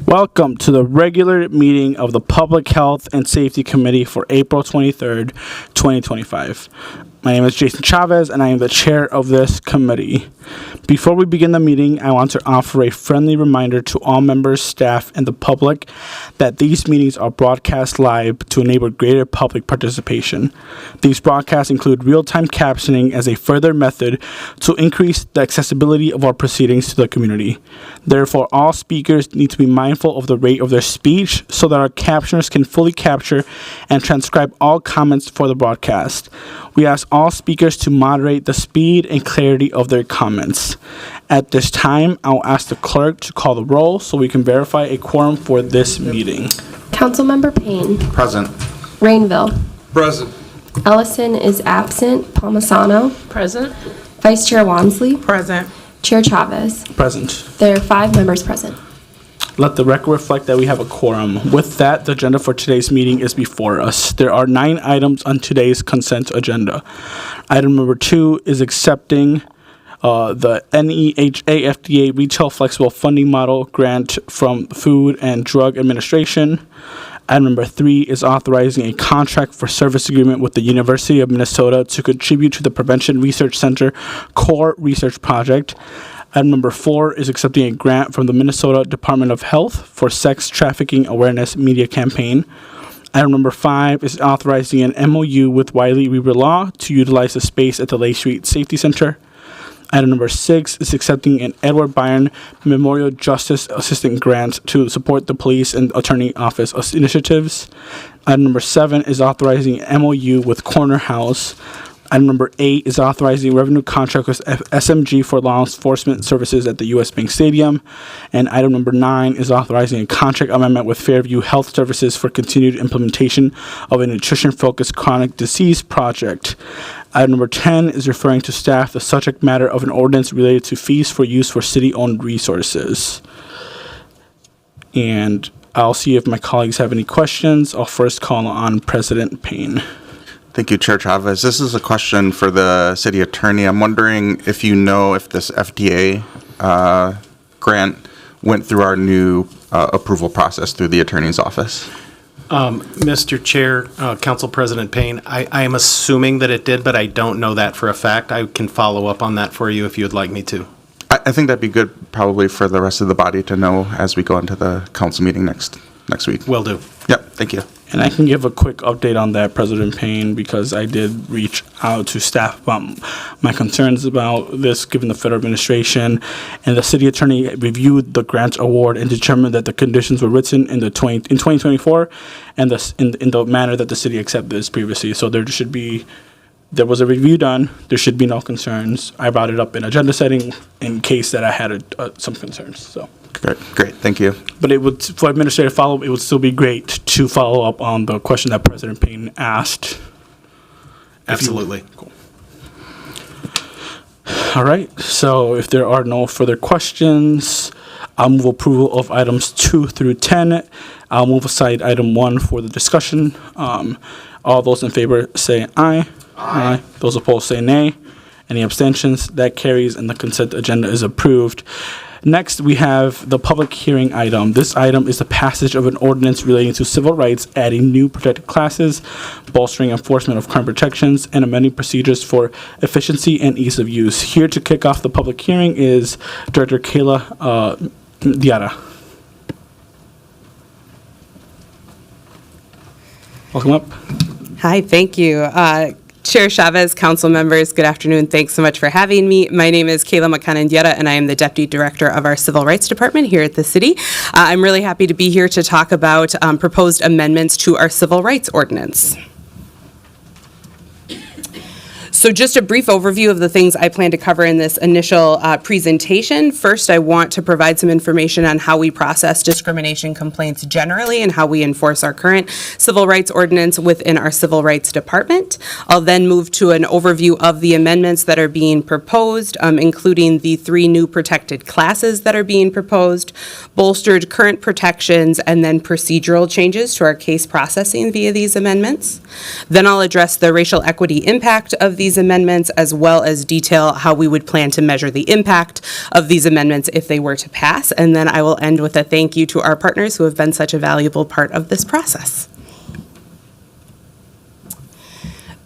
Welcome to the regular meeting of the Public Health and Safety Committee for April 23rd, 2025. My name is Jason Chavez, and I am the chair of this committee. Before we begin the meeting, I want to offer a friendly reminder to all members, staff, and the public that these meetings are broadcast live to enable greater public participation. These broadcasts include real-time captioning as a further method to increase the accessibility of our proceedings to the community. Therefore, all speakers need to be mindful of the rate of their speech so that our captioners can fully capture and transcribe all comments for the broadcast. We ask all speakers to moderate the speed and clarity of their comments. At this time, I'll ask the clerk to call the roll so we can verify a quorum for this meeting. Councilmember Payne. Present. Rainville. Present. Ellison is absent. Palmisano. Present. Vice Chair Wansley. Present. Chair Chavez. Present. There are 5 members present. Let the record reflect that we have a quorum. With that, the agenda for today's meeting is before us. There are 9 items on today's consent agenda. Item number 2 is accepting the NEHA FDA Retail Flexible Funding Model grant from Food and Drug Administration. Item number 3 is authorizing a contract for service agreement with the University of Minnesota to contribute to the Prevention Research Center Core Research Project. Item number 4 is accepting a grant from the Minnesota Department of Health for Sex Trafficking Awareness Media Campaign. Item number 5 is authorizing an MOU with Wiley Weaver Law to utilize the space at the Lake Street Safety Center. Item number 6 is accepting an Edward Byron Memorial Justice Assistant Grant to support the police and attorney office initiatives. Item number 7 is authorizing an MOU with Corner House. Item number 8 is authorizing revenue contract with SMG for law enforcement services at the U.S. Bank Stadium. And item number 9 is authorizing a contract amendment with Fairview Health Services for continued implementation of a nutrition-focused chronic disease project. Item number 10 is referring to staff the subject matter of an ordinance related to fees for use for city-owned resources. And I'll see if my colleagues have any questions. I'll first call on President Payne. Thank you, Chair Chavez. This is a question for the city attorney. I'm wondering if you know if this FDA grant went through our new approval process through the attorney's office. Mr. Chair, Council President Payne, I am assuming that it did, but I don't know that for a fact. I can follow up on that for you if you would like me to. I think that'd be good probably for the rest of the body to know as we go into the council meeting next week. Will do. Yep, thank you. And I can give a quick update on that, President Payne, because I did reach out to staff about my concerns about this, given the federal administration. And the city attorney reviewed the grant award and determined that the conditions were written in 2024 and in the manner that the city accepted this previously. So there was a review done. There should be no concerns. I brought it up in agenda setting in case that I had some concerns. So. Great, thank you. But for administrative follow-up, it would still be great to follow up on the question that President Payne asked. Absolutely. Cool. All right, so if there are no further questions, I'll move approval of items 2 through 10. I'll move aside item 1 for the discussion. All those in favor say aye. Aye. Those opposed say nay. Any abstentions? That carries, and the consent agenda is approved. Next, we have the public hearing item. This item is the passage of an ordinance relating to civil rights, adding new protected classes, bolstering enforcement of crime protections, and amending procedures for efficiency and ease of use. Here to kick off the public hearing is Director Kayla Diarra. Welcome up. Hi, thank you. Chair Chavez, council members, good afternoon. Thanks so much for having me. My name is Kayla McCannon-Dieta, and I am the Deputy Director of our Civil Rights Department here at the city. I'm really happy to be here to talk about proposed amendments to our Civil Rights Ordinance. So just a brief overview of the things I plan to cover in this initial presentation. First, I want to provide some information on how we process discrimination complaints generally and how we enforce our current civil rights ordinance within our Civil Rights Department. I'll then move to an overview of the amendments that are being proposed, including the 3 new protected classes that are being proposed, bolstered current protections, and then procedural changes to our case processing via these amendments. Then I'll address the racial equity impact of these these amendments, as well as detail how we would plan to measure the impact of these amendments if they were to pass. And then I will end with a thank you to our partners who have been such a valuable part of this process.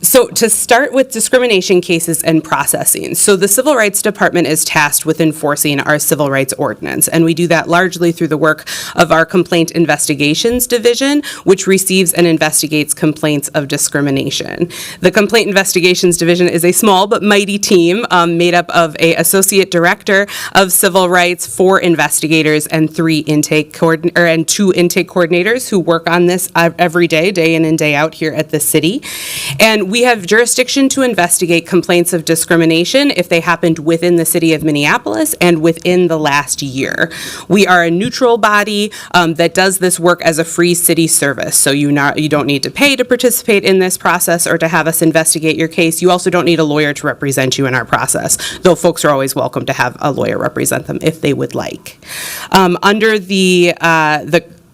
So to start with discrimination cases and processing. So the Civil Rights Department is tasked with enforcing our Civil Rights Ordinance, and we do that largely through the work of our Complaint Investigations Division, which receives and investigates complaints of discrimination. The Complaint Investigations Division is a small but mighty team made up of an Associate Director of Civil Rights, 4 investigators, and 2 intake coordinators who work on this every day, day in and day out here at the city. And we have jurisdiction to investigate complaints of discrimination if they happened within the city of Minneapolis and within the last year. We are a neutral body that does this work as a free city service. So you don't need to pay to participate in this process or to have us investigate your case. You also don't need a lawyer to represent you in our process, though folks are always welcome to have a lawyer represent them if they would like. Under the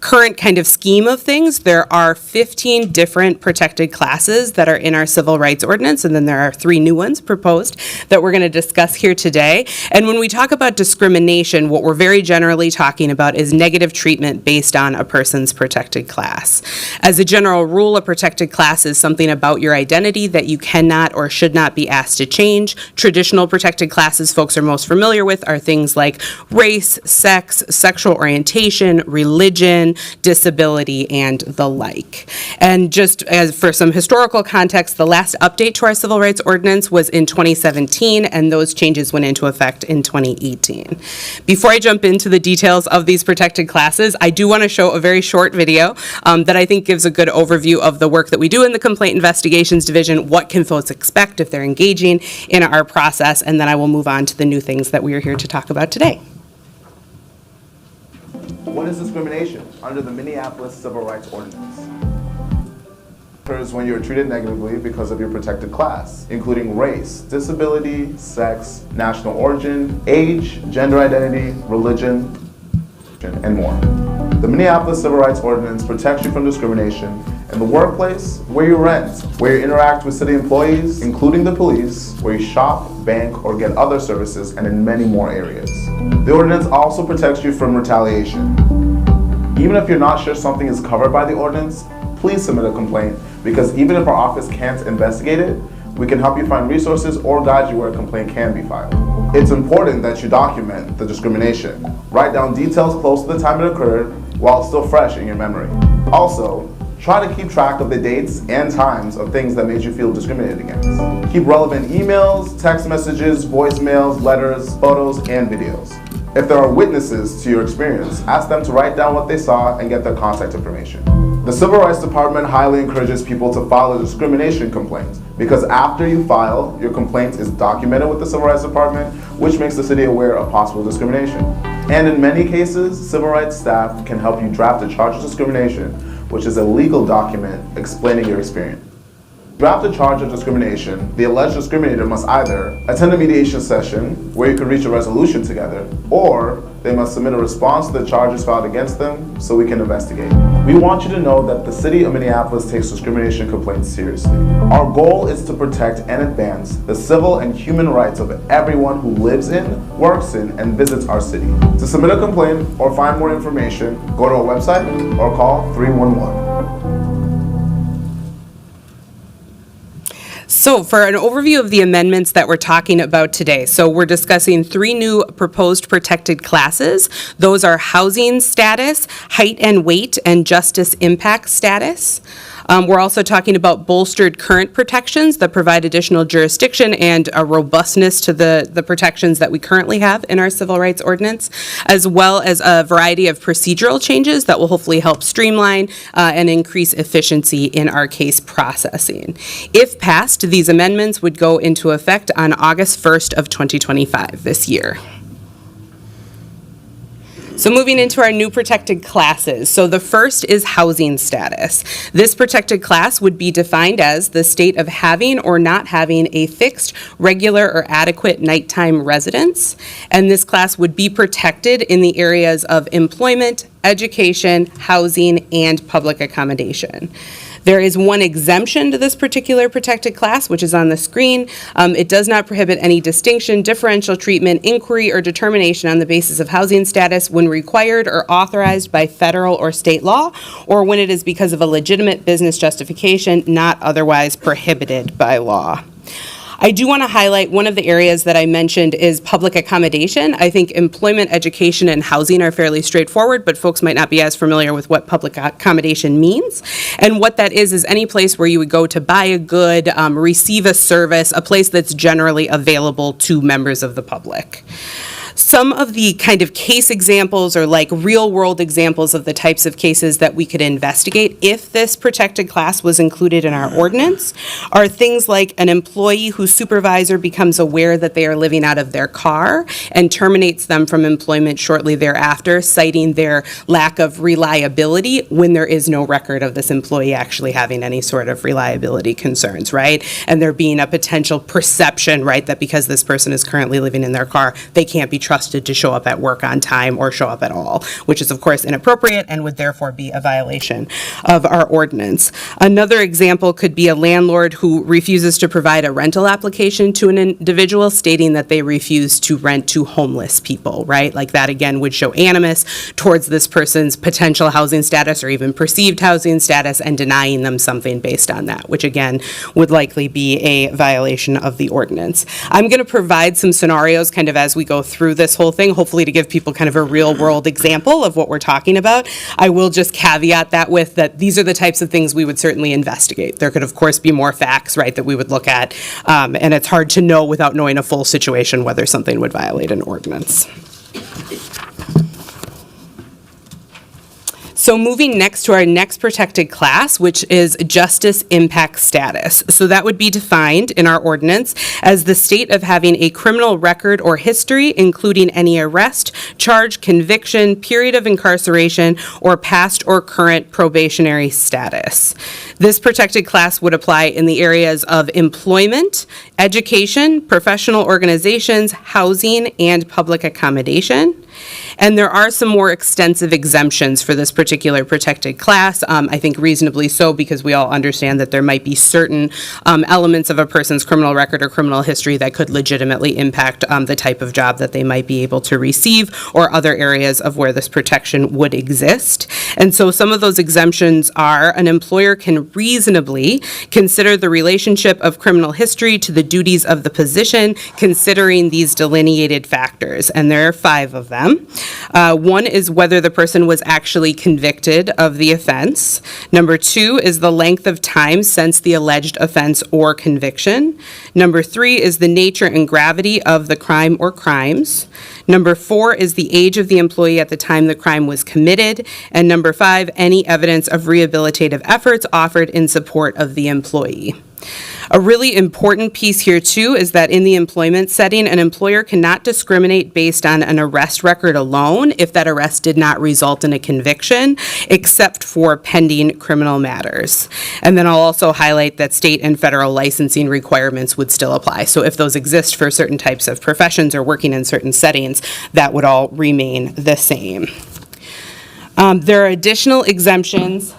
current kind of scheme of things, there are 15 different protected classes that are in our Civil Rights Ordinance, and then there are 3 new ones proposed that we're going to discuss here today. And when we talk about discrimination, what we're very generally talking about is negative treatment based on a person's protected class. As a general rule, a protected class is something about your identity that you cannot or should not be asked to change. Traditional protected classes folks are most familiar with are things like race, sex, sexual orientation, religion, disability, and the like. And just as for some historical context, the last update to our Civil Rights Ordinance was in 2017, and those changes went into effect in 2018. Before I jump into the details of these protected classes, I do want to show a very short video that I think gives a good overview of the work that we do in the Complaint Investigations Division, what can folks expect if they're engaging in our process, and then I will move on to the new things that we are here to talk about today. What is discrimination under the Minneapolis Civil Rights Ordinance? It occurs when you're treated negatively because of your protected class, including race, disability, sex, national origin, age, gender identity, religion, and more. The Minneapolis Civil Rights Ordinance protects you from discrimination in the workplace, where you rent, where you interact with city employees, including the police, where you shop, bank, or get other services, and in many more areas. The ordinance also protects you from retaliation. Even if you're not sure something is covered by the ordinance, please submit a complaint, because even if our office can't investigate it, we can help you find resources or guide you where a complaint can be filed. It's important that you document the discrimination. Write down details close to the time it occurred while it's still fresh in your memory. Also, try to keep track of the dates and times of things that made you feel discriminated against. Keep relevant emails, text messages, voicemails, letters, photos, and videos. If there are witnesses to your experience, ask them to write down what they saw and get their contact information. The Civil Rights Department highly encourages people to file a discrimination complaint, because after you file, your complaint is documented with the Civil Rights Department, which makes the city aware of possible discrimination. And in many cases, civil rights staff can help you draft a charge of discrimination, which is a legal document explaining your experience. Draft a charge of discrimination. The alleged discriminator must either attend a mediation session where you can reach a resolution together, or they must submit a response to the charges filed against them so we can investigate. We want you to know that the City of Minneapolis takes discrimination complaints seriously. Our goal is to protect and advance the civil and human rights of everyone who lives in, works in, and visits our city. To submit a complaint or find more information, go to our website or call 311. So for an overview of the amendments that we're talking about today, so we're discussing 3 new proposed protected classes. Those are housing status, height and weight, and justice impact status. We're also talking about bolstered current protections that provide additional jurisdiction and a robustness to the protections that we currently have in our Civil Rights Ordinance, as well as a variety of procedural changes that will hopefully help streamline and increase efficiency in our case processing. If passed, these amendments would go into effect on August 1st of 2025 this year. So moving into our new protected classes. So the first is housing status. This protected class would be defined as the state of having or not having a fixed, regular, or adequate nighttime residence. And this class would be protected in the areas of employment, education, housing, and public accommodation. There is one exemption to this particular protected class, which is on the screen. It does not prohibit any distinction, differential treatment, inquiry, or determination on the basis of housing status when required or authorized by federal or state law, or when it is because of a legitimate business justification not otherwise prohibited by law. I do want to highlight one of the areas that I mentioned is public accommodation. I think employment, education, and housing are fairly straightforward, but folks might not be as familiar with what public accommodation means. And what that is any place where you would go to buy a good, receive a service, a place that's generally available to members of the public. Some of the kind of case examples or like real world examples of the types of cases that we could investigate if this protected class was included in our ordinance are things like an employee whose supervisor becomes aware that they are living out of their car and terminates them from employment shortly thereafter, citing their lack of reliability when there is no record of this employee actually having any sort of reliability concerns, right? And there being a potential perception, right, that because this person is currently living in their car, they can't be trusted to show up at work on time or show up at all, which is of course inappropriate and would therefore be a violation of our ordinance. Another example could be a landlord who refuses to provide a rental application to an individual stating that they refuse to rent to homeless people, right? Like that again would show animus towards this person's potential housing status or even perceived housing status and denying them something based on that, which again would likely be a violation of the ordinance. I'm going to provide some scenarios kind of as we go through this whole thing, hopefully to give people kind of a real world example of what we're talking about. I will just caveat that with that these are the types of things we would certainly investigate. There could of course be more facts, right, that we would look at, and it's hard to know without knowing a full situation whether something would violate an ordinance. So moving next to our next protected class, which is justice impact status. So that would be defined in our ordinance as the state of having a criminal record or history, including any arrest, charge, conviction, period of incarceration, or past or current probationary status. This protected class would apply in the areas of employment, education, professional organizations, housing, and public accommodation. And there are some more extensive exemptions for this particular protected class, I think reasonably so because we all understand that there might be certain elements of a person's criminal record or criminal history that could legitimately impact the type of job that they might be able to receive or other areas of where this protection would exist. And so some of those exemptions are an employer can reasonably consider the relationship of criminal history to the duties of the position, considering these delineated factors. And there are 5 of them. One is whether the person was actually convicted of the offense. Number 2 is the length of time since the alleged offense or conviction. Number 3 is the nature and gravity of the crime or crimes. Number 4 is the age of the employee at the time the crime was committed. And number 5, any evidence of rehabilitative efforts offered in support of the employee. A really important piece here, too, is that in the employment setting, an employer cannot discriminate based on an arrest record alone if that arrest did not result in a conviction, except for pending criminal matters. And then I'll also highlight that state and federal licensing requirements would still apply. So if those exist for certain types of professions or working in certain settings, that would all remain the same. There are additional exemptions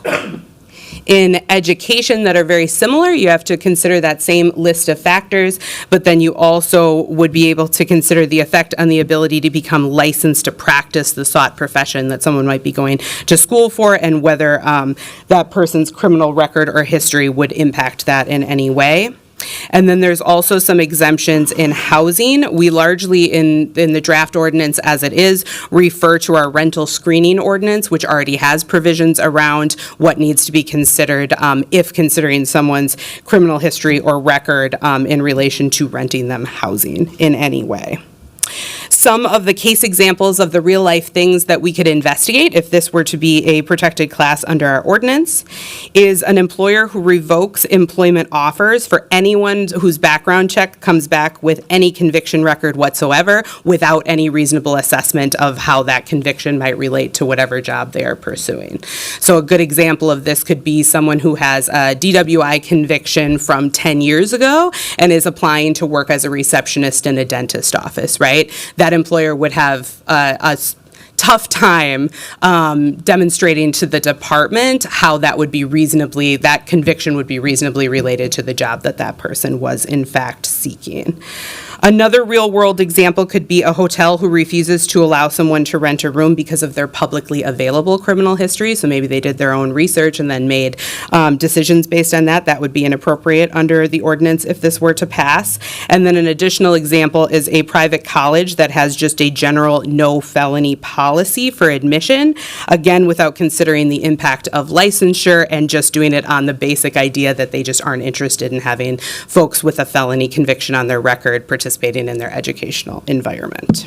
in education that are very similar. You have to consider that same list of factors, but then you also would be able to consider the effect on the ability to become licensed to practice the sought profession that someone might be going to school for, and whether that person's criminal record or history would impact that in any way. And then there's also some exemptions in housing. We largely, in the draft ordinance as it is, refer to our rental screening ordinance, which already has provisions around what needs to be considered if considering someone's criminal history or record in relation to renting them housing in any way. Some of the case examples of the real life things that we could investigate if this were to be a protected class under our ordinance is an employer who revokes employment offers for anyone whose background check comes back with any conviction record whatsoever without any reasonable assessment of how that conviction might relate to whatever job they are pursuing. So a good example of this could be someone who has a DWI conviction from 10 years ago and is applying to work as a receptionist in a dentist office, right? That employer would have a tough time demonstrating to the department how that conviction would be reasonably related to the job that person was in fact seeking. Another real-world example could be a hotel who refuses to allow someone to rent a room because of their publicly available criminal history. So maybe they did their own research and then made decisions based on that. That would be inappropriate under the ordinance if this were to pass. And then an additional example is a private college that has just a general no felony policy for admission, again, without considering the impact of licensure and just doing it on the basic idea that they just aren't interested in having folks with a felony conviction on their record participating in their educational environment.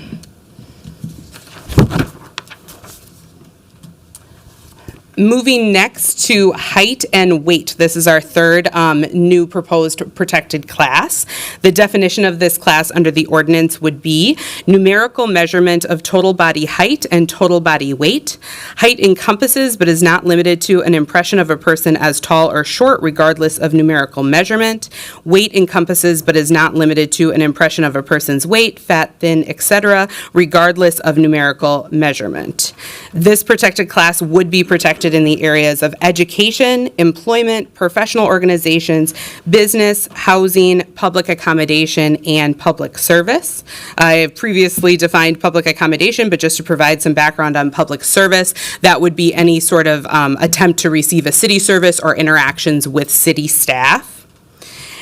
Moving next to height and weight. This is our third new proposed protected class. The definition of this class under the ordinance would be numerical measurement of total body height and total body weight. Height encompasses but is not limited to an impression of a person as tall or short regardless of numerical measurement. Weight encompasses but is not limited to an impression of a person's weight, fat, thin, etc., regardless of numerical measurement. This protected class would be protected in the areas of education, employment, professional organizations, business, housing, public accommodation, and public service. I have previously defined public accommodation, but just to provide some background on public service, that would be any sort of attempt to receive a city service or interactions with city staff.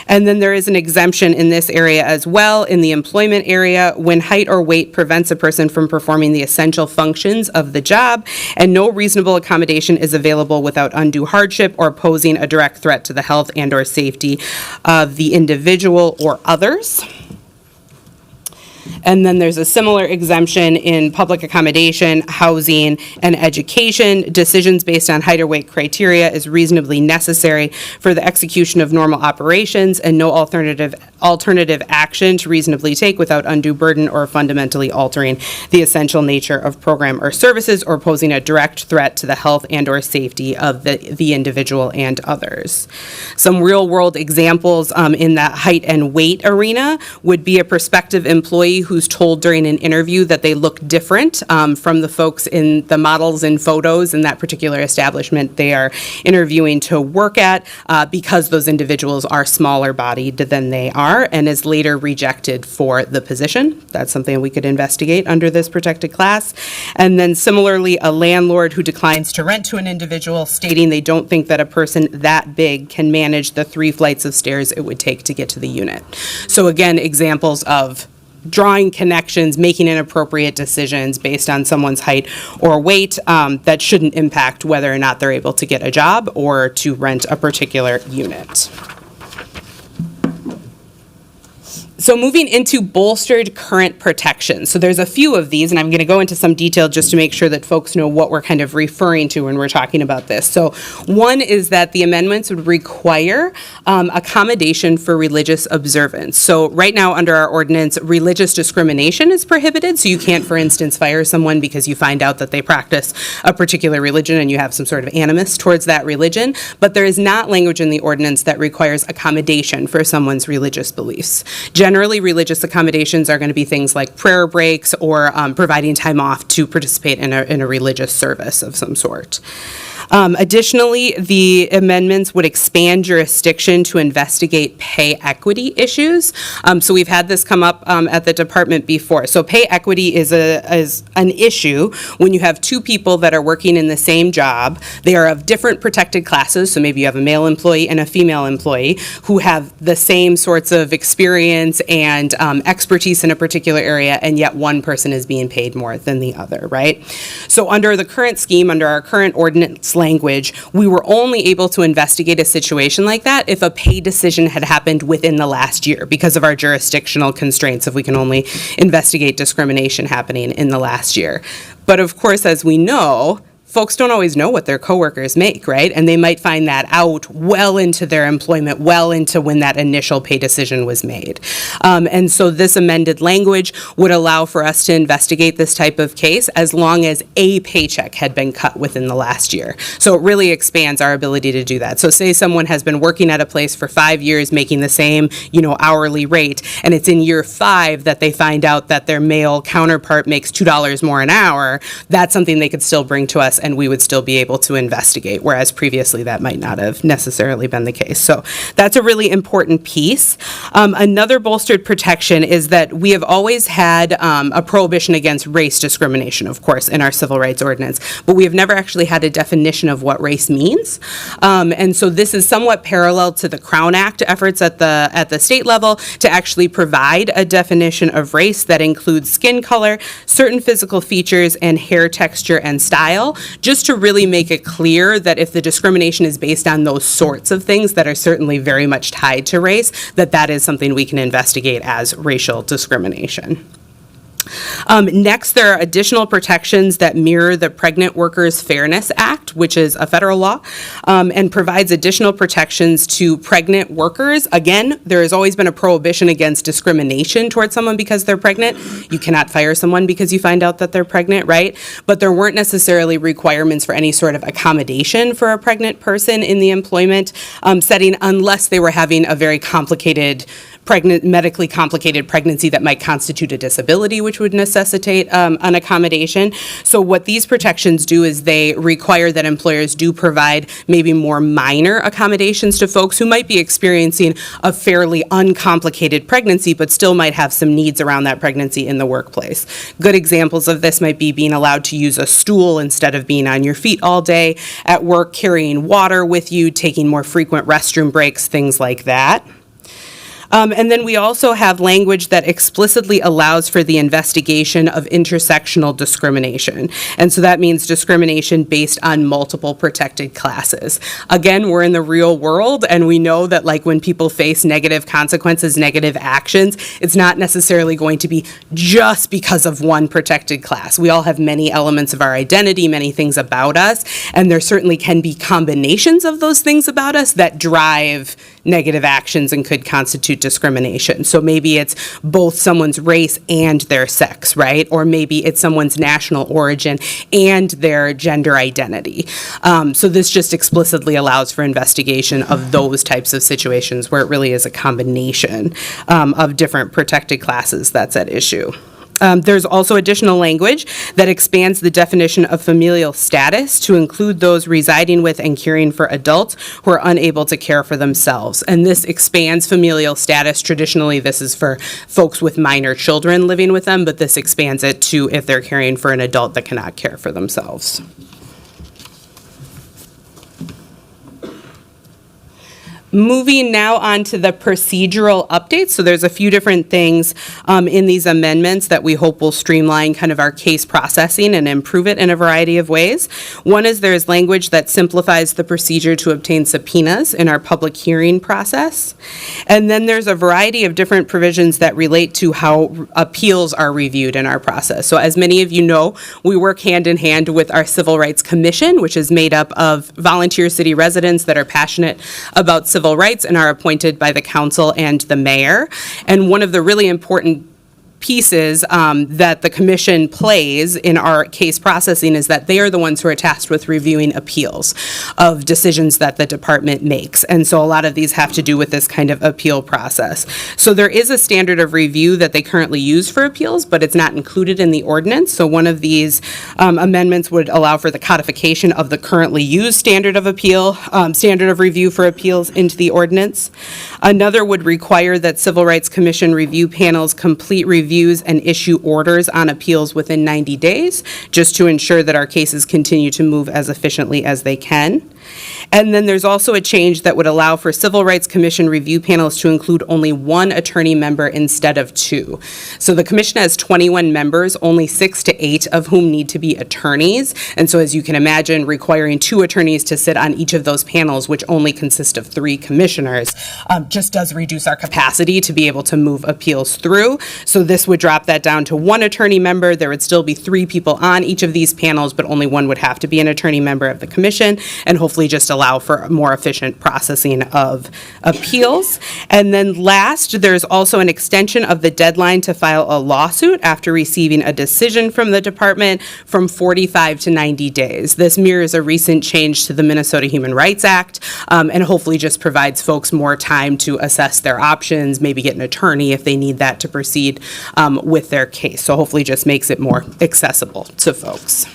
And then there is an exemption in this area as well, in the employment area, when height or weight prevents a person from performing the essential functions of the job, and no reasonable accommodation is available without undue hardship or posing a direct threat to the health and/or safety of the individual or others. And then there's a similar exemption in public accommodation, housing, and education. Decisions based on height or weight criteria is reasonably necessary for the execution of normal operations, and no alternative action to reasonably take without undue burden or fundamentally altering the essential nature of program or services or posing a direct threat to the health and/or safety of the individual and others. Some real-world examples in that height and weight arena would be a prospective employee who's told during an interview that they look different from the folks in the models and photos in that particular establishment they are interviewing to work at because those individuals are smaller bodied than they are, and is later rejected for the position. That's something we could investigate under this protected class. And then similarly, a landlord who declines to rent to an individual, stating they don't think that a person that big can manage the 3 flights of stairs it would take to get to the unit. So again, examples of drawing connections, making inappropriate decisions based on someone's height or weight that shouldn't impact whether or not they're able to get a job or to rent a particular unit. So moving into bolstered current protections. So there's a few of these, and I'm going to go into some detail just to make sure that folks know what we're kind of referring to when we're talking about this. So one is that the amendments would require accommodation for religious observance. So right now under our ordinance, religious discrimination is prohibited. So you can't, for instance, fire someone because you find out that they practice a particular religion and you have some sort of animus towards that religion. But there is not language in the ordinance that requires accommodation for someone's religious beliefs. Generally, religious accommodations are going to be things like prayer breaks or providing time off to participate in a religious service of some sort. Additionally, the amendments would expand jurisdiction to investigate pay equity issues. So we've had this come up at the department before. So pay equity is an issue when you have 2 people that are working in the same job. They are of different protected classes. So maybe you have a male employee and a female employee who have the same sorts of experience and expertise in a particular area, and yet one person is being paid more than the other, right? So under the current scheme, under our current ordinance language, we were only able to investigate a situation like that if a pay decision had happened within the last year because of our jurisdictional constraints, if we can only investigate discrimination happening in the last year. But of course, as we know, folks don't always know what their coworkers make, right? And they might find that out well into their employment, well into when that initial pay decision was made. And so this amended language would allow for us to investigate this type of case as long as a paycheck had been cut within the last year. So it really expands our ability to do that. So say someone has been working at a place for 5 years making the same, hourly rate, and it's in year 5 that they find out that their male counterpart makes $2 more an hour, that's something they could still bring to us and we would still be able to investigate, whereas previously that might not have necessarily been the case. So that's a really important piece. Another bolstered protection is that we have always had a prohibition against race discrimination, of course, in our civil rights ordinance, but we have never actually had a definition of what race means. And so this is somewhat parallel to the Crown Act efforts at the state level to actually provide a definition of race that includes skin color, certain physical features, and hair texture and style, just to really make it clear that if the discrimination is based on those sorts of things that are certainly very much tied to race, that is something we can investigate as racial discrimination. Next, there are additional protections that mirror the Pregnant Workers Fairness Act, which is a federal law, and provides additional protections to pregnant workers. Again, there has always been a prohibition against discrimination towards someone because they're pregnant. You cannot fire someone because you find out that they're pregnant, right? But there weren't necessarily requirements for any sort of accommodation for a pregnant person in the employment setting unless they were having a very medically complicated pregnancy that might constitute a disability, which would necessitate an accommodation. So what these protections do is they require that employers do provide maybe more minor accommodations to folks who might be experiencing a fairly uncomplicated pregnancy, but still might have some needs around that pregnancy in the workplace. Good examples of this might be being allowed to use a stool instead of being on your feet all day at work, carrying water with you, taking more frequent restroom breaks, things like that. And then we also have language that explicitly allows for the investigation of intersectional discrimination. And so that means discrimination based on multiple protected classes. Again, we're in the real world, and we know that when people face negative consequences, negative actions, it's not necessarily going to be just because of one protected class. We all have many elements of our identity, many things about us, and there certainly can be combinations of those things about us that drive negative actions and could constitute discrimination. So maybe it's both someone's race and their sex, right? Or maybe it's someone's national origin and their gender identity. So this just explicitly allows for investigation of those types of situations where it really is a combination of different protected classes that's at issue. There's also additional language that expands the definition of familial status to include those residing with and caring for adults who are unable to care for themselves. And this expands familial status. Traditionally, this is for folks with minor children living with them, but this expands it to if they're caring for an adult that cannot care for themselves. Moving now on to the procedural updates. So there's a few different things in these amendments that we hope will streamline kind of our case processing and improve it in a variety of ways. One is there's language that simplifies the procedure to obtain subpoenas in our public hearing process. And then there's a variety of different provisions that relate to how appeals are reviewed in our process. So as many of you know, we work hand in hand with our Civil Rights Commission, which is made up of volunteer city residents that are passionate about civil rights and are appointed by the council and the mayor. And one of the really important pieces that the commission plays in our case processing is that they are the ones who are tasked with reviewing appeals of decisions that the department makes. And so a lot of these have to do with this kind of appeal process. So there is a standard of review that they currently use for appeals, but it's not included in the ordinance. So one of these amendments would allow for the codification of the currently used standard of review for appeals into the ordinance. Another would require that Civil Rights Commission review panels complete reviews and issue orders on appeals within 90 days, just to ensure that our cases continue to move as efficiently as they can. And then there's also a change that would allow for Civil Rights Commission review panels to include only one attorney member instead of two. So the commission has 21 members, only 6 to 8 of whom need to be attorneys. And so as you can imagine, requiring 2 attorneys to sit on each of those panels, which only consist of 3 commissioners, just does reduce our capacity to be able to move appeals through. So this would drop that down to 1 attorney member. There would still be 3 people on each of these panels, but only 1 would have to be an attorney member of the commission, and hopefully just allow for a more efficient processing of appeals. And then last, there's also an extension of the deadline to file a lawsuit after receiving a decision from the department from 45 to 90 days. This mirrors a recent change to the Minnesota Human Rights Act, and hopefully just provides folks more time to assess their options, maybe get an attorney if they need that to proceed with their case. So hopefully just makes it more accessible to folks.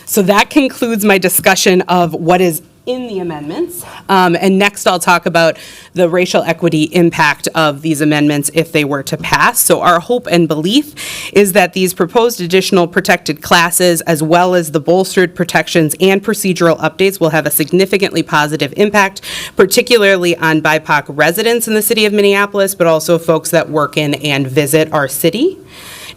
So that concludes my discussion of what is in the amendments. And next I'll talk about the racial equity impact of these amendments if they were to pass. So our hope and belief is that these proposed additional protected classes, as well as the bolstered protections and procedural updates, will have a significantly positive impact, particularly on BIPOC residents in the city of Minneapolis, but also folks that work in and visit our city.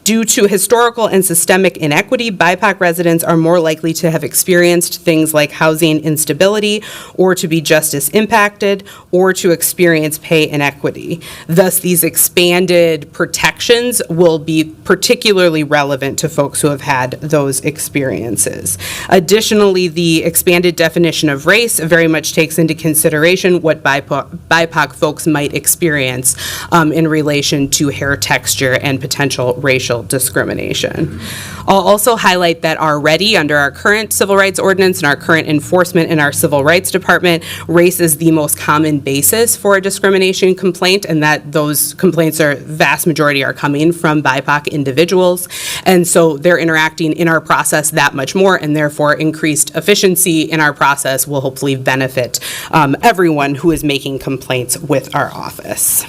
Due to historical and systemic inequity, BIPOC residents are more likely to have experienced things like housing instability, or to be justice impacted, or to experience pay inequity. Thus, these expanded protections will be particularly relevant to folks who have had those experiences. Additionally, the expanded definition of race very much takes into consideration what BIPOC folks might experience in relation to hair texture and potential racial discrimination. I'll also highlight that already under our current civil rights ordinance and our current enforcement in our civil rights department, race is the most common basis for a discrimination complaint, and that those complaints vast majority are coming from BIPOC individuals. And so they're interacting in our process that much more, and therefore increased efficiency in our process will hopefully benefit everyone who is making complaints with our office.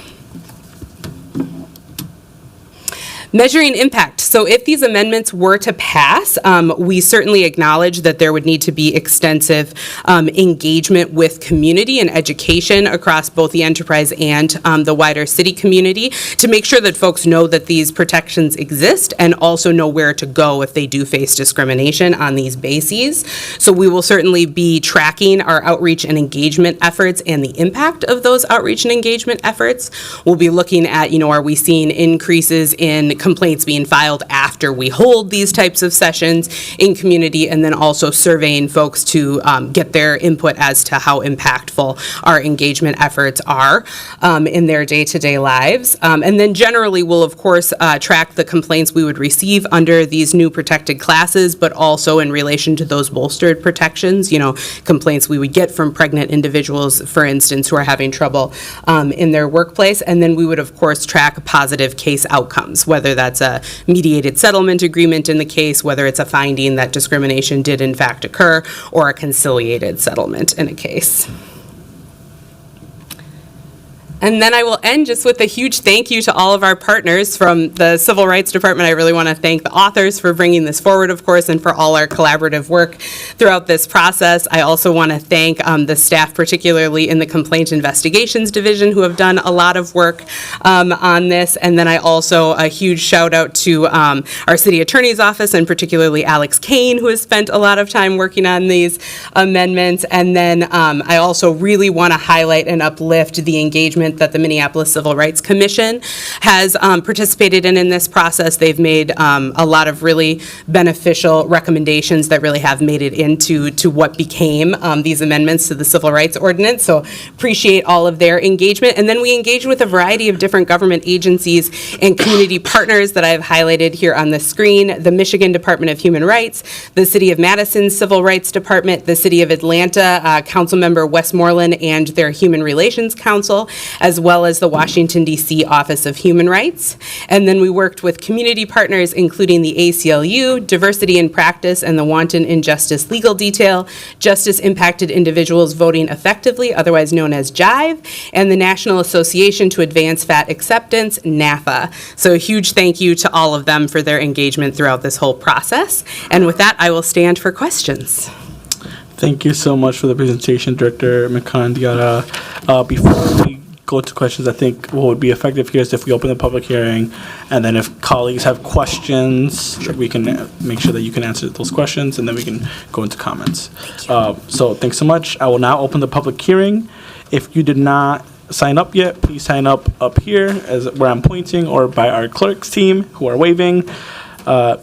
Measuring impact. So if these amendments were to pass, we certainly acknowledge that there would need to be extensive engagement with community and education across both the enterprise and the wider city community to make sure that folks know that these protections exist and also know where to go if they do face discrimination on these bases. So we will certainly be tracking our outreach and engagement efforts and the impact of those outreach and engagement efforts. We'll be looking at, are we seeing increases in complaints being filed after we hold these types of sessions in community, and then also surveying folks to get their input as to how impactful our engagement efforts are in their day-to-day lives. And then generally we'll of course track the complaints we would receive under these new protected classes, but also in relation to those bolstered protections, complaints we would get from pregnant individuals, for instance, who are having trouble in their workplace. And then we would of course track positive case outcomes, whether that's a mediated settlement agreement in the case, whether it's a finding that discrimination did in fact occur, or a conciliated settlement in a case. And then I will end just with a huge thank you to all of our partners from the Civil Rights Department. I really want to thank the authors for bringing this forward, of course, and for all our collaborative work throughout this process. I also want to thank the staff, particularly in the Complaint Investigations Division, who have done a lot of work on this. And then I also, a huge shout out to our City Attorney's Office, and particularly Alex Kane, who has spent a lot of time working on these amendments. And then I also really want to highlight and uplift the engagement that the Minneapolis Civil Rights Commission has participated in this process. They've made a lot of really beneficial recommendations that really have made it into what became these amendments to the Civil Rights Ordinance. So appreciate all of their engagement. And then we engage with a variety of different government agencies and community partners that I've highlighted here on the screen: the Michigan Department of Human Rights, the City of Madison Civil Rights Department, the City of Atlanta Councilmember Westmoreland and their Human Relations Council, as well as the Washington, D.C. Office of Human Rights. And then we worked with community partners, including the ACLU, Diversity in Practice, and the Wanton Injustice Legal Detail, Justice Impacted Individuals Voting Effectively, otherwise known as JIVE, and the National Association to Advance Fat Acceptance, NAFA. So a huge thank you to all of them for their engagement throughout this whole process. And with that, I will stand for questions. Thank you so much for the presentation, Director McCann-Diarra. Before we go to questions, I think what would be effective here is if we open the public hearing, and then if colleagues have questions, we can make sure that you can answer those questions, and then we can go into comments. So thanks so much. I will now open the public hearing. If you did not sign up yet, please sign up here as where I'm pointing, or by our clerks team who are waving.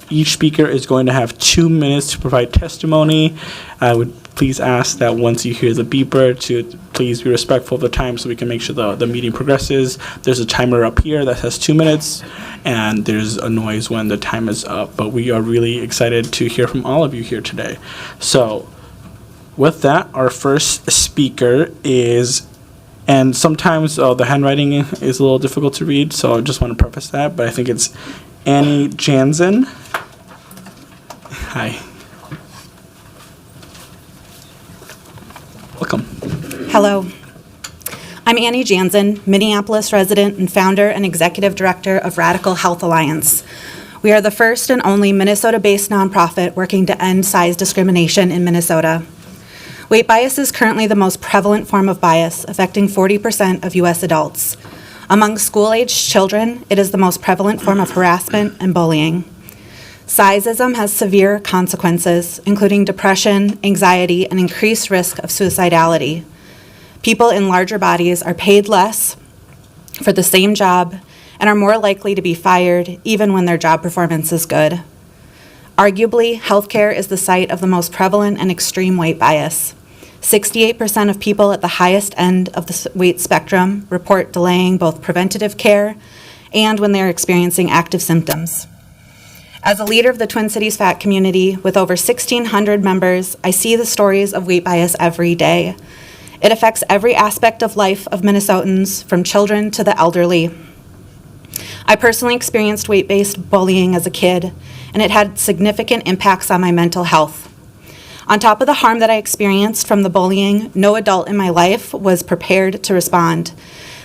Each speaker is going to have 2 minutes to provide testimony. I would please ask that once you hear the beeper to please be respectful of the time so we can make sure the meeting progresses. There's a timer up here that says 2 minutes, and there's a noise when the time is up. But we are really excited to hear from all of you here today. So with that, our first speaker is, and sometimes the handwriting is a little difficult to read, so I just want to preface that, but I think it's Annie Jansen. Hi. Welcome. Hello. I'm Annie Jansen, Minneapolis resident and founder and executive director of Radical Health Alliance. We are the first and only Minnesota-based nonprofit working to end size discrimination in Minnesota. Weight bias is currently the most prevalent form of bias, affecting 40% of U.S. adults. Among school-aged children, it is the most prevalent form of harassment and bullying. Sizeism has severe consequences, including depression, anxiety, and increased risk of suicidality. People in larger bodies are paid less for the same job and are more likely to be fired even when their job performance is good. Arguably, healthcare is the site of the most prevalent and extreme weight bias. 68% of people at the highest end of the weight spectrum report delaying both preventative care and when they're experiencing active symptoms. As a leader of the Twin Cities Fat community with over 1,600 members, I see the stories of weight bias every day. It affects every aspect of life of Minnesotans, from children to the elderly. I personally experienced weight-based bullying as a kid, and it had significant impacts on my mental health. On top of the harm that I experienced from the bullying, no adult in my life was prepared to respond,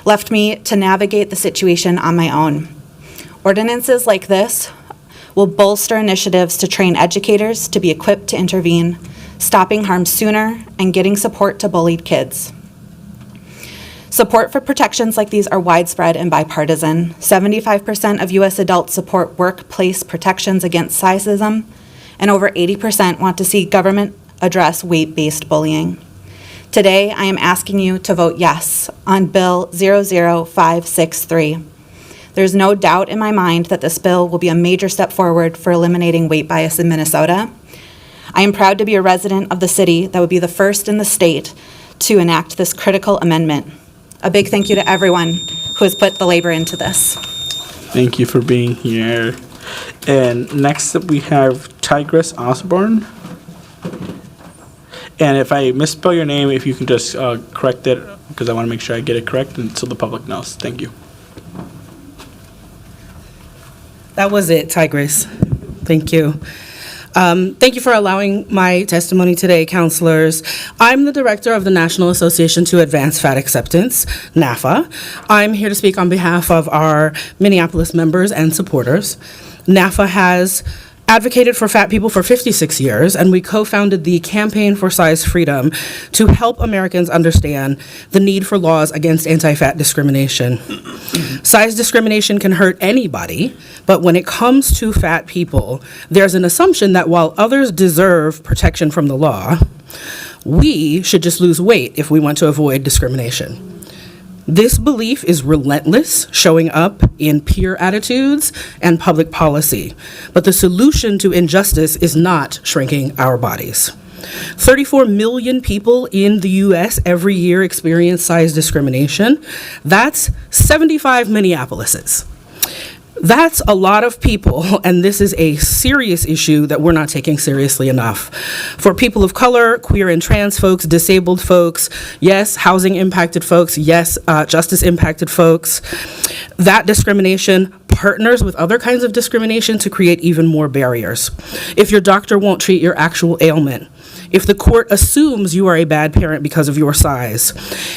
left me to navigate the situation on my own. Ordinances like this will bolster initiatives to train educators to be equipped to intervene, stopping harm sooner and getting support to bullied kids. Support for protections like these are widespread and bipartisan. 75% of U.S. adults support workplace protections against sizeism, and over 80% want to see government address weight-based bullying. Today, I am asking you to vote yes on Bill 00563. There's no doubt in my mind that this bill will be a major step forward for eliminating weight bias in Minnesota. I am proud to be a resident of the city that would be the first in the state to enact this critical amendment. A big thank you to everyone who has put the labor into this. Thank you for being here. And next up we have Tigress Osborne. And if I misspell your name, if you can just correct it, because I want to make sure I get it correct and so the public knows. Thank you. That was it, Tigress. Thank you. Thank you for allowing my testimony today, counselors. I'm the director of the National Association to Advance Fat Acceptance, NAFA. I'm here to speak on behalf of our Minneapolis members and supporters. NAFA has advocated for fat people for 56 years, and we co-founded the Campaign for Size Freedom to help Americans understand the need for laws against anti-fat discrimination. Size discrimination can hurt anybody, but when it comes to fat people, there's an assumption that while others deserve protection from the law, we should just lose weight if we want to avoid discrimination. This belief is relentless, showing up in peer attitudes and public policy. But the solution to injustice is not shrinking our bodies. 34 million people in the U.S. every year experience size discrimination. That's 75 Minneapolises. That's a lot of people, and this is a serious issue that we're not taking seriously enough. For people of color, queer and trans folks, disabled folks, yes, housing impacted folks, yes, justice impacted folks, that discrimination partners with other kinds of discrimination to create even more barriers. If your doctor won't treat your actual ailment, if the court assumes you are a bad parent because of your size,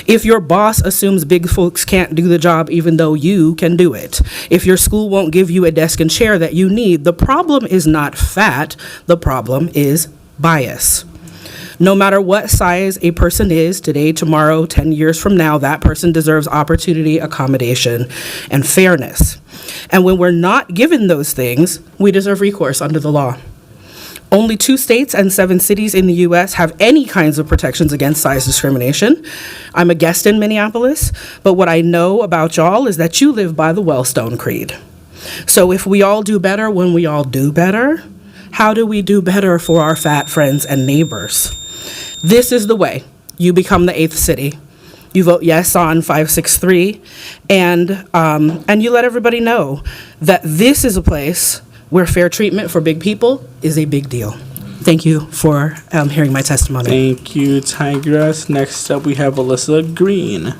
if your boss assumes big folks can't do the job even though you can do it, if your school won't give you a desk and chair that you need, the problem is not fat, the problem is bias. No matter what size a person is, today, tomorrow, 10 years from now, that person deserves opportunity, accommodation, and fairness. And when we're not given those things, we deserve recourse under the law. Only 2 states and 7 cities in the U.S. have any kinds of protections against size discrimination. I'm a guest in Minneapolis, but what I know about y'all is that you live by the Wellstone Creed. So if we all do better when we all do better, how do we do better for our fat friends and neighbors? This is the way. You become the 8th city. You vote yes on 563, and you let everybody know that this is a place where fair treatment for big people is a big deal. Thank you for hearing my testimony. Thank you, Tigress. Next up, we have Alyssa Green.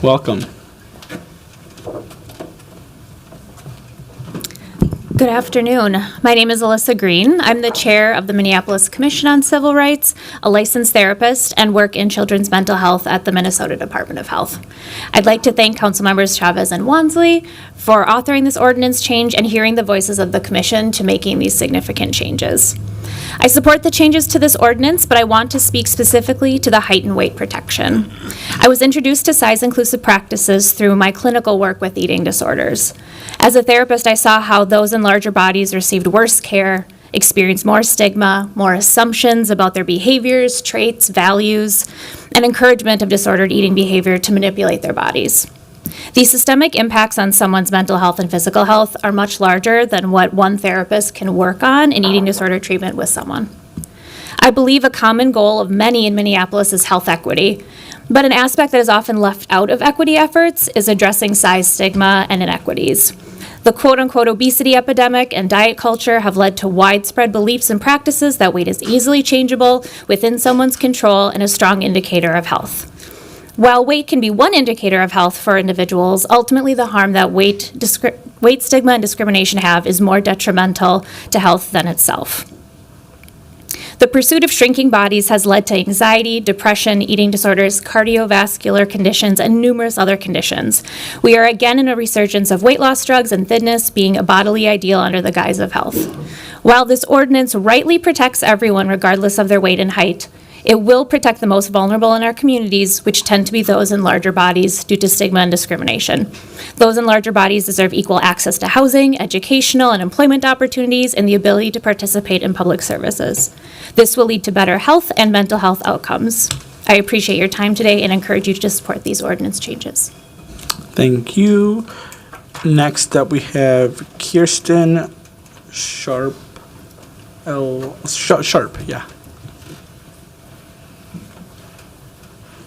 Welcome. Good afternoon. My name is Alyssa Green. I'm the chair of the Minneapolis Commission on Civil Rights, a licensed therapist, and work in children's mental health at the Minnesota Department of Health. I'd like to thank Council Members Chavez and Wansley for authoring this ordinance change and hearing the voices of the Commission to making these significant changes. I support the changes to this ordinance, but I want to speak specifically to the height and weight protection. I was introduced to size-inclusive practices through my clinical work with eating disorders. As a therapist, I saw how those in larger bodies received worse care, experienced more stigma, more assumptions about their behaviors, traits, values, and encouragement of disordered eating behavior to manipulate their bodies. These systemic impacts on someone's mental health and physical health are much larger than what one therapist can work on in eating disorder treatment with someone. I believe a common goal of many in Minneapolis is health equity, but an aspect that is often left out of equity efforts is addressing size stigma and inequities. The quote-unquote obesity epidemic and diet culture have led to widespread beliefs and practices that weight is easily changeable, within someone's control, and a strong indicator of health. While weight can be one indicator of health for individuals, ultimately the harm that weight stigma and discrimination have is more detrimental to health than itself. The pursuit of shrinking bodies has led to anxiety, depression, eating disorders, cardiovascular conditions, and numerous other conditions. We are again in a resurgence of weight loss drugs and thinness being a bodily ideal under the guise of health. While this ordinance rightly protects everyone regardless of their weight and height, it will protect the most vulnerable in our communities, which tend to be those in larger bodies due to stigma and discrimination. Those in larger bodies deserve equal access to housing, educational and employment opportunities, and the ability to participate in public services. This will lead to better health and mental health outcomes. I appreciate your time today and encourage you to support these ordinance changes. Thank you. Next up, we have Kirsten Sharp. Sharp, yeah.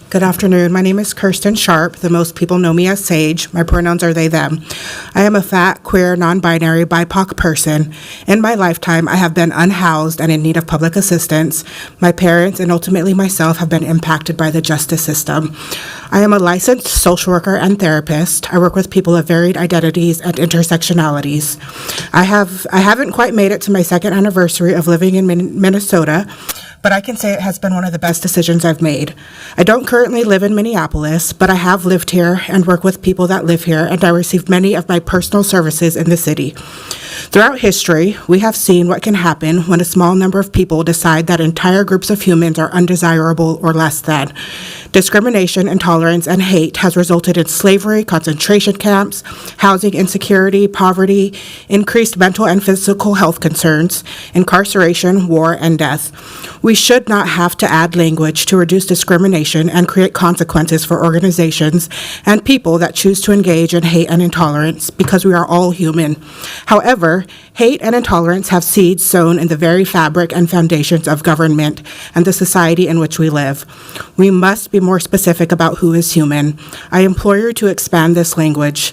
Good afternoon. My name is Kirsten Sharp. The most people know me as Sage. My pronouns are they, them. I am a fat, queer, non-binary, BIPOC person. In my lifetime, I have been unhoused and in need of public assistance. My parents and ultimately myself have been impacted by the justice system. I am a licensed social worker and therapist. I work with people of varied identities and intersectionalities. I haven't quite made it to my 2nd anniversary of living in Minnesota, but I can say it has been one of the best decisions I've made. I don't currently live in Minneapolis, but I have lived here and work with people that live here, and I received many of my personal services in the city. Throughout history, we have seen what can happen when a small number of people decide that entire groups of humans are undesirable or less than. Discrimination, intolerance, and hate has resulted in slavery, concentration camps, housing insecurity, poverty, increased mental and physical health concerns, incarceration, war, and death. We should not have to add language to reduce discrimination and create consequences for organizations and people that choose to engage in hate and intolerance because we are all human. However, hate and intolerance have seeds sown in the very fabric and foundations of government and the society in which we live. We must be more specific about who is human. I implore you to expand this language.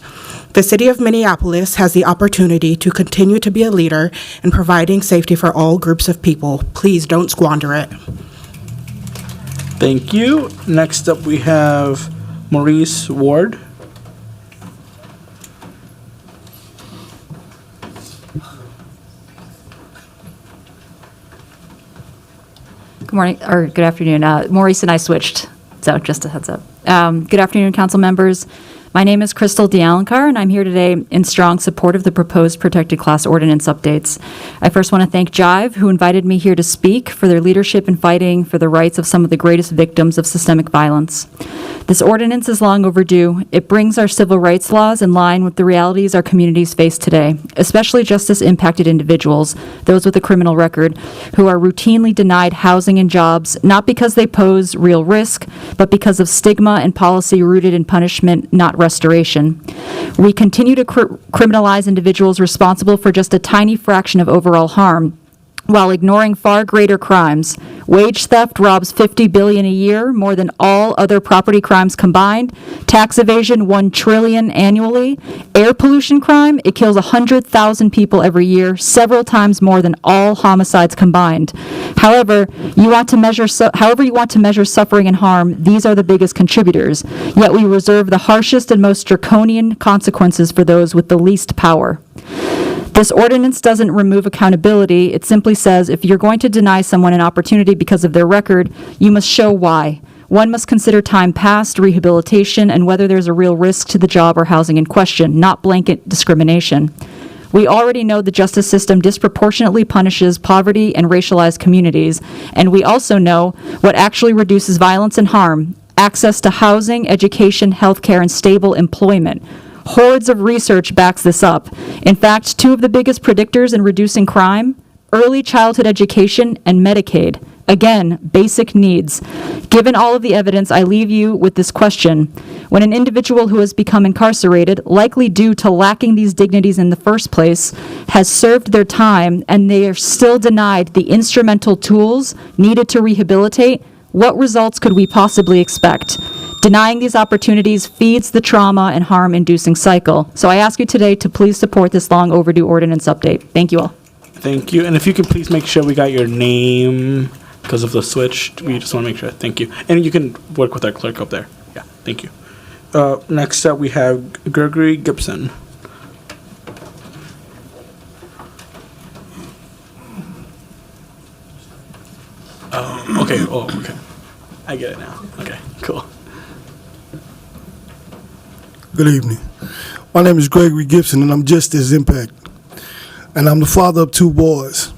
The City of Minneapolis has the opportunity to continue to be a leader in providing safety for all groups of people. Please don't squander it. Thank you. Next up, we have Maurice Ward. Good morning, or good afternoon. Maurice and I switched, so just a heads up. Good afternoon, council members. My name is Crystal DeAlenkar, and I'm here today in strong support of the proposed protected class ordinance updates. I first want to thank Jive, who invited me here to speak, for their leadership in fighting for the rights of some of the greatest victims of systemic violence. This ordinance is long overdue. It brings our civil rights laws in line with the realities our communities face today, especially justice-impacted individuals, those with a criminal record, who are routinely denied housing and jobs, not because they pose real risk, but because of stigma and policy rooted in punishment, not restoration. We continue to criminalize individuals responsible for just a tiny fraction of overall harm, while ignoring far greater crimes. Wage theft robs $50 billion a year, more than all other property crimes combined. Tax evasion, $1 trillion annually. Air pollution crime, it kills 100,000 people every year, several times more than all homicides combined. However you want to measure suffering and harm, these are the biggest contributors. Yet we reserve the harshest and most draconian consequences for those with the least power. This ordinance doesn't remove accountability. It simply says if you're going to deny someone an opportunity because of their record, you must show why. One must consider time past, rehabilitation, and whether there's a real risk to the job or housing in question, not blanket discrimination. We already know the justice system disproportionately punishes poverty and racialized communities, and we also know what actually reduces violence and harm: access to housing, education, healthcare, and stable employment. Hordes of research backs this up. In fact, two of the biggest predictors in reducing crime: early childhood education and Medicaid. Again, basic needs. Given all of the evidence, I leave you with this question. When an individual who has become incarcerated, likely due to lacking these dignities in the first place, has served their time and they are still denied the instrumental tools needed to rehabilitate, what results could we possibly expect? Denying these opportunities feeds the trauma and harm-inducing cycle. So I ask you today to please support this long overdue ordinance update. Thank you all. Thank you. And if you can please make sure we got your name because of the switch. We just want to make sure. Thank you. And you can work with our clerk up there. Yeah, thank you. Next up, we have Gregory Gibson. Okay. Oh, okay. I get it now. Okay, cool. Good evening. My name is Gregory Gibson, and I'm Justice Impact. And I'm the father of 2 boys.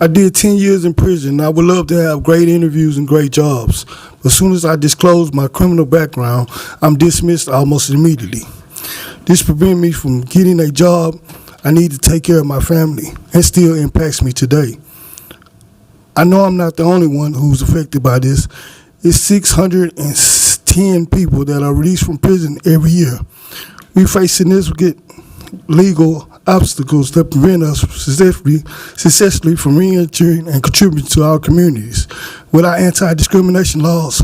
I did 10 years in prison. I would love to have great interviews and great jobs. But as soon as I disclose my criminal background, I'm dismissed almost immediately. This prevents me from getting a job. I need to take care of my family, and still impacts me today. I know I'm not the only one who's affected by this. It's 610 people that are released from prison every year. We face significant legal obstacles that prevent us successfully from re-entering and contributing to our communities. Without anti-discrimination laws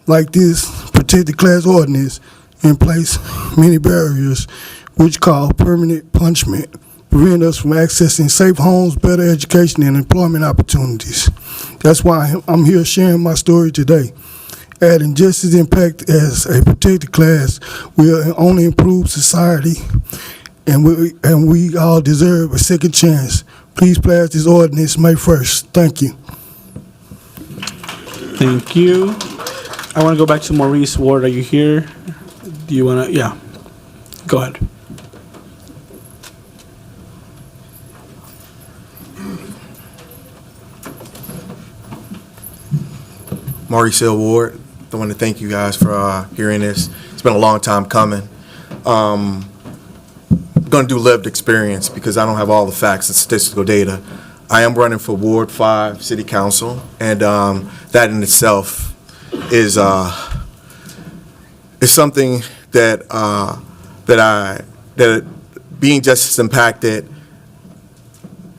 like this protected class ordinance in place, many barriers, which cause permanent punishment, prevent us from accessing safe homes, better education, and employment opportunities. That's why I'm here sharing my story today. Adding justice impact as a protected class will only improve society, and we all deserve a second chance. Please pass this ordinance May 1st. Thank you. Thank you. I want to go back to Maurice Ward. Are you here? Do you want to? Yeah. Go ahead. Maurice Ward. I want to thank you guys for hearing this. It's been a long time coming. I'm going to do lived experience because I don't have all the facts and statistical data. I am running for Ward 5 City Council, and that in itself is something that being justice impacted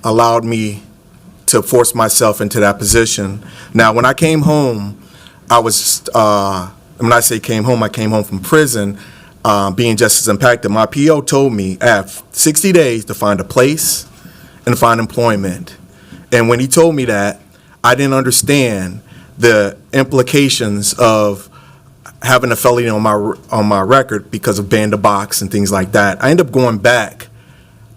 allowed me to force myself into that position. Now, when I came home, I was, when I say came home, I came home from prison, being justice impacted. My PO told me I have 60 days to find a place and find employment. And when he told me that, I didn't understand the implications of having a felony on my record because of ban the box and things like that. I ended up going back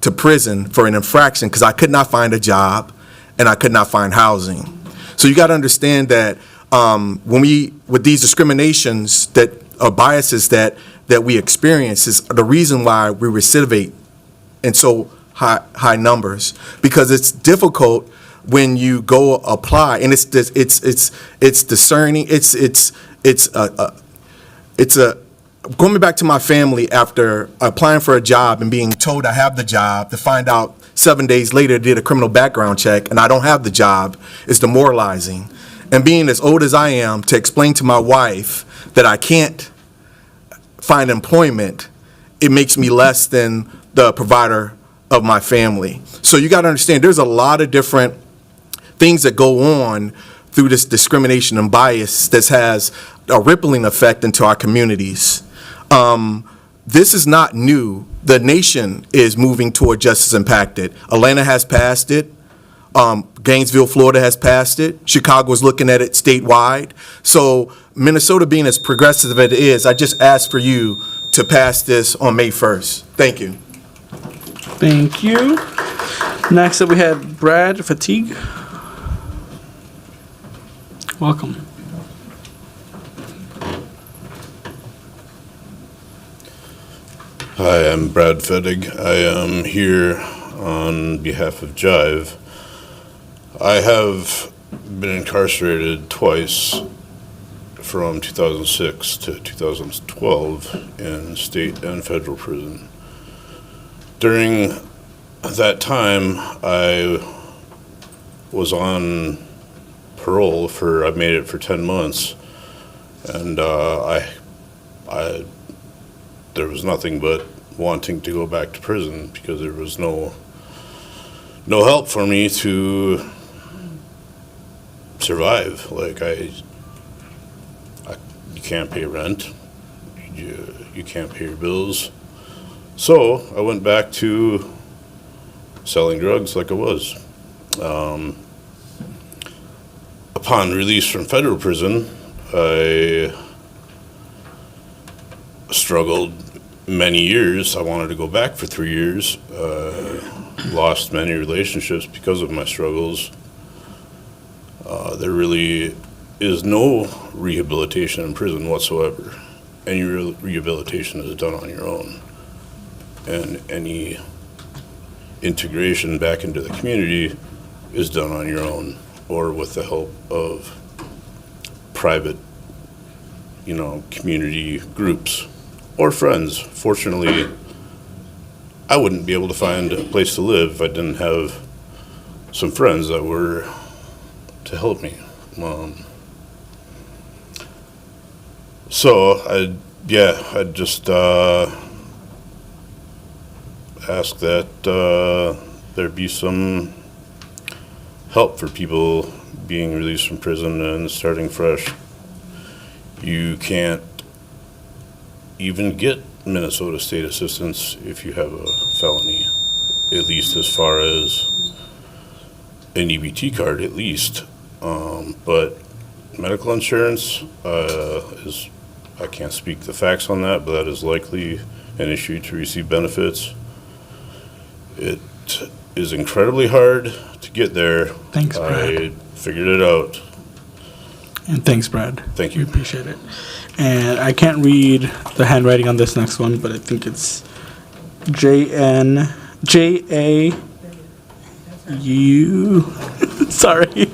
to prison for an infraction because I could not find a job and I could not find housing. So you got to understand that with these discriminations that biases that we experience is the reason why we recidivate in so high numbers, because it's difficult when you go apply, and it's discerning. It's going back to my family after applying for a job and being told I have the job, to find out 7 days later did a criminal background check and I don't have the job is demoralizing. And being as old as I am, to explain to my wife that I can't find employment, it makes me less than the provider of my family. So you got to understand, there's a lot of different things that go on through this discrimination and bias that has a rippling effect into our communities. This is not new. The nation is moving toward justice impacted. Atlanta has passed it. Gainesville, Florida has passed it. Chicago is looking at it statewide. So Minnesota being as progressive as it is, I just ask for you to pass this on May 1st. Thank you. Thank you. Next up, we had Brad Fatigue. Welcome. Hi, I'm Brad Fettig. I am here on behalf of Jive. I have been incarcerated twice from 2006 to 2012 in state and federal prison. During that time, I was on parole I made it for 10 months, and there was nothing but wanting to go back to prison because there was no help for me to survive. Like you can't pay rent, you can't pay your bills. So I went back to selling drugs like I was. Upon release from federal prison, I struggled many years. I wanted to go back for 3 years. Lost many relationships because of my struggles. There really is no rehabilitation in prison whatsoever. Any rehabilitation is done on your own. And any integration back into the community is done on your own or with the help of private, community groups or friends. Fortunately, I wouldn't be able to find a place to live if I didn't have some friends that were to help me. So I'd just ask that there be some help for people being released from prison and starting fresh. You can't even get Minnesota state assistance if you have a felony, at least as far as an EBT card, at least. But medical insurance is, I can't speak the facts on that, but that is likely an issue to receive benefits. It is incredibly hard to get there. Thanks, Brad. I figured it out. And thanks, Brad. Thank you. We appreciate it. And I can't read the handwriting on this next one, but I think it's JAU. Sorry.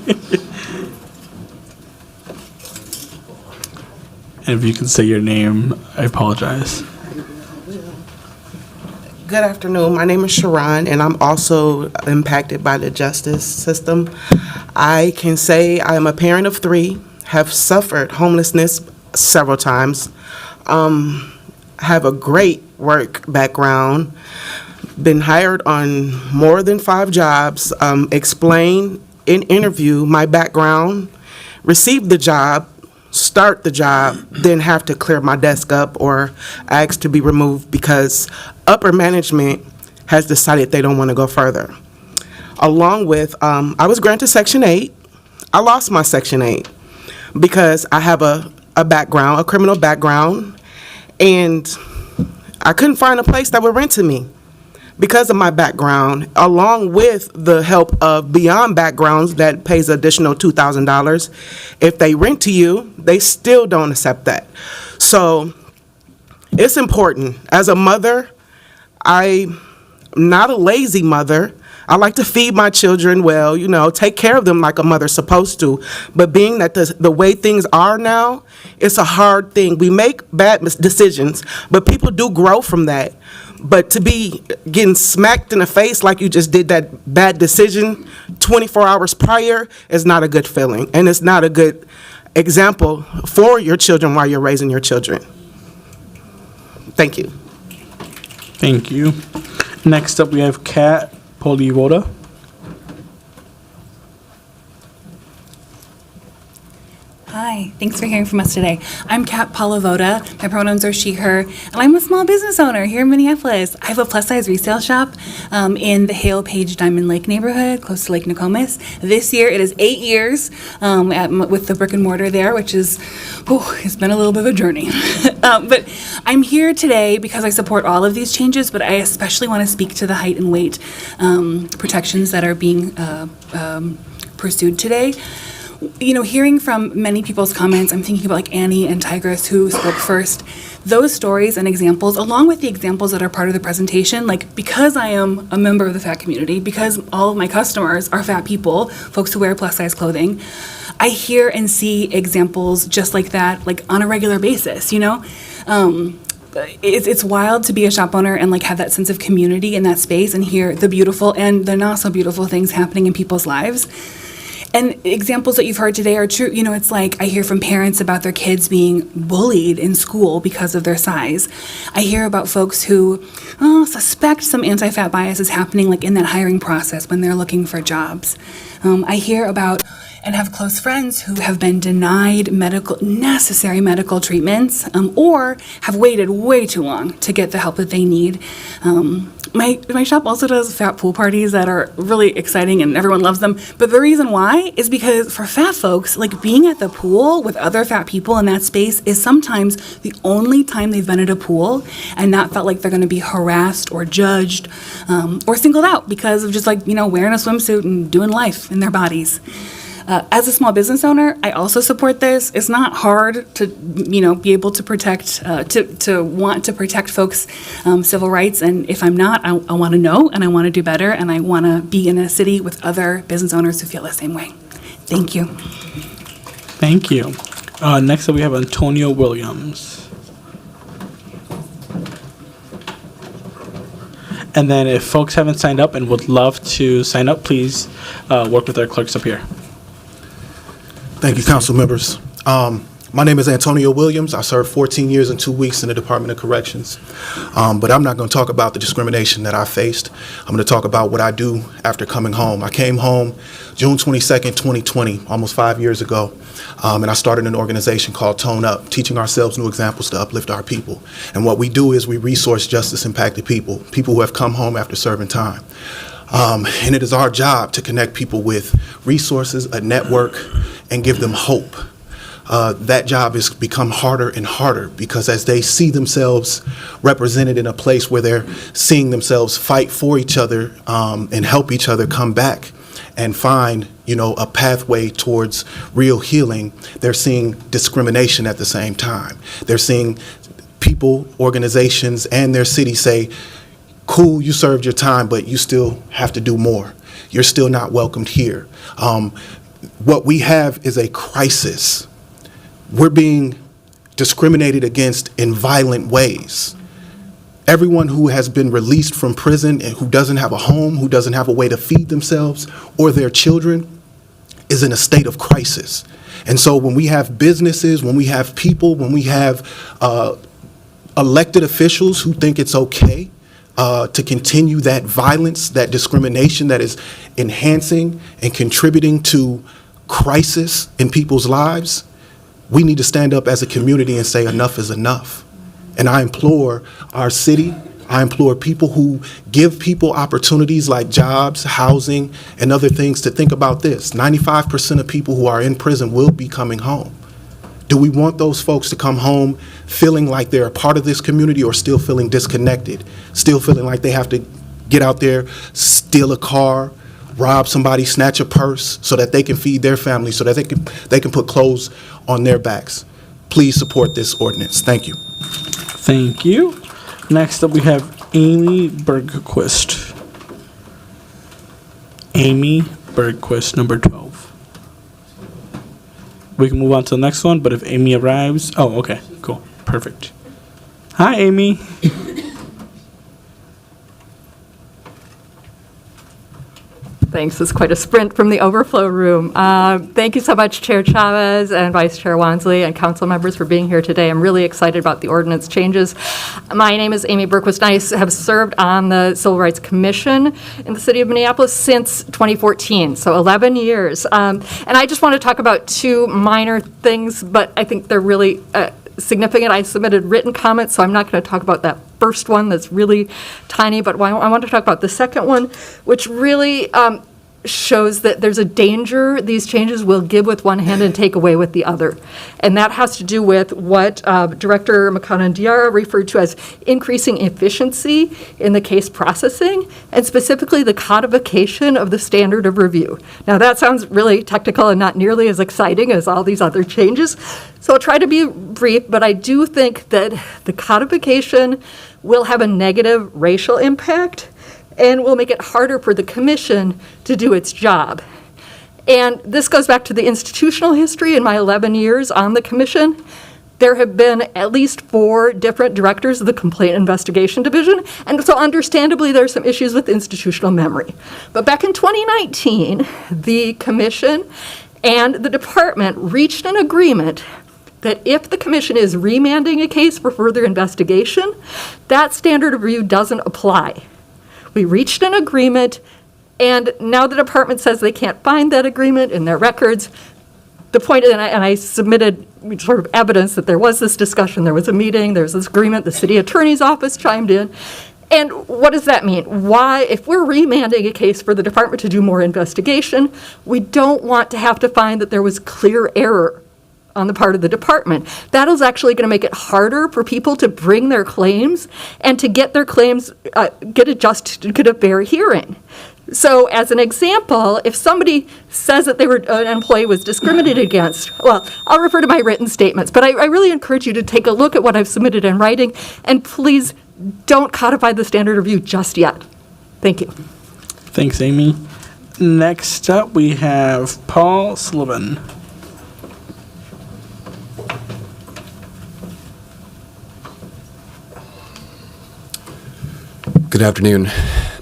And if you can say your name, I apologize. Good afternoon. My name is Sharon, and I'm also impacted by the justice system. I can say I am a parent of 3, have suffered homelessness several times, have a great work background, been hired on more than 5 jobs, explain in interview my background, receive the job, start the job, then have to clear my desk up or ask to be removed because upper management has decided they don't want to go further. Along with, I was granted Section 8. I lost my Section 8 because I have a background, a criminal background, and I couldn't find a place that would rent to me. because of my background, along with the help of Beyond Backgrounds that pays additional $2,000, if they rent to you, they still don't accept that. So it's important. As a mother, I'm not a lazy mother. I like to feed my children well, take care of them like a mother's supposed to. But being that the way things are now, it's a hard thing. We make bad decisions, but people do grow from that. But to be getting smacked in the face like you just did that bad decision 24 hours prior is not a good feeling. And it's not a good example for your children while you're raising your children. Thank you. Thank you. Next up, we have Kat Polivoda. Hi, thanks for hearing from us today. I'm Kat Polivoda. My pronouns are she, her, and I'm a small business owner here in Minneapolis. I have a plus-size resale shop in the Hale Page Diamond Lake neighborhood, close to Lake Nokomis. This year, it is 8 years with the brick and mortar there, which is, it's been a little bit of a journey. But I'm here today because I support all of these changes, but I especially want to speak to the height and weight protections that are being pursued today. Hearing from many people's comments, I'm thinking about like Annie and Tigris who spoke first. Those stories and examples, along with the examples that are part of the presentation, like because I am a member of the fat community, because all of my customers are fat people, folks who wear plus size clothing, I hear and see examples just like that, like on a regular basis, It's wild to be a shop owner and like have that sense of community in that space and hear the beautiful and the not so beautiful things happening in people's lives. And examples that you've heard today are true. It's like I hear from parents about their kids being bullied in school because of their size. I hear about folks who suspect some anti-fat bias is happening like in that hiring process when they're looking for jobs. I hear about and have close friends who have been denied necessary medical treatments or have waited way too long to get the help that they need. My shop also does fat pool parties that are really exciting and everyone loves them. But the reason why is because for fat folks, like being at the pool with other fat people in that space is sometimes the only time they've been at a pool and not felt like they're going to be harassed or judged or singled out because of just like, wearing a swimsuit and doing life in their bodies. As a small business owner, I also support this. It's not hard to, be able to protect, to want to protect folks' civil rights. And if I'm not, I want to know and I want to do better. And I want to be in a city with other business owners who feel the same way. Thank you. Thank you. Next up, we have Antonio Williams. And then if folks haven't signed up and would love to sign up, please work with our clerks up here. Thank you, council members. My name is Antonio Williams. I served 14 years and 2 weeks in the Department of Corrections. But I'm not going to talk about the discrimination that I faced. I'm going to talk about what I do after coming home. I came home June 22nd, 2020, almost 5 years ago. And I started an organization called Tone Up, teaching ourselves new examples to uplift our people. And what we do is we resource justice-impacted people who have come home after serving time. And it is our job to connect people with resources, a network, and give them hope. That job has become harder and harder because as they see themselves represented in a place where they're seeing themselves fight for each other and help each other come back and find, a pathway towards real healing, they're seeing discrimination at the same time. They're seeing people, organizations, and their city say, cool, you served your time, but you still have to do more. You're still not welcomed here. What we have is a crisis. We're being discriminated against in violent ways. Everyone who has been released from prison and who doesn't have a home, who doesn't have a way to feed themselves or their children is in a state of crisis. And so when we have businesses, when we have people, when we have elected officials who think it's okay to continue that violence, that discrimination that is enhancing and contributing to crisis in people's lives, we need to stand up as a community and say enough is enough. And I implore our city, I implore people who give people opportunities like jobs, housing, and other things to think about this. 95% of people who are in prison will be coming home. Do we want those folks to come home feeling like they're a part of this community or still feeling disconnected, still feeling like they have to get out there, steal a car, rob somebody, snatch a purse so that they can feed their family, so that they can put clothes on their backs. Please support this ordinance. Thank you. Thank you. Next up, we have Amy Bergquist. Amy Bergquist, number 12. We can move on to the next one, but if Amy arrives... Oh, okay, cool. Perfect. Hi, Amy. Thanks. It's quite a sprint from the overflow room. Thank you so much, Chair Chavez and Vice Chair Wansley and council members for being here today. I'm really excited about the ordinance changes. My name is Amy Bergquist, and I have served on the Civil Rights Commission in the city of Minneapolis since 2014, so 11 years. And I just want to talk about two minor things, but I think they're really significant. I submitted written comments, so I'm not going to talk about that first one that's really tiny, but I want to talk about the second one, which really shows that there's a danger these changes will give with one hand and take away with the other. And that has to do with what Director McConnell-Diarra referred to as increasing efficiency in the case processing, and specifically the codification of the standard of review. Now, that sounds really technical and not nearly as exciting as all these other changes, so I'll try to be brief, but I do think that the codification will have a negative racial impact and will make it harder for the commission to do its job. And this goes back to the institutional history in my 11 years on the commission. There have been at least 4 different directors of the Complaint Investigation Division, and so understandably there are some issues with institutional memory. But back in 2019, the commission and the department reached an agreement that if the commission is remanding a case for further investigation, that standard of review doesn't apply. We reached an agreement, and now the department says they can't find that agreement in their records. The point, and I submitted sort of evidence that there was this discussion, there was a meeting, there was this agreement, the city attorney's office chimed in. And what does that mean? Why, if we're remanding a case for the department to do more investigation, we don't want to have to find that there was clear error on the part of the department. That is actually going to make it harder for people to bring their claims and to get their claims, get a fair hearing. So as an example, if somebody says that an employee was discriminated against, well, I'll refer to my written statements, but I really encourage you to take a look at what I've submitted in writing, and please don't codify the standard review just yet. Thank you. Thanks, Amy. Next up, we have Paul Sullivan. Good afternoon.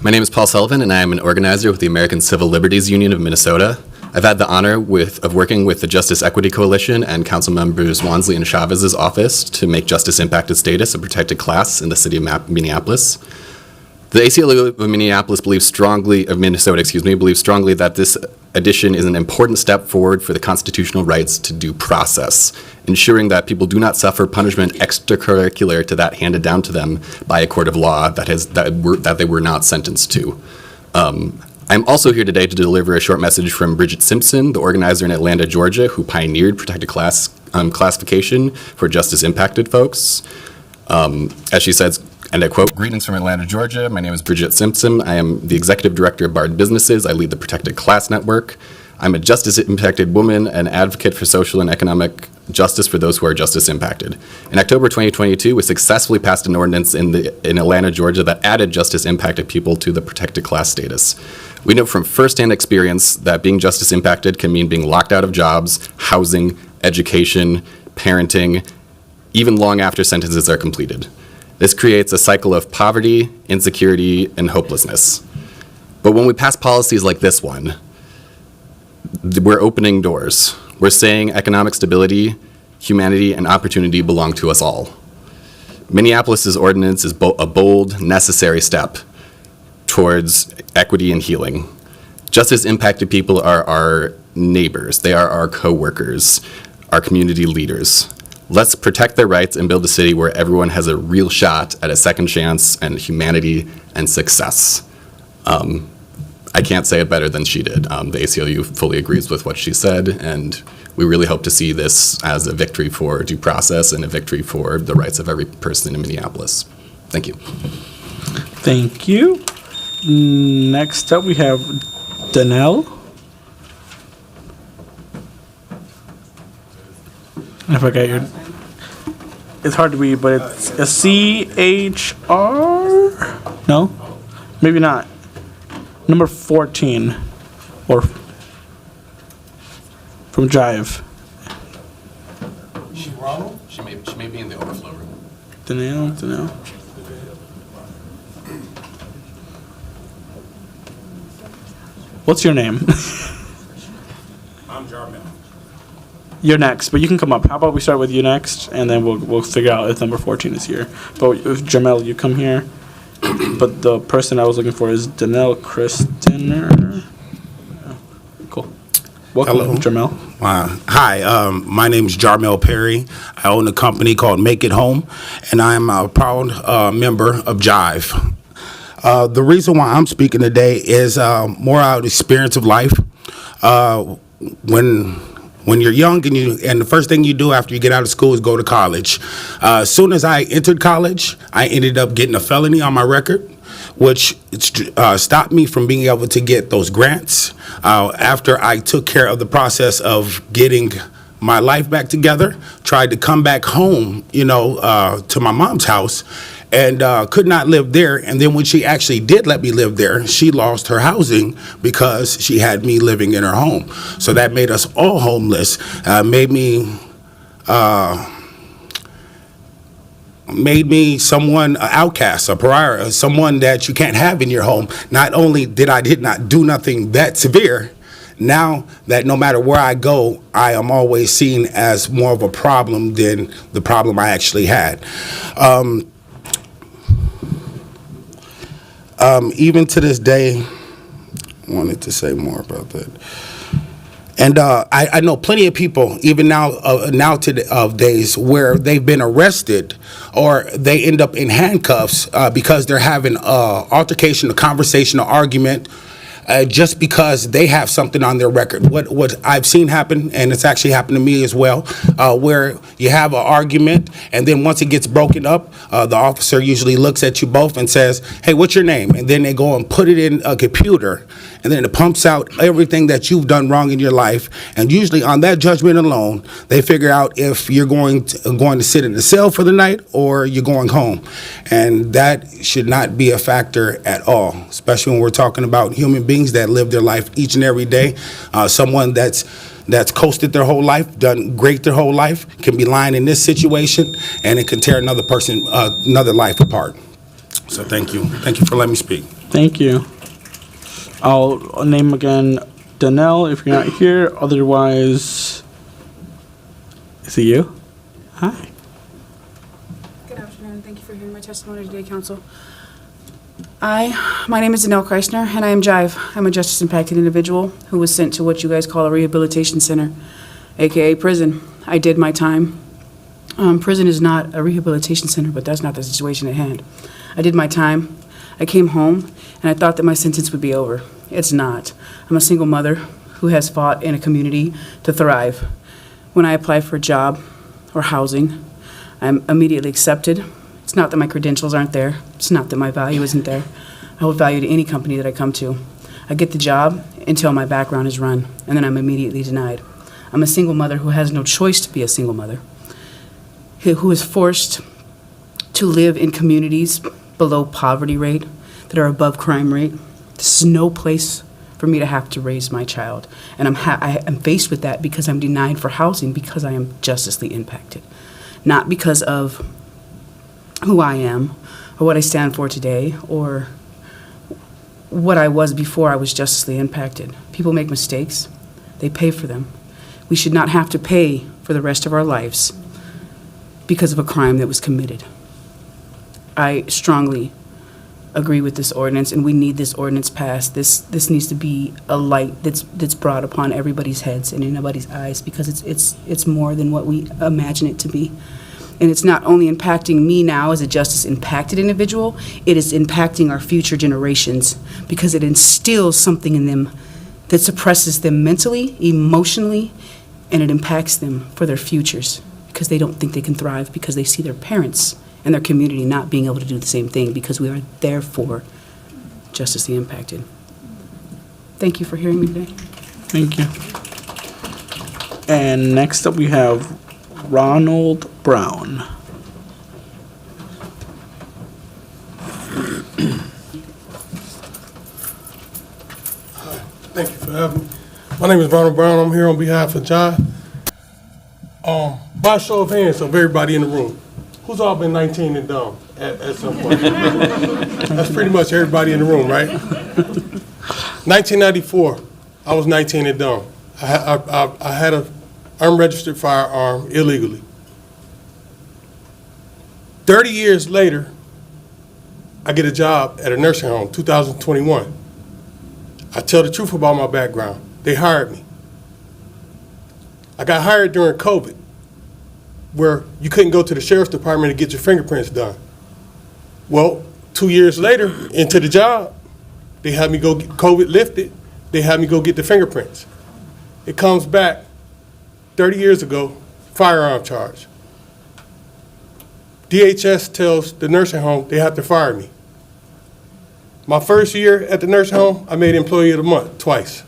My name is Paul Sullivan, and I am an organizer with the American Civil Liberties Union of Minnesota. I've had the honor of working with the Justice Equity Coalition and council members Wansley and Chavez's office to make justice impacted status a protected class in the city of Minneapolis. The ACLU of Minneapolis believes strongly that this addition is an important step forward for the constitutional rights to due process, ensuring that people do not suffer punishment extracurricular to that handed down to them by a court of law that they were not sentenced to. I'm also here today to deliver a short message from Bridget Simpson, the organizer in Atlanta, Georgia, who pioneered protected class classification for justice impacted folks. As she says, and I quote, "Greetings from Atlanta, Georgia. My name is Bridget Simpson. I am the executive director of Bard Businesses. I lead the Protected Class Network. I'm a justice-impacted woman and advocate for social and economic justice for those who are justice impacted. In October 2022, we successfully passed an ordinance in Atlanta, Georgia that added justice-impacted people to the protected class status. We know from firsthand experience that being justice impacted can mean being locked out of jobs, housing, education, parenting, even long after sentences are completed. This creates a cycle of poverty, insecurity, and hopelessness. But when we pass policies like this one, we're opening doors. We're saying economic stability, humanity, and opportunity belong to us all. Minneapolis's ordinance is a bold, necessary step towards equity and healing. Justice-impacted people are our neighbors. They are our co-workers, our community leaders. Let's protect their rights and build a city where everyone has a real shot at a second chance and humanity and success. I can't say it better than she did. The ACLU fully agrees with what she said, and we really hope to see this as a victory for due process and a victory for the rights of every person in Minneapolis. Thank you. Thank you. Next up, we have Danelle. I forgot your. It's hard to read, but it's a CHR. No, maybe not. Number 14, or from Jive. She may be in the overflow room. Danelle. What's your name? I'm Jarmel. You're next, but you can come up. How about we start with you next, and then we'll figure out if number 14 is here. But if Jamel, you come here. But the person I was looking for is Danelle Christiner. Cool. Welcome, Hello. Jamel. Hi, my name is Jarmel Perry. I own a company called Make It Home, and I'm a proud member of Jive. The reason why I'm speaking today is more out of experience of life. When you're young and the first thing you do after you get out of school is go to college. As soon as I entered college, I ended up getting a felony on my record, which stopped me from being able to get those grants. After I took care of the process of getting my life back together, tried to come back home, to my mom's house, and could not live there. And then when she actually did let me live there, she lost her housing because she had me living in her home. So that made us all homeless, made me someone, an outcast, a pariah, someone that you can't have in your home. Not only did not do nothing that severe, now that no matter where I go, I am always seen as more of a problem than the problem I actually had. Even to this day, I wanted to say more about that. And I know plenty of people, even nowadays, where they've been arrested or they end up in handcuffs because they're having an altercation, a conversation, an argument, just because they have something on their record. What I've seen happen, and it's actually happened to me as well, where you have an argument, and then once it gets broken up, the officer usually looks at you both and says, "Hey, what's your name?" And then they go and put it in a computer, and then it pumps out everything that you've done wrong in your life. And usually on that judgment alone, they figure out if you're going to sit in the cell for the night or you're going home. And that should not be a factor at all, especially when we're talking about human beings that live their life each and every day. Someone that's coasted their whole life, done great their whole life, can be lying in this situation, and it can tear another person, another life apart. So thank you. Thank you for letting me speak. Thank you. I'll name again Danelle if you're not here. Otherwise, is it you? Hi. Good afternoon. Thank you for hearing my testimony today, Council. My name is Danelle Kreisner, and I am Jive. I'm a justice-impacted individual who was sent to what you guys call a rehabilitation center, aka prison. I did my time. Prison is not a rehabilitation center, but that's not the situation at hand. I did my time. I came home, and I thought that my sentence would be over. It's not. I'm a single mother who has fought in a community to thrive. When I apply for a job or housing, I'm immediately accepted. It's not that my credentials aren't there. It's not that my value isn't there. I hold value to any company that I come to. I get the job until my background is run, and then I'm immediately denied. I'm a single mother who has no choice to be a single mother, who is forced to live in communities below poverty rate, that are above crime rate. This is no place for me to have to raise my child. And I am faced with that because I'm denied for housing because I am justly impacted. Not because of who I am or what I stand for today or what I was before I was justly impacted. People make mistakes. They pay for them. We should not have to pay for the rest of our lives because of a crime that was committed. I strongly agree with this ordinance, and we need this ordinance passed. This needs to be a light that's brought upon everybody's heads and in everybody's eyes, because it's more than what we imagine it to be. And it's not only impacting me now as a justice-impacted individual, it is impacting our future generations, because it instills something in them that suppresses them mentally, emotionally, and it impacts them for their futures, because they don't think they can thrive, because they see their parents and their community not being able to do the same thing, because we are therefore justice the impacted. Thank you for hearing me today. Thank you. And next up, we have Ronald Brown. Thank you for having me. My name is Ronald Brown. I'm here on behalf of John. By show of hands of everybody in the room, who's all been 19 and dumb at some point? That's pretty much everybody in the room, right? 1994, I was 19 and dumb. I had an unregistered firearm illegally. 30 years later, I get a job at a nursing home, 2021. I tell the truth about my background. They hired me. I got hired during COVID, where you couldn't go to the sheriff's department to get your fingerprints done. Well, 2 years later into the job, they had me go get COVID lifted. They had me go get the fingerprints. It comes back 30 years ago, firearm charge. DHS tells the nursing home they have to fire me. My first year at the nursing home, I made Employee of the Month twice.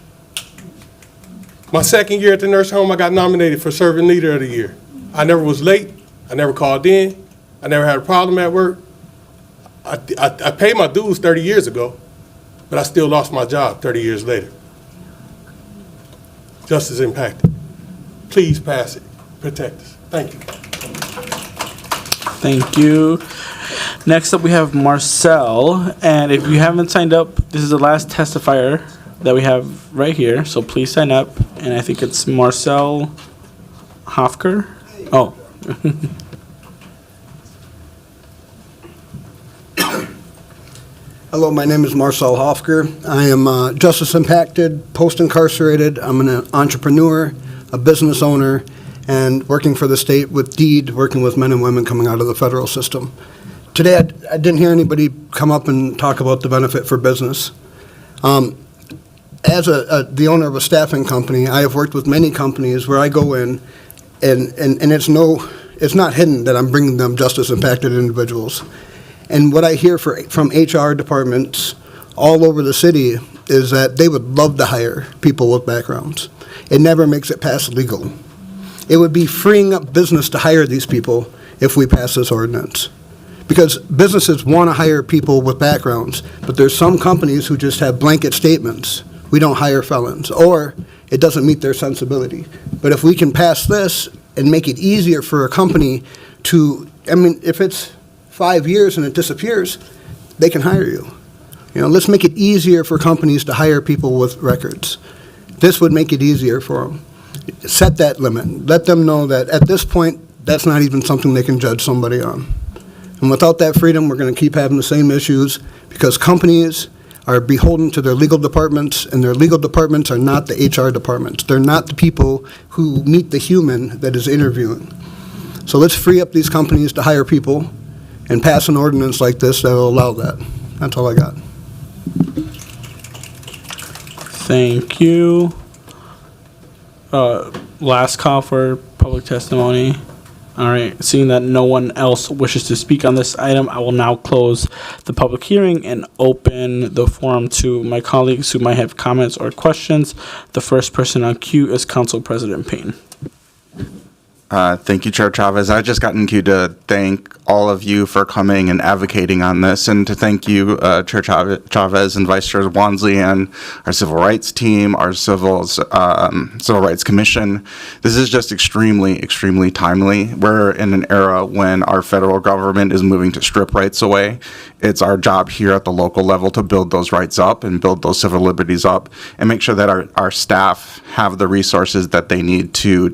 My second year at the nursing home, I got nominated for Servant Leader of the Year. I never was late. I never called in. I never had a problem at work. I paid my dues 30 years ago, but I still lost my job 30 years later. Justice impacted. Please pass it. Protect us. Thank you. Thank you. Next up, we have Marcel. And if you haven't signed up, this is the last testifier that we have right here. So please sign up. And I think it's Marcel Hofker. Oh. Hello, my name is Marcel Hofker. I am justice impacted, post-incarcerated. I'm an entrepreneur, a business owner, and working for the state with DEED, working with men and women coming out of the federal system. Today, I didn't hear anybody come up and talk about the benefit for business. As the owner of a staffing company, I have worked with many companies where I go in, and it's not hidden that I'm bringing them justice-impacted individuals. And what I hear from HR departments all over the city is that they would love to hire people with backgrounds. It never makes it past legal. It would be freeing up business to hire these people if we pass this ordinance. Because businesses want to hire people with backgrounds, but there's some companies who just have blanket statements. We don't hire felons, or it doesn't meet their sensibility. But if we can pass this and make it easier for a company to, if it's 5 years and it disappears, they can hire you. Let's make it easier for companies to hire people with records. This would make it easier for them. Set that limit. Let them know that at this point, that's not even something they can judge somebody on. And without that freedom, we're going to keep having the same issues because companies are beholden to their legal departments, and their legal departments are not the HR departments. They're not the people who meet the human that is interviewing. So let's free up these companies to hire people and pass an ordinance like this that will allow that. That's all I got. Thank you. Last call for public testimony. All right, seeing that no one else wishes to speak on this item, I will now close the public hearing and open the forum to my colleagues who might have comments or questions. The first person on queue is Council President Payne. Thank you, Chair Chavez. I just got in queue to thank all of you for coming and advocating on this, and to thank you, Chair Chavez and Vice Chair Wansley, and our Civil Rights team, our Civil Rights Commission. This is just extremely, extremely timely. We're in an era when our federal government is moving to strip rights away. It's our job here at the local level to build those rights up and build those civil liberties up and make sure that our staff have the resources that they need to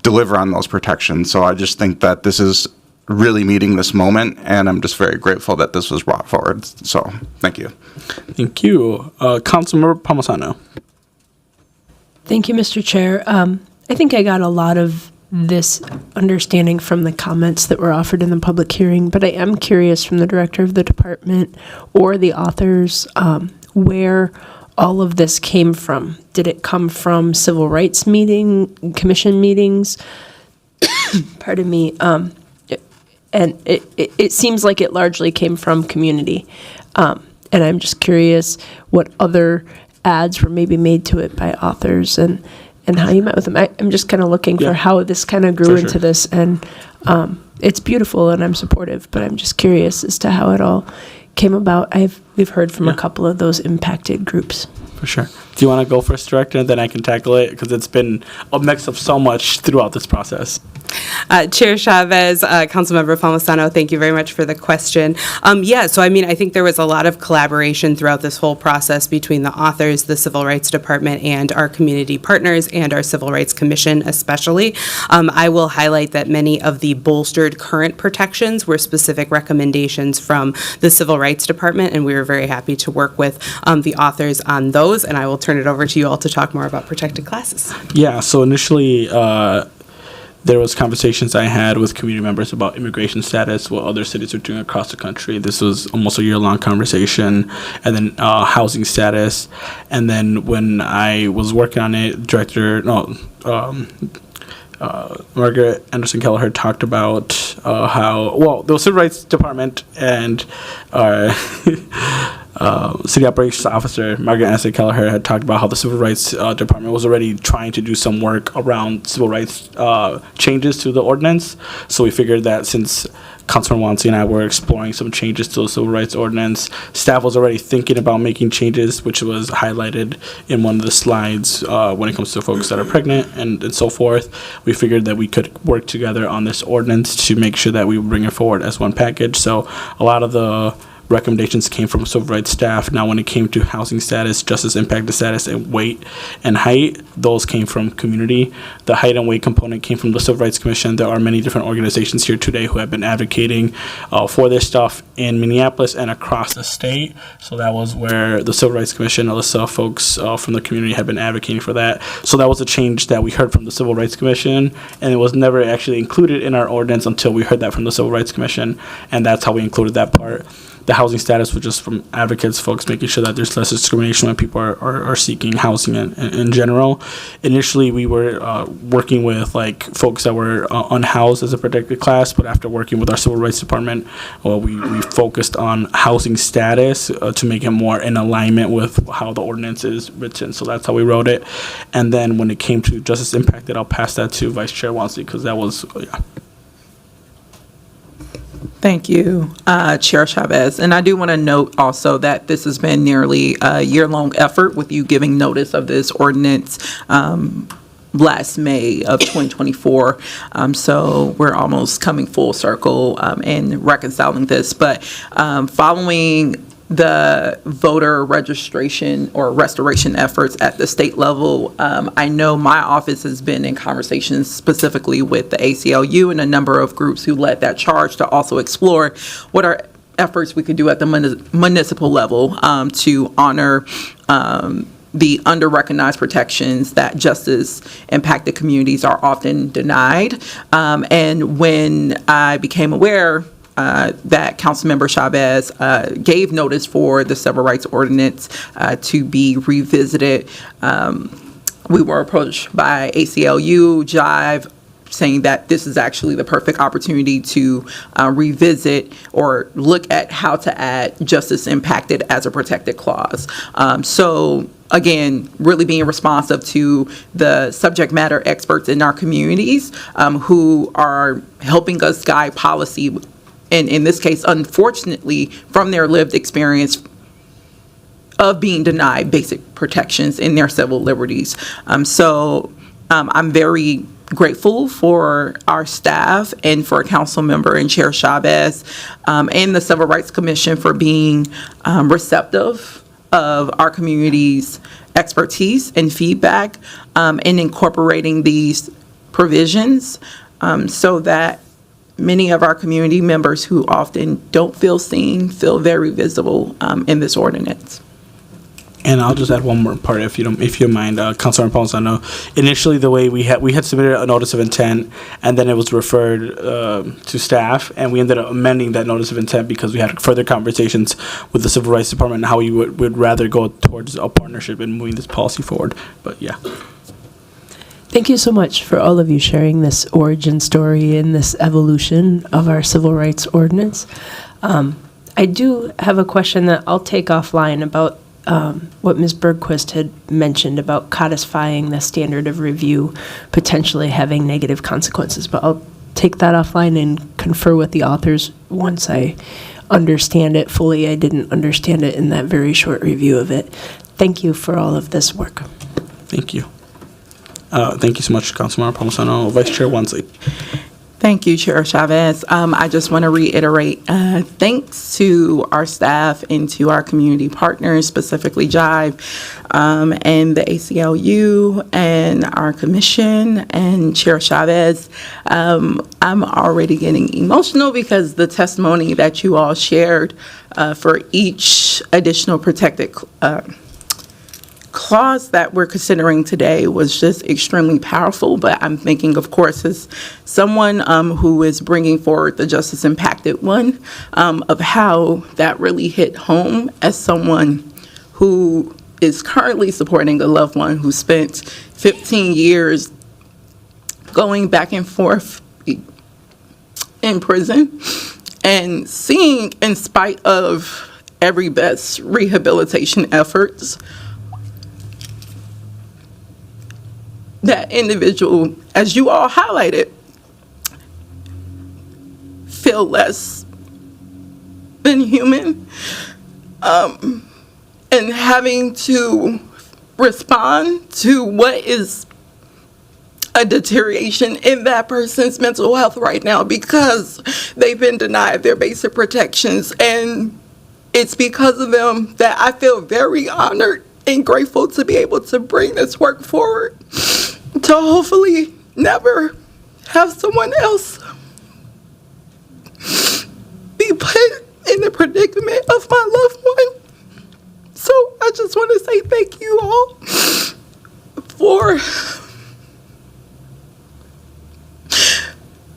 deliver on those protections. So I just think that this is really meeting this moment, and I'm just very grateful that this was brought forward. So thank you. Thank you. Councilmember Palmisano. Thank you, Mr. Chair. I think I got a lot of this understanding from the comments that were offered in the public hearing, but I am curious from the director of the department or the authors where all of this came from. Did it come from civil rights commission meetings? Pardon me. And it seems like it largely came from community. And I'm just curious what other ads were maybe made to it by authors and how you met with them. I'm just kind of looking for how this kind of grew into this. And it's beautiful and I'm supportive, but I'm just curious as to how it all came about. We've heard from a couple of those impacted groups. For sure. Do you want to go first, Director, and then I can tackle it? Because it's been a mix of so much throughout this process. Chair Chavez, Councilmember Palmisano, thank you very much for the question. So I mean, I think there was a lot of collaboration throughout this whole process between the authors, the Civil Rights Department, and our community partners, and our Civil Rights Commission especially. I will highlight that many of the bolstered current protections were specific recommendations from the Civil Rights Department, and we were very happy to work with the authors on those, and I will turn it over to you all to talk more about protected classes. Yeah, so initially, there was conversations I had with community members about immigration status, what other cities are doing across the country. This was almost a year-long conversation. And then housing status. And then when I was working on it, Margaret Anderson Kelleher talked about how, the Civil Rights Department and City Operations Officer Margaret Anderson Kelleher had talked about how the Civil Rights Department was already trying to do some work around civil rights changes to the ordinance. So we figured that since Councilor Wansley and I were exploring some changes to the Civil Rights Ordinance, staff was already thinking about making changes, which was highlighted in one of the slides when it comes to folks that are pregnant and so forth. We figured that we could work together on this ordinance to make sure that we bring it forward as one package. So a lot of the recommendations came from civil rights staff. Now, when it came to housing status, justice impacted status, and weight and height, those came from community. The height and weight component came from the Civil Rights Commission. There are many different organizations here today who have been advocating for this stuff in Minneapolis and across the state. So that was where the Civil Rights Commission, Alyssa, folks from the community have been advocating for that. So that was a change that we heard from the Civil Rights Commission, and it was never actually included in our ordinance until we heard that from the Civil Rights Commission, and that's how we included that part. The housing status was just from advocates, folks making sure that there's less discrimination when people are seeking housing in general. Initially, we were working with like folks that were unhoused as a protected class, but after working with our Civil Rights Department, we focused on housing status to make it more in alignment with how the ordinance is written. So that's how we wrote it. And then when it came to justice impacted, I'll pass that to Vice Chair Wansley because that was, Thank you, Chair Chavez. And I do want to note also that this has been nearly a year-long effort with you giving notice of this ordinance last May of 2024. So we're almost coming full circle in reconciling this. But following the voter registration or restoration efforts at the state level, I know my office has been in conversations specifically with the ACLU and a number of groups who led that charge to also explore what are efforts we could do at the municipal level to honor the under-recognized protections that justice impacted communities are often denied. And when I became aware that Councilmember Chavez gave notice for the Civil Rights Ordinance to be revisited, we were approached by ACLU, Jive, saying that this is actually the perfect opportunity to revisit or look at how to add justice impacted as a protected clause. So again, really being responsive to the subject matter experts in our communities who are helping us guide policy, and in this case, unfortunately, from their lived experience of being denied basic protections in their civil liberties. So I'm very grateful for our staff and for Council Member and Chair Chavez and the Civil Rights Commission for being receptive of our community's expertise and feedback in incorporating these provisions so that many of our community members who often don't feel seen feel very visible in this ordinance. And I'll just add one more part, if you don't mind, Councilor Palmisano. Initially, the way we had submitted a notice of intent, and then it was referred to staff, and we ended up amending that notice of intent because we had further conversations with the Civil Rights Department and how we would rather go towards a partnership in moving this policy forward. But yeah. Thank you so much for all of you sharing this origin story and this evolution of our civil rights ordinance. I do have a question that I'll take offline about what Ms. Bergquist had mentioned about codifying the standard of review potentially having negative consequences, but I'll take that offline and confer with the authors once I understand it fully. I didn't understand it in that very short review of it. Thank you for all of this work. Thank you. Thank you so much, Councilmember Palmisano. Vice Chair Wansley. Thank you, Chair Chavez. I just want to reiterate thanks to our staff and to our community partners, specifically Jive and the ACLU and our commission and Chair Chavez. I'm already getting emotional because the testimony that you all shared for each additional protected clause that we're considering today was just extremely powerful. But I'm thinking, of course, as someone who is bringing forward the justice impacted one, of how that really hit home as someone who is currently supporting a loved one who spent 15 years going back and forth in prison and seeing, in spite of every best rehabilitation efforts, that individual, as you all highlighted, feel less than human, and having to respond to what is a deterioration in that person's mental health right now because they've been denied their basic protections. And it's because of them that I feel very honored and grateful to be able to bring this work forward, to hopefully never have someone else be put in the predicament of my loved one. So I just want to say thank you all for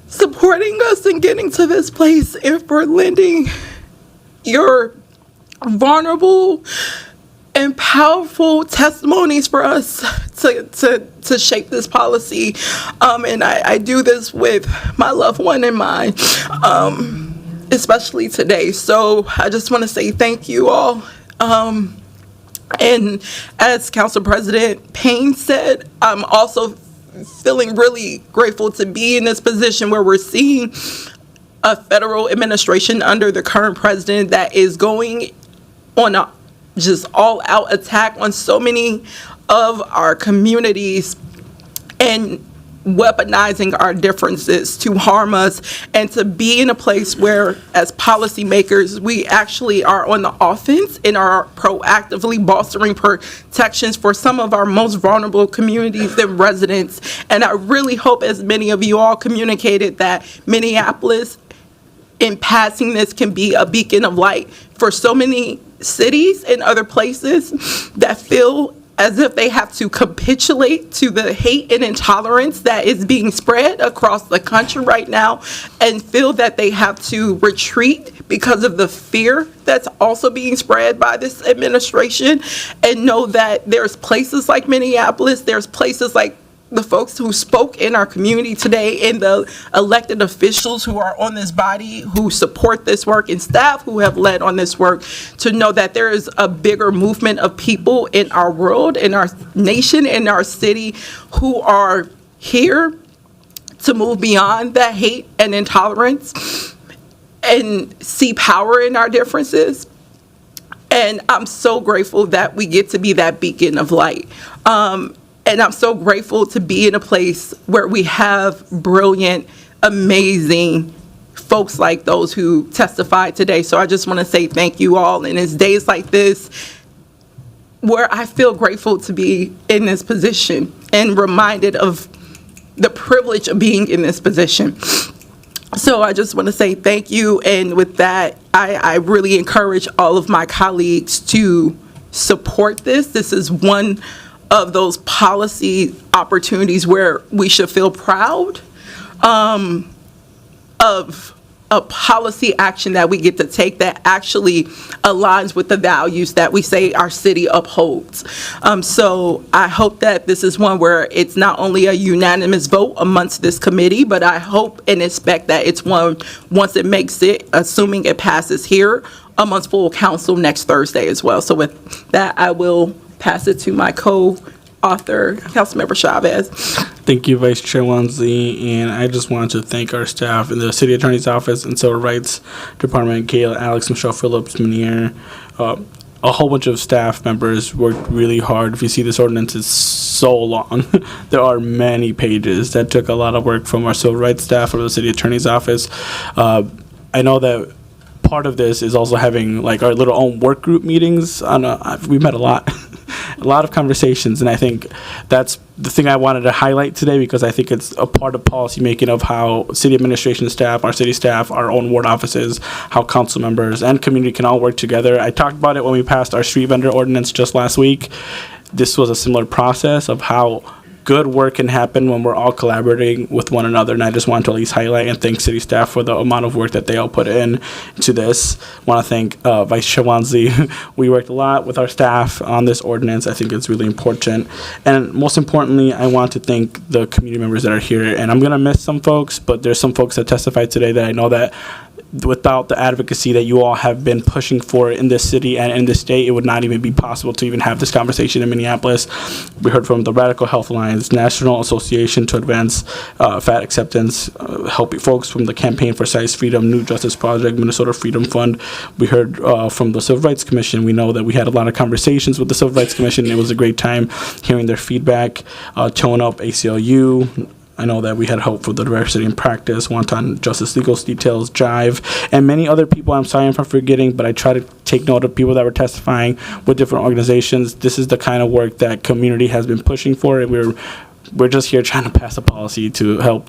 supporting us and getting to this place and for lending your vulnerable and powerful testimonies for us to shape this policy. And I do this with my loved one in mind, especially today. So I just want to say thank you all. And as Council President Payne said, I'm also feeling really grateful to be in this position where we're seeing a federal administration under the current president that is going on a just all-out attack on so many of our communities and weaponizing our differences to harm us, and to be in a place where, as policymakers, we actually are on the offense and are proactively bolstering protections for some of our most vulnerable communities and residents. And I really hope, as many of you all communicated, that Minneapolis, in passing this, can be a beacon of light for so many cities and other places that feel as if they have to capitulate to the hate and intolerance that is being spread across the country right now, and feel that they have to retreat because of the fear that's also being spread by this administration, and know that there's places like Minneapolis, there's places like the folks who spoke in our community today, and the elected officials who are on this body who support this work, and staff who have led on this work, to know that there is a bigger movement of people in our world, in our nation, in our city, who are here to move beyond that hate and intolerance and see power in our differences. And I'm so grateful that we get to be that beacon of light. And I'm so grateful to be in a place where we have brilliant, amazing folks like those who testified today. So I just want to say thank you all. And it's days like this where I feel grateful to be in this position and reminded of the privilege of being in this position. So I just want to say thank you. And with that, I really encourage all of my colleagues to support this. This is one of those policy opportunities where we should feel proud of a policy action that we get to take that actually aligns with the values that we say our city upholds. So I hope that this is one where it's not only a unanimous vote amongst this committee, but I hope and expect that it's one, once it makes it, assuming it passes here, amongst full council next Thursday as well. So with that, I will pass it to my co-author, Councilmember Chavez. Thank you, Vice Chair Wansley, and I just want to thank our staff in the City Attorney's Office and Civil Rights Department, Kayla, Alex, Michelle Phillips, Menier, a whole bunch of staff members worked really hard. If you see, this ordinance is so long. There are many pages that took a lot of work from our civil rights staff or the City Attorney's Office. I know that part of this is also having like our little own work group meetings. We met a lot. A lot of conversations, and I think that's the thing I wanted to highlight today, because I think it's a part of policymaking of how city administration staff, our city staff, our own ward offices, how council members and community can all work together. I talked about it when we passed our street vendor ordinance just last week. This was a similar process of how good work can happen when we're all collaborating with one another, and I just want to at least highlight and thank city staff for the amount of work that they all put in to this. Want to thank Vice Chair Wansley. We worked a lot with our staff on this ordinance. I think it's really important, and most importantly, I want to thank the community members that are here, and I'm going to miss some folks, but there's some folks that testified today that I know that without the advocacy that you all have been pushing for in this city and in this state, it would not even be possible to even have this conversation in Minneapolis. We heard from the Radical Health Alliance, National Association to Advance Fat Acceptance, helping folks from the Campaign for Size Freedom, New Justice Project, Minnesota Freedom Fund. We heard from the Civil Rights Commission. We know that we had a lot of conversations with the Civil Rights Commission. It was a great time hearing their feedback. Tone Up, ACLU. I know that we had hope for the diversity in practice, Wanton Justice Legal Details, Jive, and many other people. I'm sorry if I'm forgetting, but I try to take note of people that were testifying with different organizations. This is the kind of work that community has been pushing for, and we're just here trying to pass a policy to help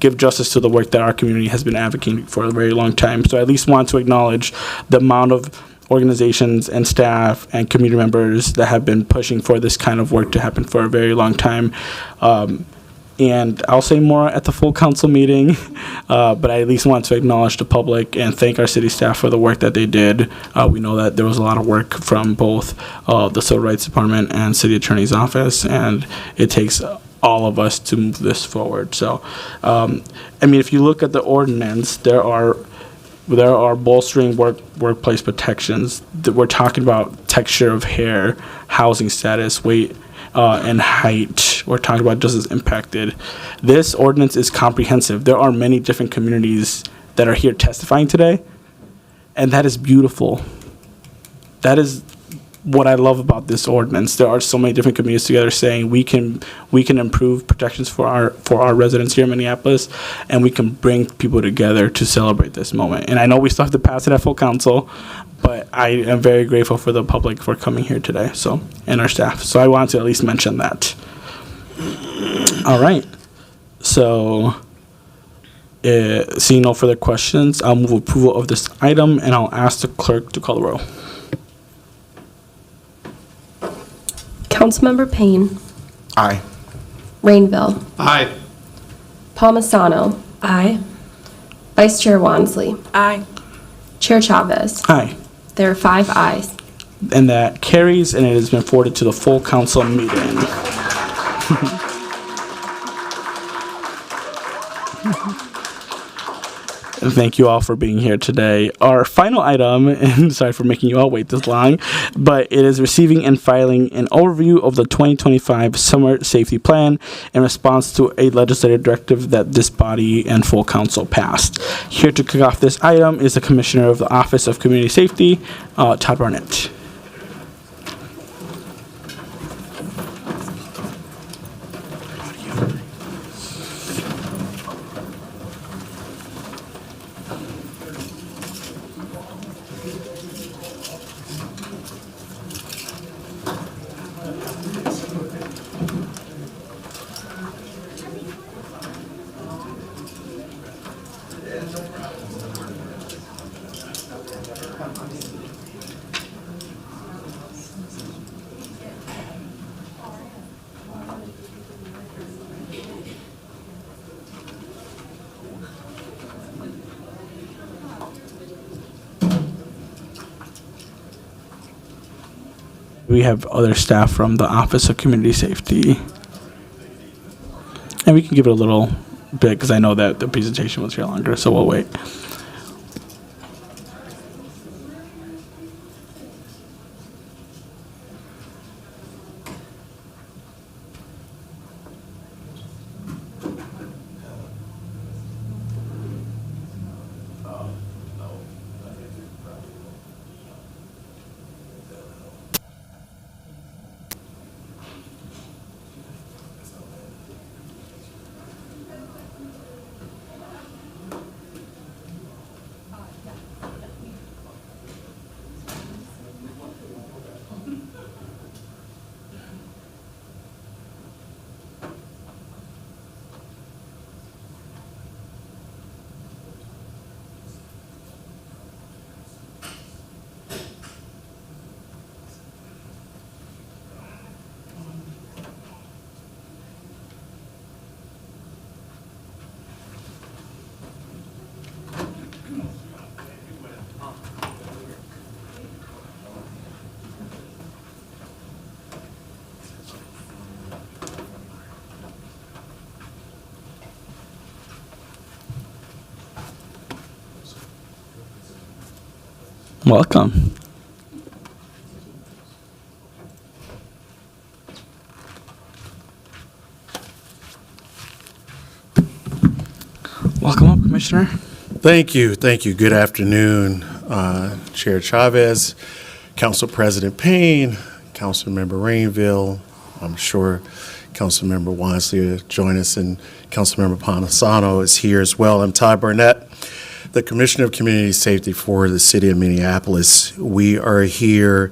give justice to the work that our community has been advocating for a very long time. So I at least want to acknowledge the amount of organizations and staff and community members that have been pushing for this kind of work to happen for a very long time. And I'll say more at the full council meeting, but I at least want to acknowledge the public and thank our city staff for the work that they did. We know that there was a lot of work from both the Civil Rights Department and City Attorney's Office, and it takes all of us to move this forward. So, I mean, if you look at the ordinance, there are bolstering workplace protections. We're talking about texture of hair, housing status, weight, and height. We're talking about justice impacted. This ordinance is comprehensive. There are many different communities that are here testifying today, and that is beautiful. That is what I love about this ordinance. There are so many different communities together saying we can improve protections for our residents here in Minneapolis, and we can bring people together to celebrate this moment. And I know we still have to pass it at full council, but I am very grateful for the public for coming here today, so, and our staff. So I want to at least mention that. All right. So, seeing no further questions, I'll move approval of this item, and I'll ask the clerk to call the roll. Councilmember Payne. Aye. Rainville. Aye. Palmisano. Aye. Vice Chair Wansley. Aye. Chair Chavez. Aye. There are 5 ayes. And that carries, and it has been forwarded to the full council meeting. And thank you all for being here today. Our final item, and sorry for making you all wait this long, but it is receiving and filing an overview of the 2025 Summer Safety Plan in response to a legislative directive that this body and full council passed. Here to kick off this item is the Commissioner of the Office of Community Safety, Todd Barnett. We have other staff from the Office of Community Safety. And we can give it a little bit because I know that the presentation was here longer, so we'll wait. Welcome. Welcome up, Commissioner. Thank you. Thank you. Good afternoon, Chair Chavez, Council President Payne, Councilmember Rainville. I'm sure Councilmember Wansley will join us, and Councilmember Ponasano is here as well. I'm Todd Burnett, the Commissioner of Community Safety for the City of Minneapolis. We are here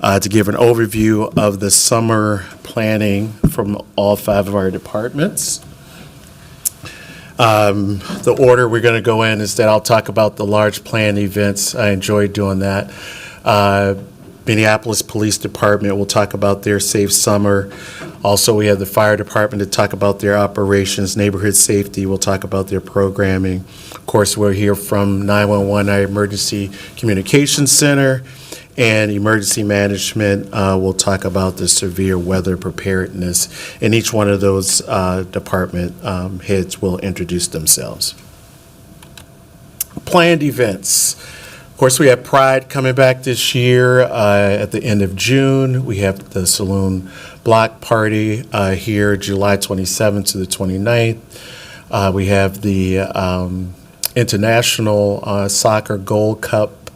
to give an overview of the summer planning from all 5 of our departments. The order we're going to go in is that I'll talk about the large planned events. I enjoy doing that. Minneapolis Police Department will talk about their safe summer. Also, we have the Fire Department to talk about their operations. Neighborhood Safety will talk about their programming. Of course, we'll hear from 911, our Emergency Communications Center, and Emergency Management will talk about the severe weather preparedness. And each one of those department heads will introduce themselves. Planned events. Of course, we have Pride coming back this year at the end of June. We have the Saloon Block Party here July 27th to the 29th. We have the International Soccer Gold Cup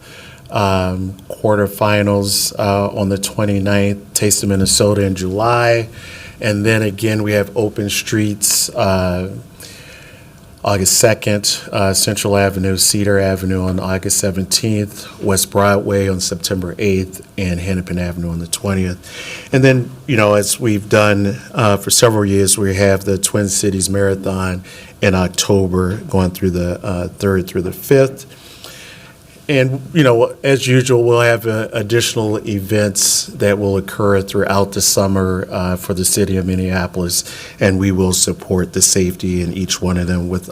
quarterfinals on the 29th, Taste of Minnesota in July. And then again, we have Open Streets August 2nd, Central Avenue, Cedar Avenue on August 17th, West Broadway on September 8th, and Hennepin Avenue on the 20th. And then, you know, as we've done for several years, we have the Twin Cities Marathon in October, going through the 3rd through the 5th. And, you know, as usual, we'll have additional events that will occur throughout the summer for the city of Minneapolis, and we will support the safety in each one of them with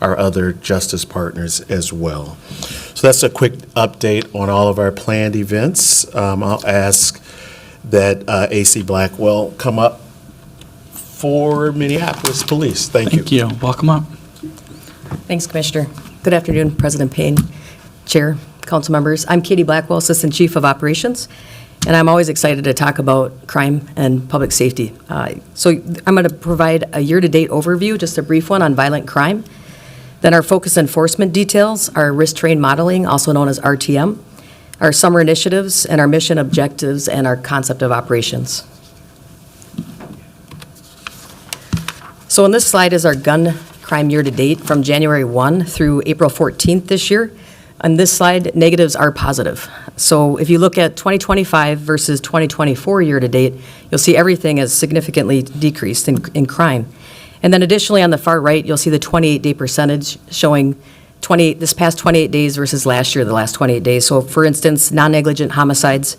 our other justice partners as well. So that's a quick update on all of our planned events. I'll ask that AC Blackwell come up for Minneapolis Police. Thank you. Thank you. Welcome up. Thanks, Commissioner. Good afternoon, President Payne, Chair, council members. I'm Katie Blackwell, Assistant Chief of Operations, and I'm always excited to talk about crime and public safety. So I'm going to provide a year-to-date overview, just a brief one on violent crime. Then our focus enforcement details, our risk train modeling, also known as RTM, our summer initiatives, and our mission objectives, and our concept of operations. So on this slide is our gun crime year-to-date from January 1 through April 14th this year. On this slide, negatives are positive. So if you look at 2025 versus 2024 year-to-date, you'll see everything has significantly decreased in crime. And then additionally, on the far right, you'll see the 28-day percentage showing this past 28 days versus last year, the last 28 days. So for instance, non-negligent homicides,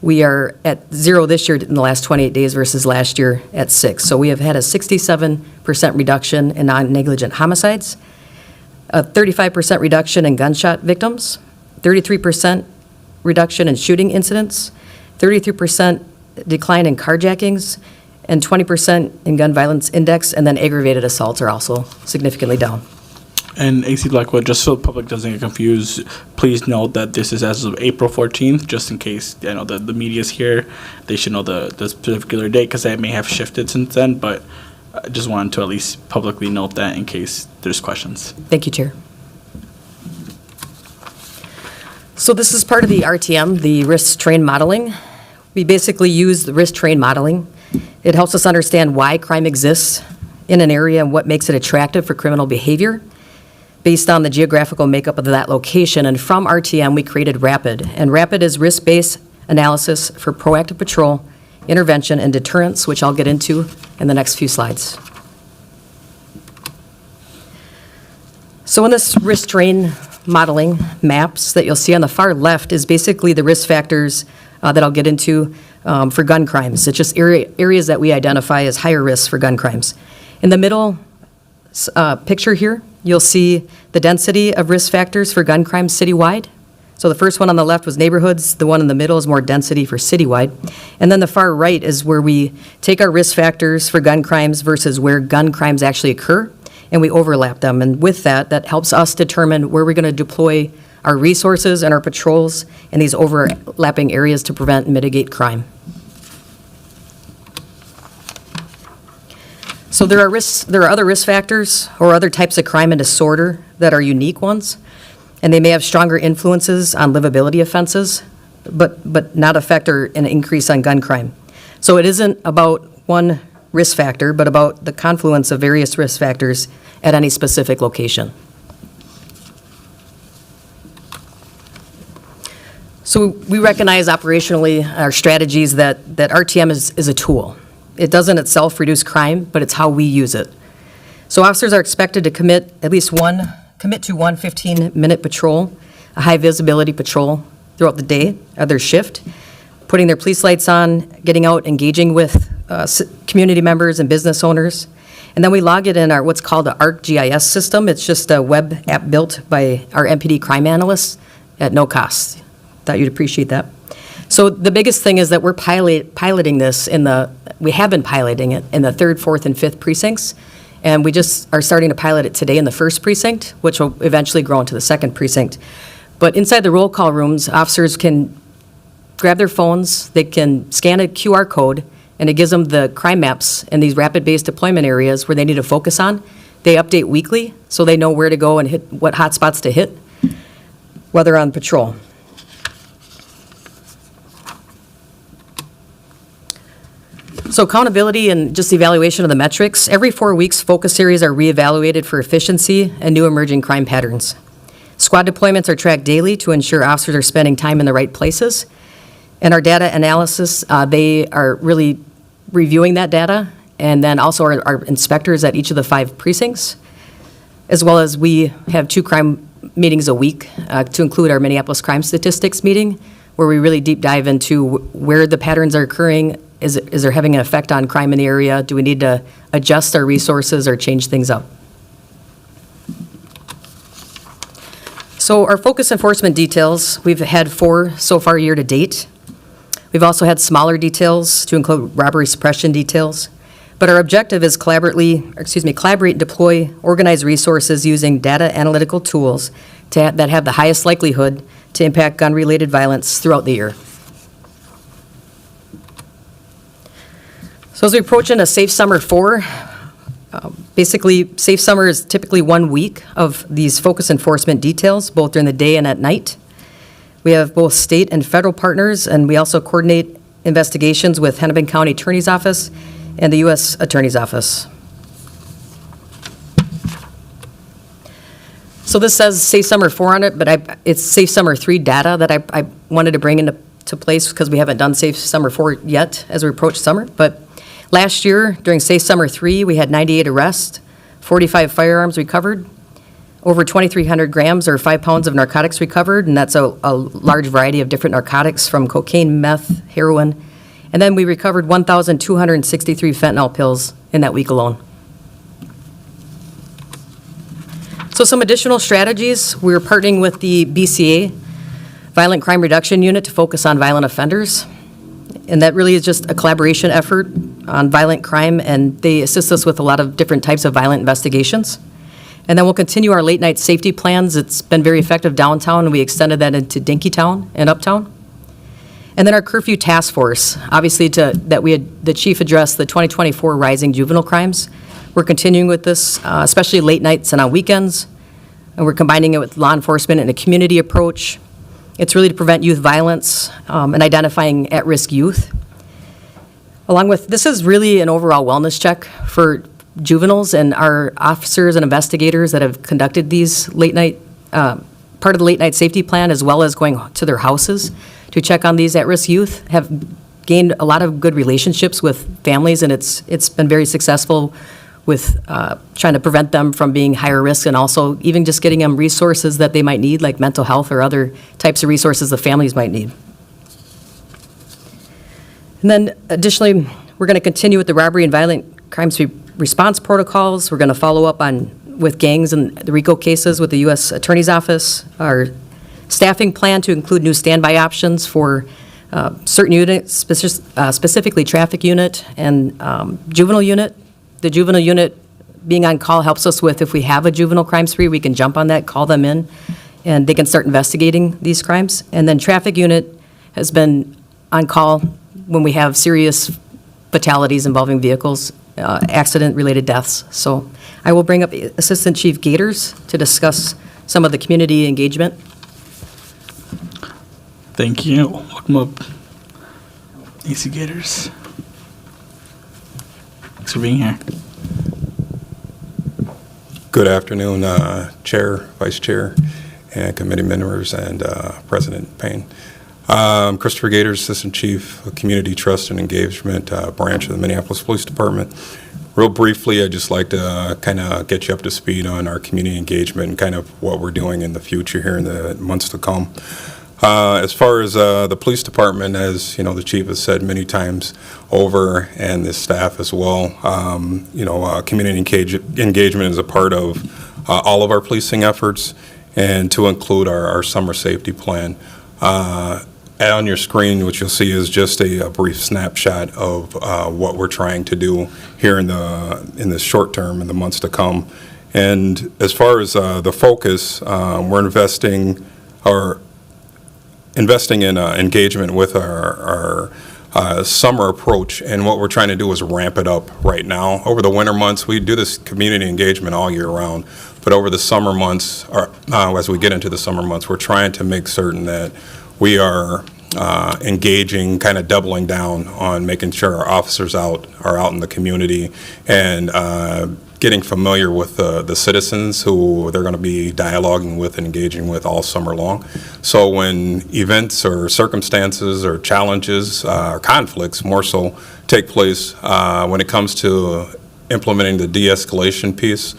we are at 0 this year in the last 28 days versus last year at 6. So we have had a 67% reduction in non-negligent homicides, a 35% reduction in gunshot victims, 33% reduction in shooting incidents, 33% decline in carjackings, and 20% in gun violence index, and then aggravated assaults are also significantly down. And AC Blackwood, just so the public doesn't get confused, please note that this is as of April 14th, just in case, I know that the media's here, they should know the particular date, because that may have shifted since then, but I just wanted to at least publicly note that in case there's questions. Thank you, Chair. So this is part of the RTM, the risk train modeling. We basically use the risk train modeling. It helps us understand why crime exists in an area and what makes it attractive for criminal behavior based on the geographical makeup of that location. And from RTM, we created RAPID. And RAPID is risk-based analysis for proactive patrol, intervention, and deterrence, which I'll get into in the next few slides. So in this risk train modeling maps that you'll see on the far left is basically the risk factors that I'll get into for gun crimes. It's just areas that we identify as higher risks for gun crimes. In the middle picture here, you'll see the density of risk factors for gun crimes citywide. So the first one on the left was neighborhoods. The one in the middle is more density for citywide. And then the far right is where we take our risk factors for gun crimes versus where gun crimes actually occur, and we overlap them. And with that, that helps us determine where we're going to deploy our resources and our patrols in these overlapping areas to prevent and mitigate crime. So there are other risk factors or other types of crime and disorder that are unique ones, and they may have stronger influences on livability offenses, but not affect or an increase on gun crime. So it isn't about one risk factor, but about the confluence of various risk factors at any specific location. So we recognize operationally our strategies that RTM is a tool. It doesn't itself reduce crime, but it's how we use it. So officers are expected to commit to one 15-minute patrol, a high visibility patrol throughout the day of their shift, putting their police lights on, getting out, engaging with community members and business owners. And then we log it in our what's called the ArcGIS system. It's just a web app built by our MPD crime analysts at no cost. Thought you'd appreciate that. So the biggest thing is that we're piloting this we have been piloting it in the 3rd, 4th, and 5th precincts, and we just are starting to pilot it today in the 1st precinct, which will eventually grow into the 2nd precinct. But inside the roll call rooms, officers can grab their phones, they can scan a QR code, and it gives them the crime maps in these rapid-based deployment areas where they need to focus on. They update weekly, so they know where to go and hit what hot spots to hit, whether on patrol. So accountability and just evaluation of the metrics. Every 4 weeks, focus areas are reevaluated for efficiency and new emerging crime patterns. Squad deployments are tracked daily to ensure officers are spending time in the right places. And our data analysis, they are really reviewing that data, and then also our inspectors at each of the 5 precincts, as well as we have 2 crime meetings a week to include our Minneapolis crime statistics meeting, where we really deep dive into where the patterns are occurring. Is there having an effect on crime in the area? Do we need to adjust our resources or change things up? So our focus enforcement details, we've had 4 so far year to date. We've also had smaller details to include robbery suppression details. But our objective is collaborate and deploy organized resources using data analytical tools that have the highest likelihood to impact gun-related violence throughout the year. So as we approach into Safe Summer 4, basically Safe Summer is typically 1 week of these focus enforcement details, both during the day and at night. We have both state and federal partners, and we also coordinate investigations with Hennepin County Attorney's Office and the U.S. Attorney's Office. So this says Safe Summer 4 on it, but it's Safe Summer 3 data that I wanted to bring into place because we haven't done Safe Summer 4 yet as we approach summer. But last year, during Safe Summer 3, we had 98 arrests, 45 firearms recovered, over 2,300 grams or 5 pounds of narcotics recovered, and that's a large variety of different narcotics from cocaine, meth, heroin. And then we recovered 1,263 fentanyl pills in that week alone. So some additional strategies, we're partnering with the BCA, Violent Crime Reduction Unit, to focus on violent offenders. And that really is just a collaboration effort on violent crime, and they assist us with a lot of different types of violent investigations. And then we'll continue our late-night safety plans. It's been very effective downtown, and we extended that into Dinkytown and Uptown. And then our curfew task force, obviously the chief addressed the 2024 rising juvenile crimes. We're continuing with this, especially late nights and on weekends, and we're combining it with law enforcement and a community approach. It's really to prevent youth violence and identifying at-risk youth. Along with, this is really an overall wellness check for juveniles and our officers and investigators that have conducted these late-night, part of the late-night safety plan, as well as going to their houses to check on these at-risk youth, have gained a lot of good relationships with families, and it's been very successful with trying to prevent them from being higher risk, and also even just getting them resources that they might need, like mental health or other types of resources the families might need. And then additionally, we're going to continue with the robbery and violent crimes response protocols. We're going to follow up with gangs and the RICO cases with the U.S. Attorney's Office. Our staffing plan to include new standby options for certain units, specifically traffic unit and juvenile unit. The juvenile unit being on call helps us with, if we have a juvenile crime spree, we can jump on that, call them in, and they can start investigating these crimes. And then traffic unit has been on call when we have serious fatalities involving vehicles, accident-related deaths. So I will bring up Assistant Chief Gators to discuss some of the community engagement. Thank you. Welcome up, AC Gators. Thanks for being here. Good afternoon, Chair, Vice Chair, and committee members, and President Payne. Christopher Gators, Assistant Chief of Community Trust and Engagement Branch of the Minneapolis Police Department. Real briefly, I'd just like to kind of get you up to speed on our community engagement and kind of what we're doing in the future here in the months to come. As far as the police department, as you know, the chief has said many times over, and the staff as well, community engagement is a part of all of our policing efforts, and to include our summer safety plan. On your screen, what you'll see is just a brief snapshot of what we're trying to do here in the short term, in the months to come. And as far as the focus, we're investing in engagement with our summer approach, and what we're trying to do is ramp it up right now. Over the winter months, we do this community engagement all year round, but over the summer months, as we get into the summer months, we're trying to make certain that we are engaging, kind of doubling down on making sure our officers are out in the community and getting familiar with the citizens who they're going to be dialoguing with and engaging with all summer long. So when events or circumstances or challenges or conflicts more so take place, when it comes to implementing the de-escalation piece,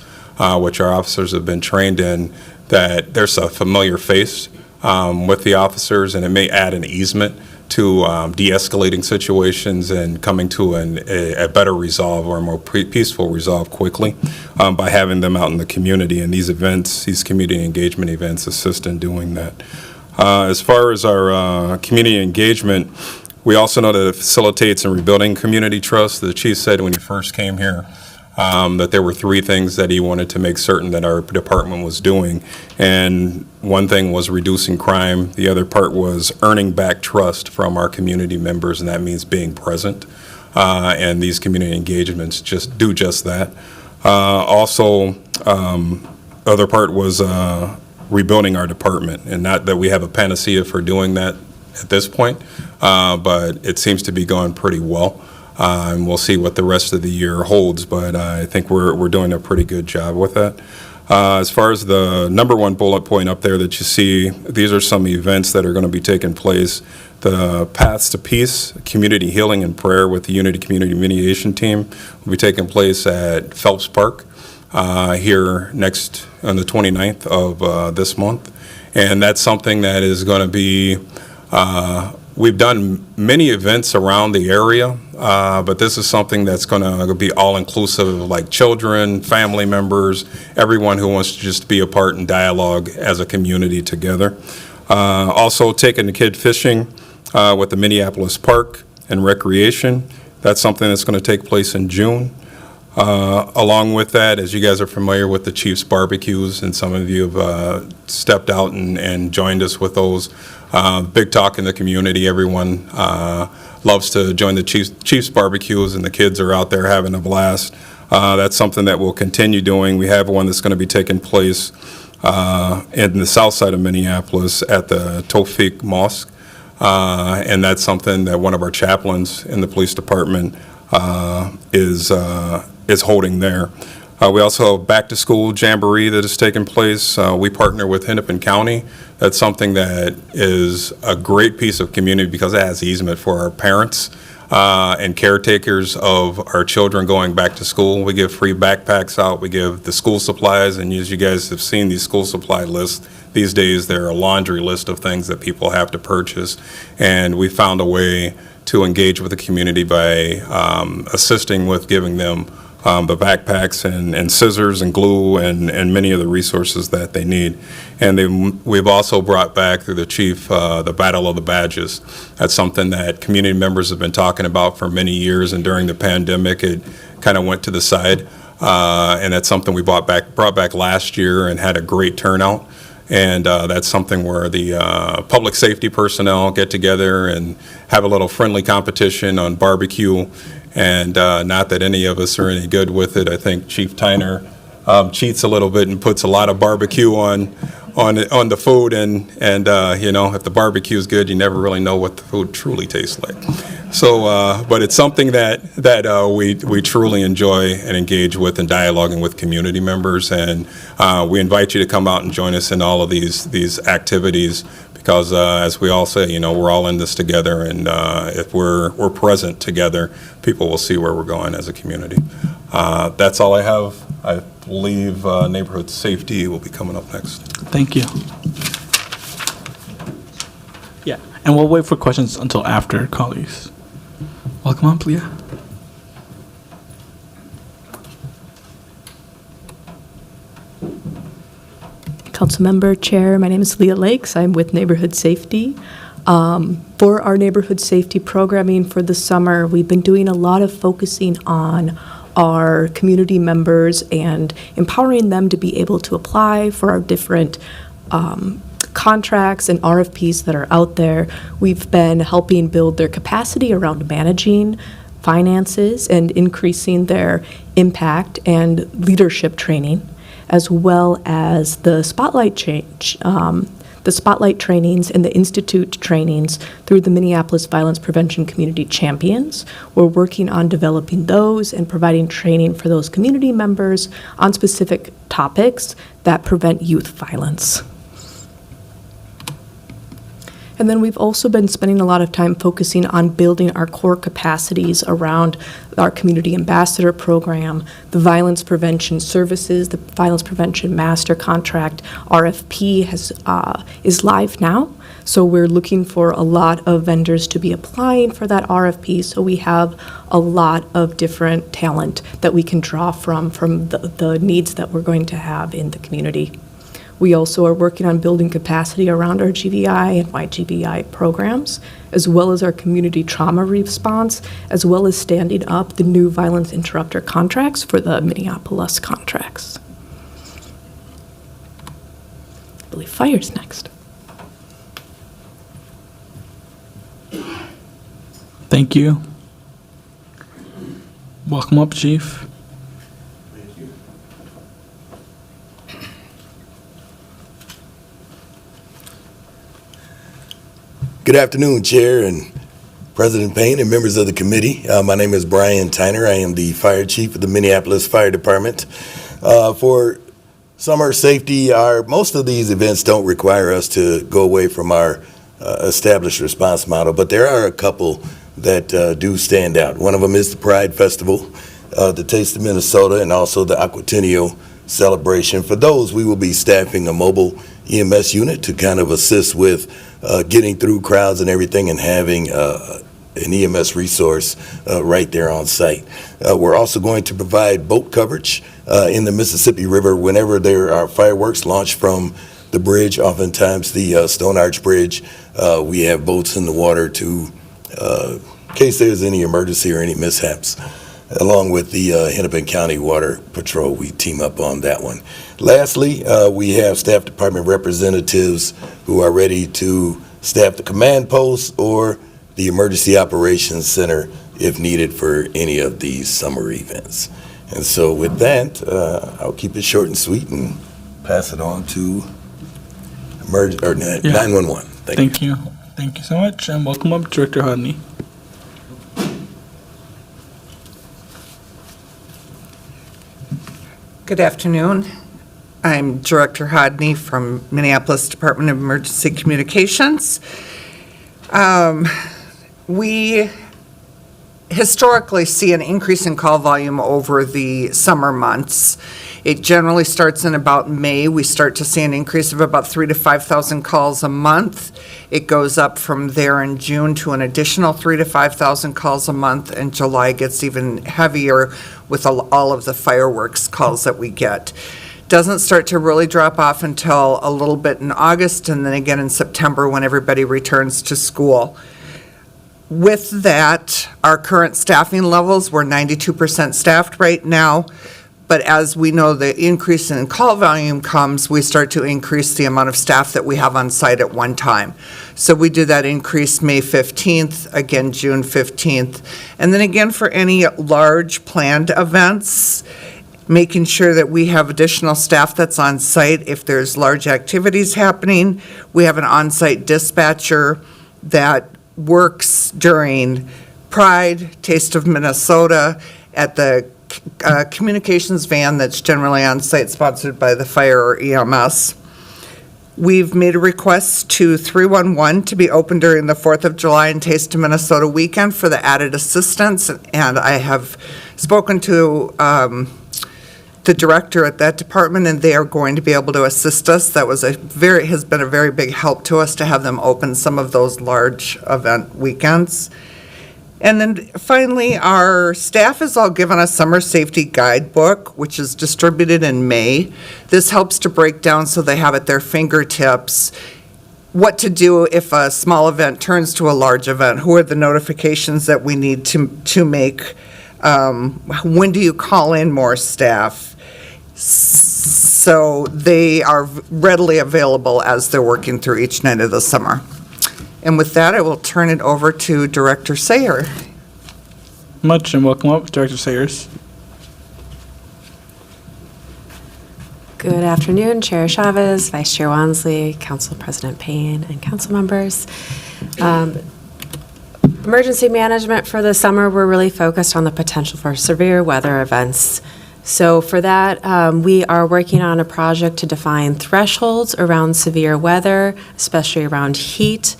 which our officers have been trained in, that there's a familiar face with the officers, and it may add an easement to de-escalating situations and coming to a better resolve or a more peaceful resolve quickly by having them out in the community. And these events, these community engagement events, assist in doing that. As far as our community engagement, we also know that it facilitates in rebuilding community trust. The chief said when he first came here that there were 3 things that he wanted to make certain that our department was doing. And one thing was reducing crime. The other part was earning back trust from our community members, and that means being present. And these community engagements do just that. Also, other part was rebuilding our department, and not that we have a panacea for doing that at this point, but it seems to be going pretty well. And we'll see what the rest of the year holds, but I think we're doing a pretty good job with that. As far as the number 1 bullet point up there that you see, these are some events that are going to be taking place. The Paths to Peace, Community Healing and Prayer with the Unity Community Mediation Team will be taking place at Phelps Park here next on the 29th of this month. And that's something that is going to be we've done many events around the area, but this is something that's going to be all-inclusive, like children, family members, everyone who wants to just be a part in dialogue as a community together. Also taking the kid fishing with the Minneapolis Park and recreation. That's something that's going to take place in June. Along with that, as you guys are familiar with the Chiefs barbecues, and some of you have stepped out and joined us with those. Big talk in the community. Everyone loves to join the Chiefs barbecues, and the kids are out there having a blast. That's something that we'll continue doing. We have one that's going to be taking place in the south side of Minneapolis at the Tawfiq Mosque. And that's something that one of our chaplains in the police department is holding there. We also have Back to School Jamboree that is taking place. We partner with Hennepin County. That's something that is a great piece of community because it has easement for our parents and caretakers of our children going back to school. We give free backpacks out. We give the school supplies, and as you guys have seen these school supply lists, these days they're a laundry list of things that people have to purchase. And we found a way to engage with the community by assisting with giving them the backpacks and scissors and glue and many of the resources that they need. And then we've also brought back through the chief the Battle of the Badges. That's something that community members have been talking about for many years, and during the pandemic it kind of went to the side. And that's something we brought back last year and had a great turnout. And that's something where the public safety personnel get together and have a little friendly competition on barbecue. And not that any of us are any good with it. I think Chief Tyner cheats a little bit and puts a lot of barbecue on the food. And you know, if the barbecue is good, you never really know what the food truly tastes like. So, but it's something that we truly enjoy and engage with and dialoguing with community members. And we invite you to come out and join us in all of these activities. Because as we all say, you know, we're all in this together, and if we're present together, people will see where we're going as a community. That's all I have. I believe neighborhood safety will be coming up next. Thank you. Yeah, and we'll wait for questions until after, colleagues. Welcome on, Plia. Councilmember, Chair, my name is Leah Lakes. I'm with Neighborhood Safety. For our neighborhood safety programming for the summer, we've been doing a lot of focusing on our community members and empowering them to be able to apply for our different contracts and RFPs that are out there. We've been helping build their capacity around managing finances and increasing their impact and leadership training, as well as the spotlight trainings and the institute trainings through the Minneapolis Violence Prevention Community Champions. We're working on developing those and providing training for those community members on specific topics that prevent youth violence. And then we've also been spending a lot of time focusing on building our core capacities around our community ambassador program, the violence prevention services, the violence prevention master contract. RFP is live now. So we're looking for a lot of vendors to be applying for that RFP. So we have a lot of different talent that we can draw from the needs that we're going to have in the community. We also are working on building capacity around our GVI and YGVI programs, as well as our community trauma response, as well as standing up the new violence interrupter contracts for the Minneapolis contracts. I believe fire's next. Thank you. Welcome up, Chief. Good afternoon, Chair and President Payne and members of the committee. My name is Brian Tyner. I am the Fire Chief of the Minneapolis Fire Department. For summer safety, most of these events don't require us to go away from our established response model, but there are a couple that do stand out. One of them is the Pride Festival, the Taste of Minnesota, and also the Aquatennial celebration. For those, we will be staffing a mobile EMS unit to kind of assist with getting through crowds and everything, and having an EMS resource right there on site. We're also going to provide boat coverage in the Mississippi River whenever there are fireworks launched from the bridge, oftentimes the Stone Arch Bridge. We have boats in the water to in case there's any emergency or any mishaps. Along with the Hennepin County Water Patrol, we team up on that one. Lastly, we have staff department representatives who are ready to staff the command post or the Emergency Operations Center if needed for any of these summer events. And so with that, I'll keep it short and sweet and pass it on to 911. Thank you. Thank you so much, and welcome up, Director Hodney. Good afternoon. I'm Director Hodney from Minneapolis Department of Emergency Communications. We historically see an increase in call volume over the summer months. It generally starts in about May. We start to see an increase of about 3,000 to 5,000 calls a month. It goes up from there in June to an additional 3,000 to 5,000 calls a month, and July gets even heavier with all of the fireworks calls that we get. Doesn't start to really drop off until a little bit in August, and then again in September when everybody returns to school. With that, our current staffing levels, we're 92% staffed right now. But as we know, the increase in call volume comes, we start to increase the amount of staff that we have on site at one time. So we do that increase May 15th, again June 15th. And then again for any large planned events, making sure that we have additional staff that's on site if there's large activities happening. We have an on-site dispatcher that works during Pride, Taste of Minnesota, at the communications van that's generally on site sponsored by the fire or EMS. We've made a request to 311 to be open during the 4th of July and Taste of Minnesota weekend for the added assistance, and I have spoken to the director at that department, and they are going to be able to assist us. That was has been a very big help to us to have them open some of those large event weekends. And then finally, our staff has all given us summer safety guidebook, which is distributed in May. This helps to break down so they have at their fingertips what to do if a small event turns to a large event. Who are the notifications that we need to make? When do you call in more staff? So they are readily available as they're working through each night of the summer. And with that, I will turn it over to Director Sayer. Much, and welcome up, Director Sayers. Good afternoon, Chair Chavez, Vice Chair Wansley, Council President Payne, and council members. Emergency management for the summer, we're really focused on the potential for severe weather events. So for that, we are working on a project to define thresholds around severe weather, especially around heat,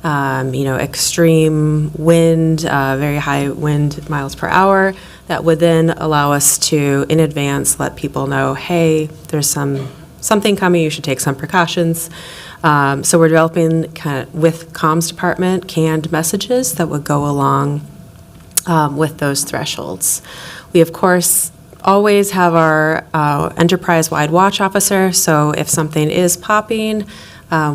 extreme wind, very high wind miles per hour. That would then allow us to, in advance, let people know, hey, there's something coming, you should take some precautions. So we're developing with comms department canned messages that would go along with those thresholds. We, of course, always have our enterprise-wide watch officer, so if something is popping,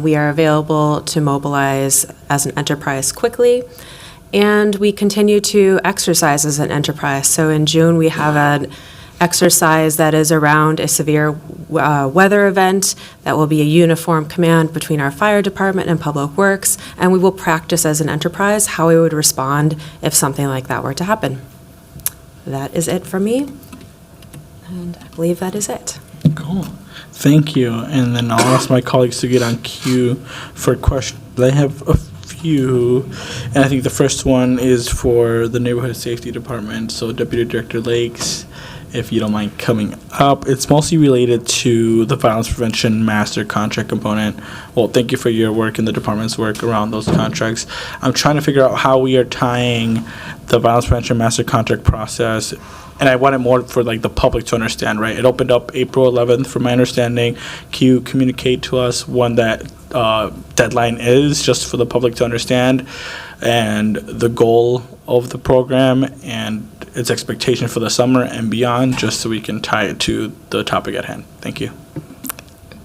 we are available to mobilize as an enterprise quickly. And we continue to exercise as an enterprise. So in June, we have an exercise that is around a severe weather event that will be a uniform command between our fire department and public works, and we will practice as an enterprise how we would respond if something like that were to happen. That is it for me, and I believe that is it. Cool. Thank you. And then I'll ask my colleagues to get on queue for questions. I have a few, and I think the first one is for the Neighborhood Safety Department. So Deputy Director Lakes, if you don't mind coming up. It's mostly related to the violence prevention master contract component. Well, thank you for your work and the department's work around those contracts. I'm trying to figure out how we are tying the violence prevention master contract process, and I wanted more for like the public to understand, right? It opened up April 11th, from my understanding. Can you communicate to us when that deadline is, just for the public to understand, and the goal of the program and its expectation for the summer and beyond, just so we can tie it to the topic at hand? Thank you.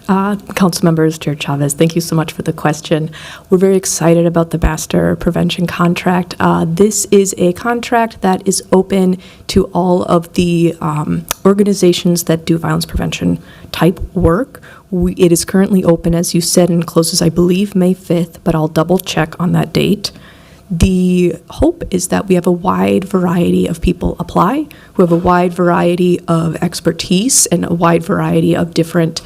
Council members, Chair Chavez, thank you so much for the question. We're very excited about the master prevention contract. This is a contract that is open to all of the organizations that do violence prevention type work. It is currently open, as you said, and closes, I believe, May 5th, but I'll double check on that date. The hope is that we have a wide variety of people apply, who have a wide variety of expertise and a wide variety of different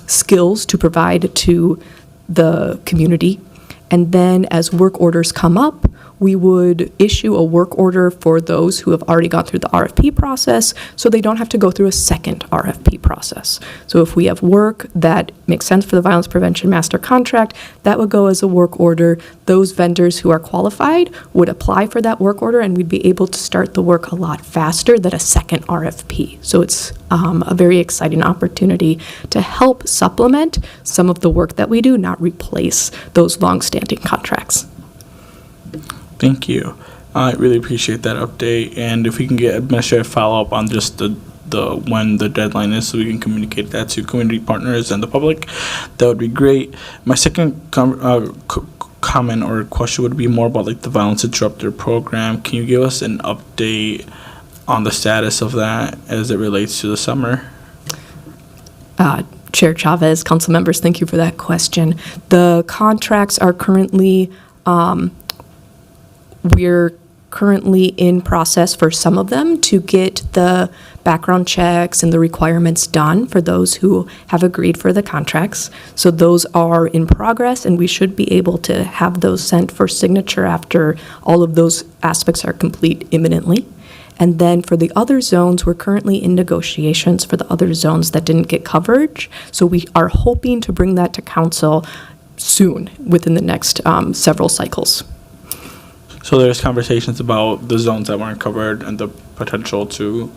skills to provide to the community. And then as work orders come up, we would issue a work order for those who have already gone through the RFP process, so they don't have to go through a second RFP process. So if we have work that makes sense for the violence prevention master contract, that would go as a work order. Those vendors who are qualified would apply for that work order, and we'd be able to start the work a lot faster than a second RFP. So it's a very exciting opportunity to help supplement some of the work that we do, not replace those longstanding contracts. Thank you. I really appreciate that update. And if we can get administrative follow-up on just the when the deadline is, so we can communicate that to community partners and the public, that would be great. My second comment or question would be more about like the violence interrupter program. Can you give us an update on the status of that as it relates to the summer? Chair Chavez, council members, thank you for that question. The contracts are currently we're currently in process for some of them to get the background checks and the requirements done for those who have agreed for the contracts. So those are in progress, and we should be able to have those sent for signature after all of those aspects are complete imminently. And then for the other zones, we're currently in negotiations for the other zones that didn't get coverage. So we are hoping to bring that to council soon, within the next several cycles. So there's conversations about the zones that weren't covered and the potential to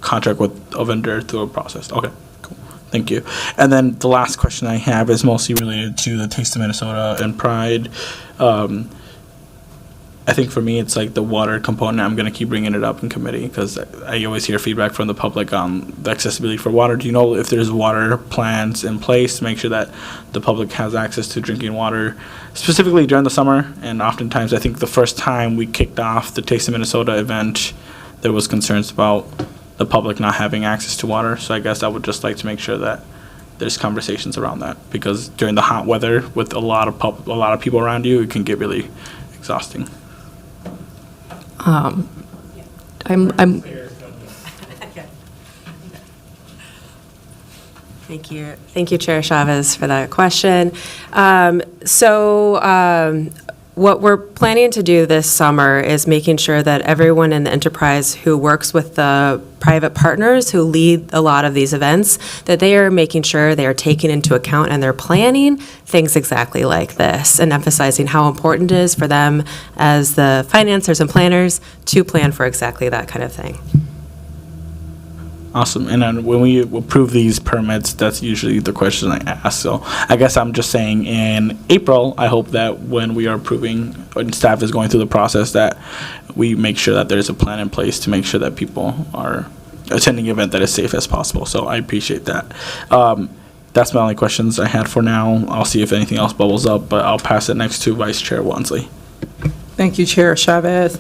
contract with a vendor through a process. Okay, cool. Thank you. And then the last question I have is mostly related to the Taste of Minnesota and Pride. I think for me, it's like the water component. I'm going to keep bringing it up in committee because I always hear feedback from the public on the accessibility for water. Do you know if there's water plans in place to make sure that the public has access to drinking water, specifically during the summer? And oftentimes, I think the first time we kicked off the Taste of Minnesota event, there was concerns about the public not having access to water. So I guess I would just like to make sure that there's conversations around that, because during the hot weather with a lot of people around you, it can get really exhausting. I'm Thank you. Thank you, Chair Chavez, for that question. What we're planning to do this summer is making sure that everyone in the enterprise who works with the private partners who lead a lot of these events, that they are making sure they are taking into account and they're planning things exactly like this, and emphasizing how important it is for them as the financiers and planners to plan for exactly that kind of thing. Awesome. And then when we approve these permits, that's usually the question I ask. So I guess I'm just saying in April, I hope that when we are approving and staff is going through the process, that we make sure that there's a plan in place to make sure that people are attending an event that is safe as possible. So I appreciate that. That's my only questions I had for now. I'll see if anything else bubbles up, but I'll pass it next to Vice Chair Wansley. Thank you, Chair Chavez.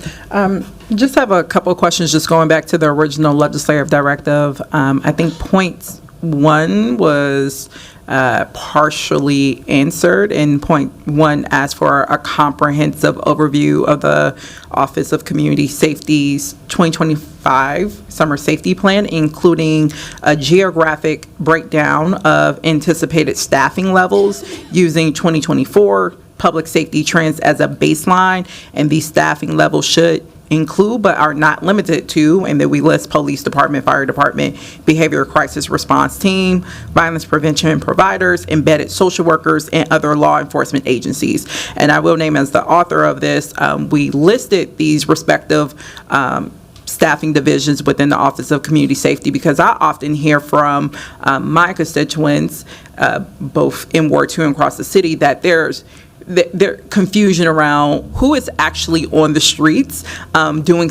Just have a couple of questions, just going back to the original legislative directive. I think point 1 was partially answered, and point 1 asked for a comprehensive overview of the Office of Community Safety's 2025 Summer Safety Plan, including a geographic breakdown of anticipated staffing levels using 2024 public safety trends as a baseline, and these staffing levels should include but are not limited to, and then we list police department, fire department, behavioral crisis response team, violence prevention providers, embedded social workers, and other law enforcement agencies. And I will name as the author of this, we listed these respective staffing divisions within the Office of Community Safety, because I often hear from my constituents, both in Ward 2 and across the city, that there's confusion around who is actually on the streets doing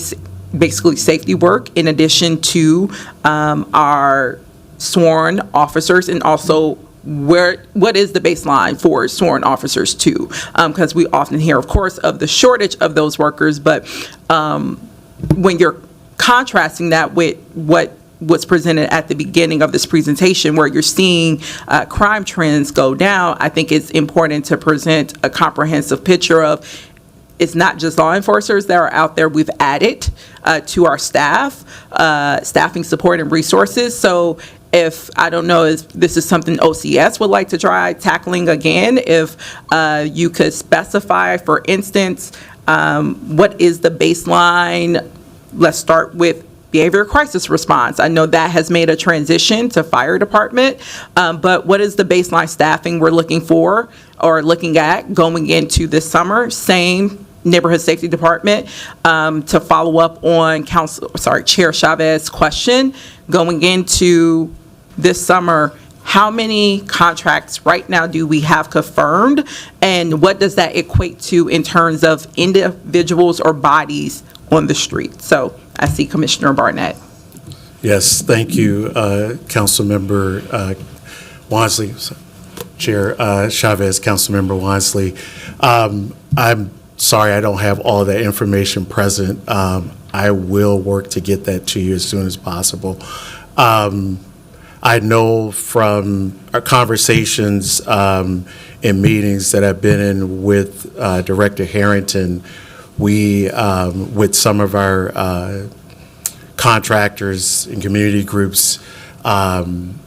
basically safety work, in addition to our sworn officers, and also what is the baseline for sworn officers too? Because we often hear, of course, of the shortage of those workers, but when you're contrasting that with what was presented at the beginning of this presentation, where you're seeing crime trends go down, I think it's important to present a comprehensive picture of it's not just law enforcers that are out there. We've added to our staff, staffing support and resources. So if, I don't know if this is something OCS would like to try tackling again, if you could specify, for instance, what is the baseline? Let's start with behavioral crisis response. I know that has made a transition to fire department, but what is the baseline staffing we're looking for or looking at going into this summer? Same neighborhood safety department. To follow up on Chair Chavez's question, going into this summer, how many contracts right now do we have confirmed, and what does that equate to in terms of individuals or bodies on the street? So I see Commissioner Barnett. Yes, thank you, Councilmember Wansley, Chair Chavez, Councilmember Wansley. I'm sorry I don't have all that information present. I will work to get that to you as soon as possible. I know from our conversations and meetings that I've been in with Director Harrington, we, with some of our contractors and community groups,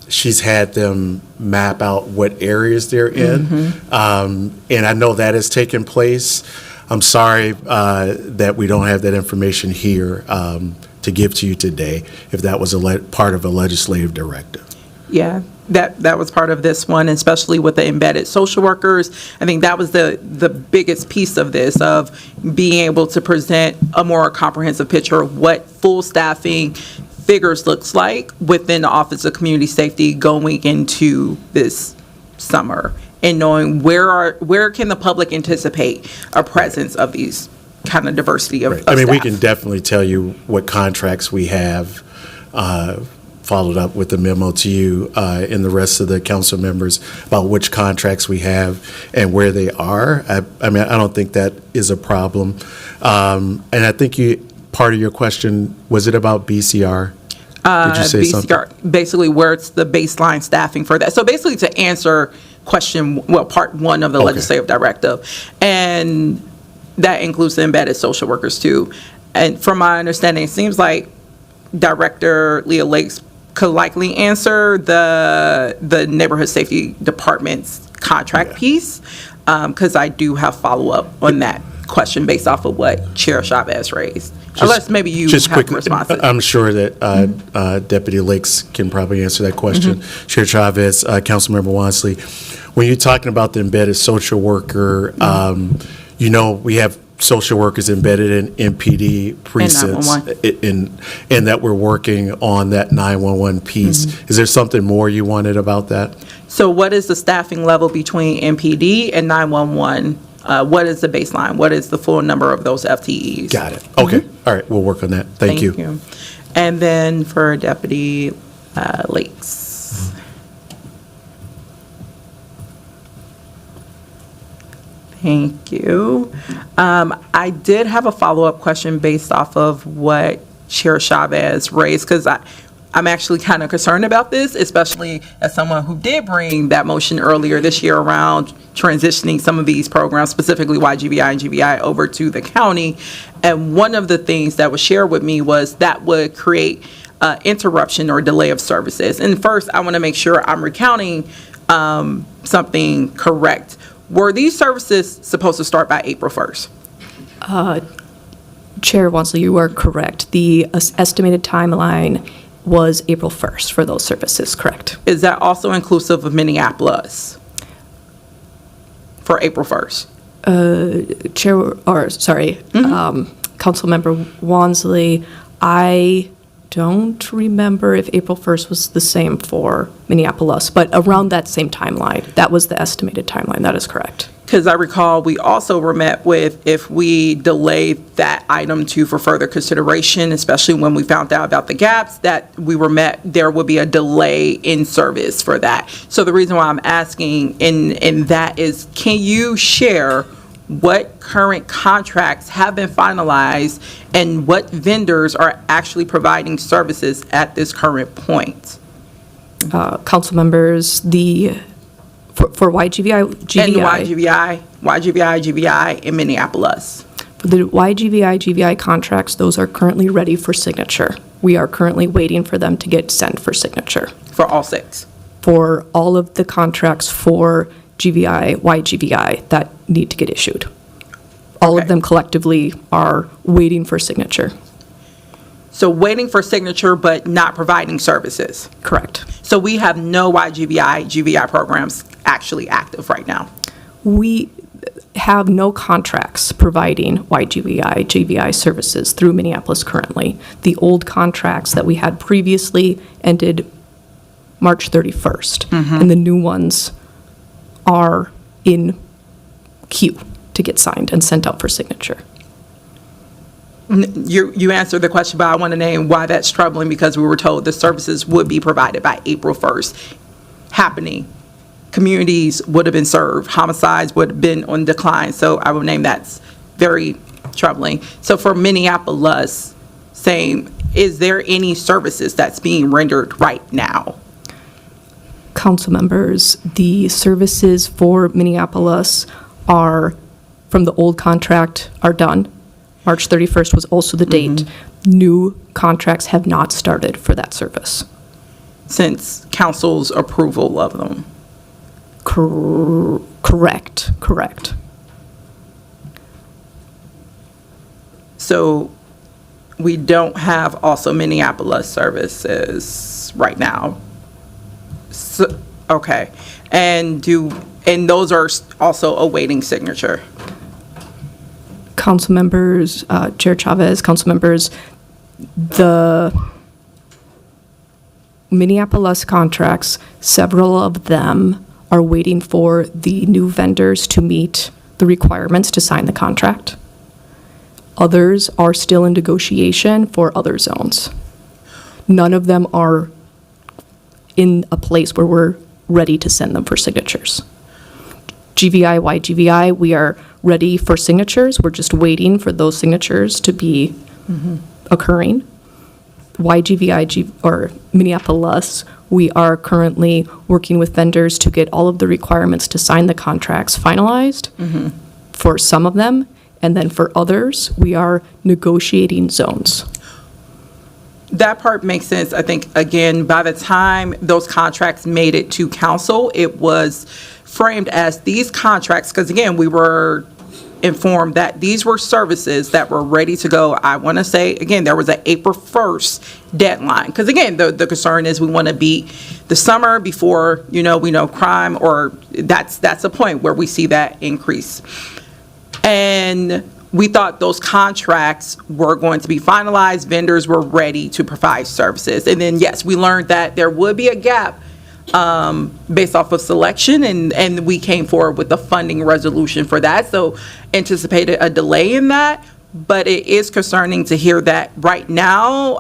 she's had them map out what areas they're in. And I know that has taken place. I'm sorry that we don't have that information here to give to you today, if that was part of a legislative directive. Yeah, that was part of this one, especially with the embedded social workers. I think that was the biggest piece of this, of being able to present a more comprehensive picture of what full staffing figures looks like within the Office of Community Safety going into this summer, and knowing where can the public anticipate a presence of these kind of diversity of I mean, staff. we can definitely tell you what contracts we have, followed up with the memo to you and the rest of the council members about which contracts we have and where they are. I mean, I don't think that is a problem. And I think part of your question, was it about BCR? Did you say BCR, something? basically, where it's the baseline staffing for that. So basically, to answer part one of the legislative directive, and that includes the embedded social workers too. And from my understanding, it seems like Director Leah Lakes could likely answer the neighborhood safety department's contract piece, because I do have follow-up on that question based off of what Chair Chavez raised. Unless maybe you have responses. I'm sure that Deputy Lakes can probably answer that question. Chair Chavez, Councilmember Wansley, when you're talking about the embedded social worker, you know, we have social workers embedded in MPD precincts, and that we're working on that 911 piece. Is there something more you wanted about that? So what is the staffing level between MPD and 911? What is the baseline? What is the full number of those FTEs? Got it. Okay. All right. We'll work on that. Thank you. And then for Deputy Lakes. Thank you. I did have a follow-up question based off of what Chair Chavez raised, because I'm actually kind of concerned about this, especially as someone who did bring that motion earlier this year around transitioning some of these programs, specifically YGBI and GBI, over to the county. And one of the things that was shared with me was that would create interruption or delay of services. And first, I want to make sure I'm recounting something correct. Were these services supposed to start by April 1st? Chair Wansley, you are correct. The estimated timeline was April 1st for those services, correct? Is that also inclusive of Minneapolis for April 1st? Councilmember Wansley, I don't remember if April 1st was the same for Minneapolis, but around that same timeline. That was the estimated timeline. That is correct. Because I recall we also were met with, if we delayed that item for further consideration, especially when we found out about the gaps, that we were met, there would be a delay in service for that. So the reason why I'm asking in that is, can you share what current contracts have been finalized and what vendors are actually providing services at this current point? Council members, for YGVI, And YGVI in Minneapolis. For the YGVI, GVI contracts, those are currently ready for signature. We are currently waiting for them to get sent for signature. For all 6? For all of the contracts for GVI, YGVI that need to get issued. All of them collectively are waiting for signature. So waiting for signature, but not providing services? Correct. So we have no YGVI, GVI programs actually active right now? We have no contracts providing YGVI, GVI services through Minneapolis currently. The old contracts that we had previously ended March 31st, and the new ones are in queue to get signed and sent out for signature. You answered the question, but I want to name why that's troubling, because we were told the services would be provided by April 1st. Happening. Communities would have been served. Homicides would have been on decline. So I would name that's very troubling. So for Minneapolis, same, is there any services that's being rendered right now? Council members, the services for Minneapolis are, from the old contract, are done. March 31st was also the date. New contracts have not started for that service. Since council's approval of them? Correct. So we don't have also Minneapolis services right now? So, okay. And those are also awaiting signature? Council members, Chair Chavez, council members, the Minneapolis contracts, several of them are waiting for the new vendors to meet the requirements to sign the contract. Others are still in negotiation for other zones. None of them are in a place where we're ready to send them for signatures. GVI, YGVI, we are ready for signatures. We're just waiting for those signatures to be occurring. YGVI, or Minneapolis, we are currently working with vendors to get all of the requirements to sign the contracts finalized for some of them, and then for others, we are negotiating zones. That part makes sense. I think, again, by the time those contracts made it to council, it was framed as these contracts, because again, we were informed that these were services that were ready to go. I want to say, again, there was an April 1st deadline. Because again, the concern is we want to beat the summer before, we know crime, or that's a point where we see that increase. And we thought those contracts were going to be finalized. Vendors were ready to provide services. And then, yes, we learned that there would be a gap based off of selection, and we came forward with a funding resolution for that. So anticipated a delay in that, but it is concerning to hear that right now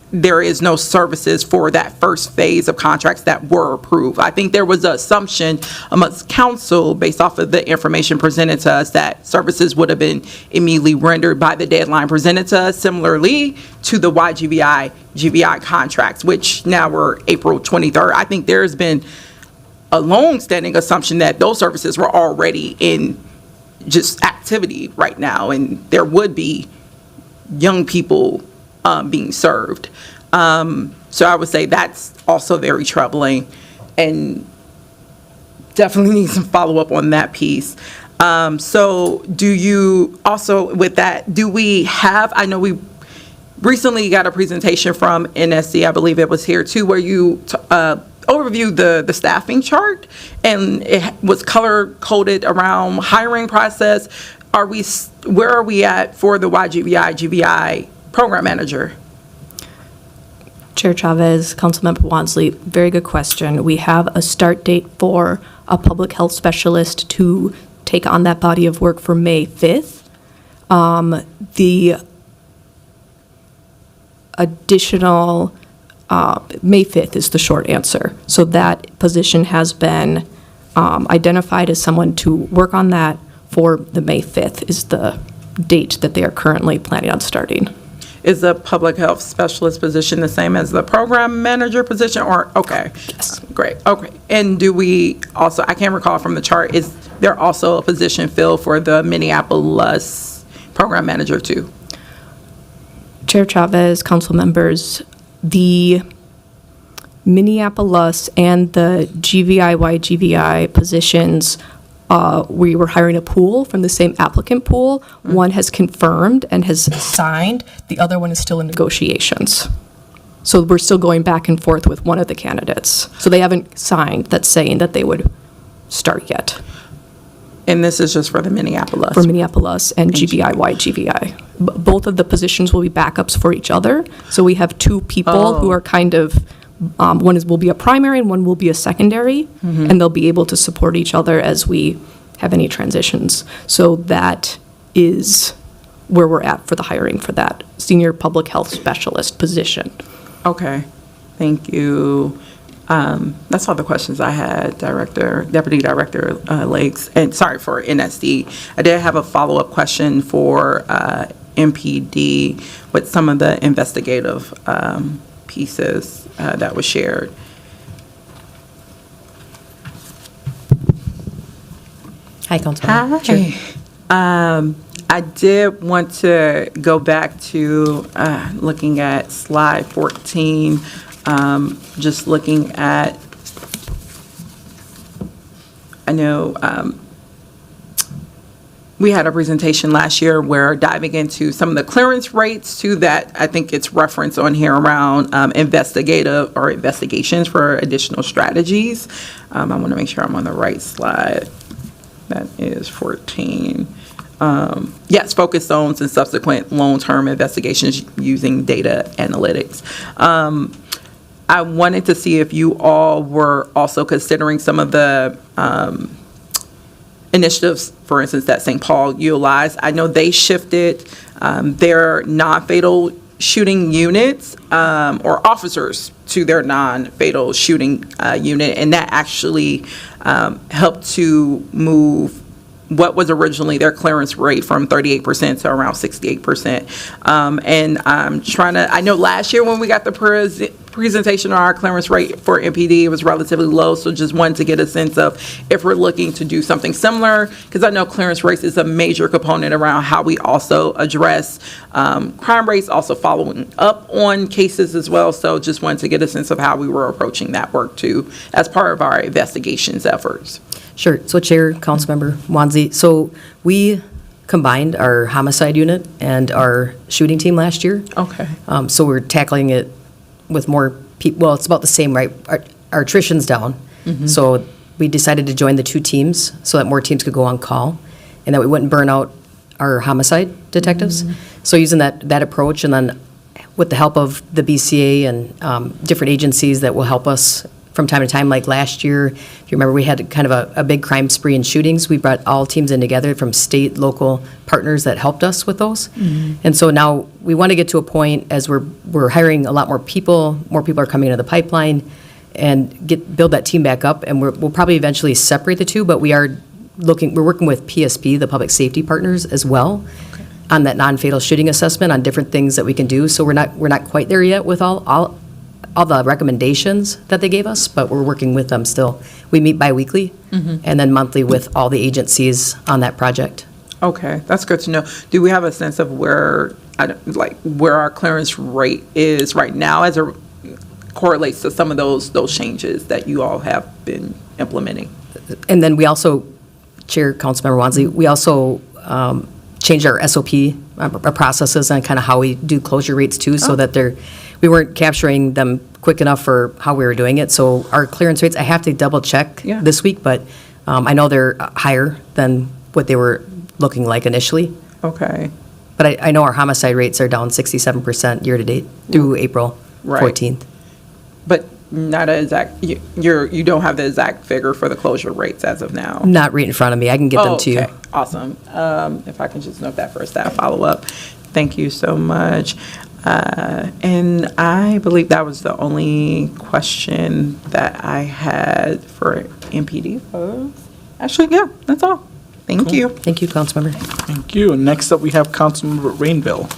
there is no services for that first phase of contracts that were approved. I think there was an assumption amongst council based off of the information presented to us that services would have been immediately rendered by the deadline presented to us, similarly to the YGVI, GVI contracts, which now we're April 23rd. I think there's been a long-standing assumption that those services were already in just activity right now, and there would be young people being served. So I would say that's also very troubling, and definitely need some follow-up on that piece. So do you also, with that, do we have, I know we recently got a presentation from NSC, I believe it was here too, where you overviewed the staffing chart, and it was color-coded around hiring process. Where are we at for the YGVI, GVI program manager? Chair Chavez, Councilmember Wansley, very good question. We have a start date for a public health specialist to take on that body of work for May 5th. The additional, May 5th is the short answer. So that position has been identified as someone to work on that for the May 5th is the date that they are currently planning on starting. Is the public health specialist position the same as the program manager position, or, okay? Yes. Great, okay. And do we also, I can't recall from the chart, is there also a position filled for the Minneapolis program manager too? Chair Chavez, council members, the Minneapolis and the GVI positions, we were hiring a pool from the same applicant pool. One has confirmed and has signed. The other one is still in negotiations. So we're still going back and forth with one of the candidates. So they haven't signed that's saying that they would start yet. And this is just for the Minneapolis? For Minneapolis and GVI. Both of the positions will be backups for each other. So we have two people who are kind of, will be a primary and one will be a secondary, and they'll be able to support each other as we have any transitions. So that is where we're at for the hiring for that senior public health specialist position. Okay, thank you. That's all the questions I had, Deputy Director Lakes, and sorry for NSD. I did have a follow-up question for MPD with some of the investigative pieces that was shared. Hi, Councilman. Hi. I did want to go back to looking at slide 14, just looking at, I know we had a presentation last year where diving into some of the clearance rates too, that I think it's referenced on here around investigative or investigations for additional strategies. I want to make sure I'm on the right slide. That is 14. Yes, focus zones and subsequent long-term investigations using data analytics. I wanted to see if you all were also considering some of the initiatives, for instance, that St. Paul utilized. I know they shifted their non-fatal shooting units or officers to their non-fatal shooting unit, and that actually helped to move what was originally their clearance rate from 38% to around 68%. And I'm trying to, I know last year when we got the presentation on our clearance rate for MPD, it was relatively low, so just wanted to get a sense of if we're looking to do something similar, because I know clearance rates is a major component around how we also address crime rates, also following up on cases as well, so just wanted to get a sense of how we were approaching that work too, as part of our investigations efforts. Sure. So Chair, Councilmember Wansley, so we combined our homicide unit and our shooting team last year. Okay. So we're tackling it with more people. Well, it's about the same, right? Our attrition's down. So we decided to join the two teams so that more teams could go on call and that we wouldn't burn out our homicide detectives. So using that approach, and then with the help of the BCA and different agencies that will help us from time to time, like last year, if you remember, we had kind of a big crime spree in shootings. We brought all teams in together from state, local partners that helped us with those. And so now we want to get to a point as we're hiring a lot more people are coming into the pipeline, and build that team back up. And we'll probably eventually separate the two, but we're working with PSP, the public safety partners, as well, on that non-fatal shooting assessment, on different things that we can do. So we're not quite there yet with all the recommendations that they gave us, but we're working with them still. We meet bi-weekly and then monthly with all the agencies on that project. Okay, that's good to know. Do we have a sense of where our clearance rate is right now as it correlates to some of those changes that you all have been implementing? And then we also, Chair, Councilmember Wansley, we also changed our SOP, our processes, and kind of how we do closure rates too, so that we weren't capturing them quick enough for how we were doing it. So our clearance rates, I have to double check this week, but I know they're higher than what they were looking like initially. Okay. But I know our homicide rates are down 67% year to date through April 14th. But not an exact, you don't have the exact figure for the closure rates as of now? Not right in front of me. I can get them to you. Okay, awesome. If I can just note that for a staff follow-up. Thank you so much. And I believe that was the only question that I had for MPD folks. Actually, yeah, that's all. Thank you. Thank you, Councilmember. Thank you. Next up, we have Councilmember Rainville.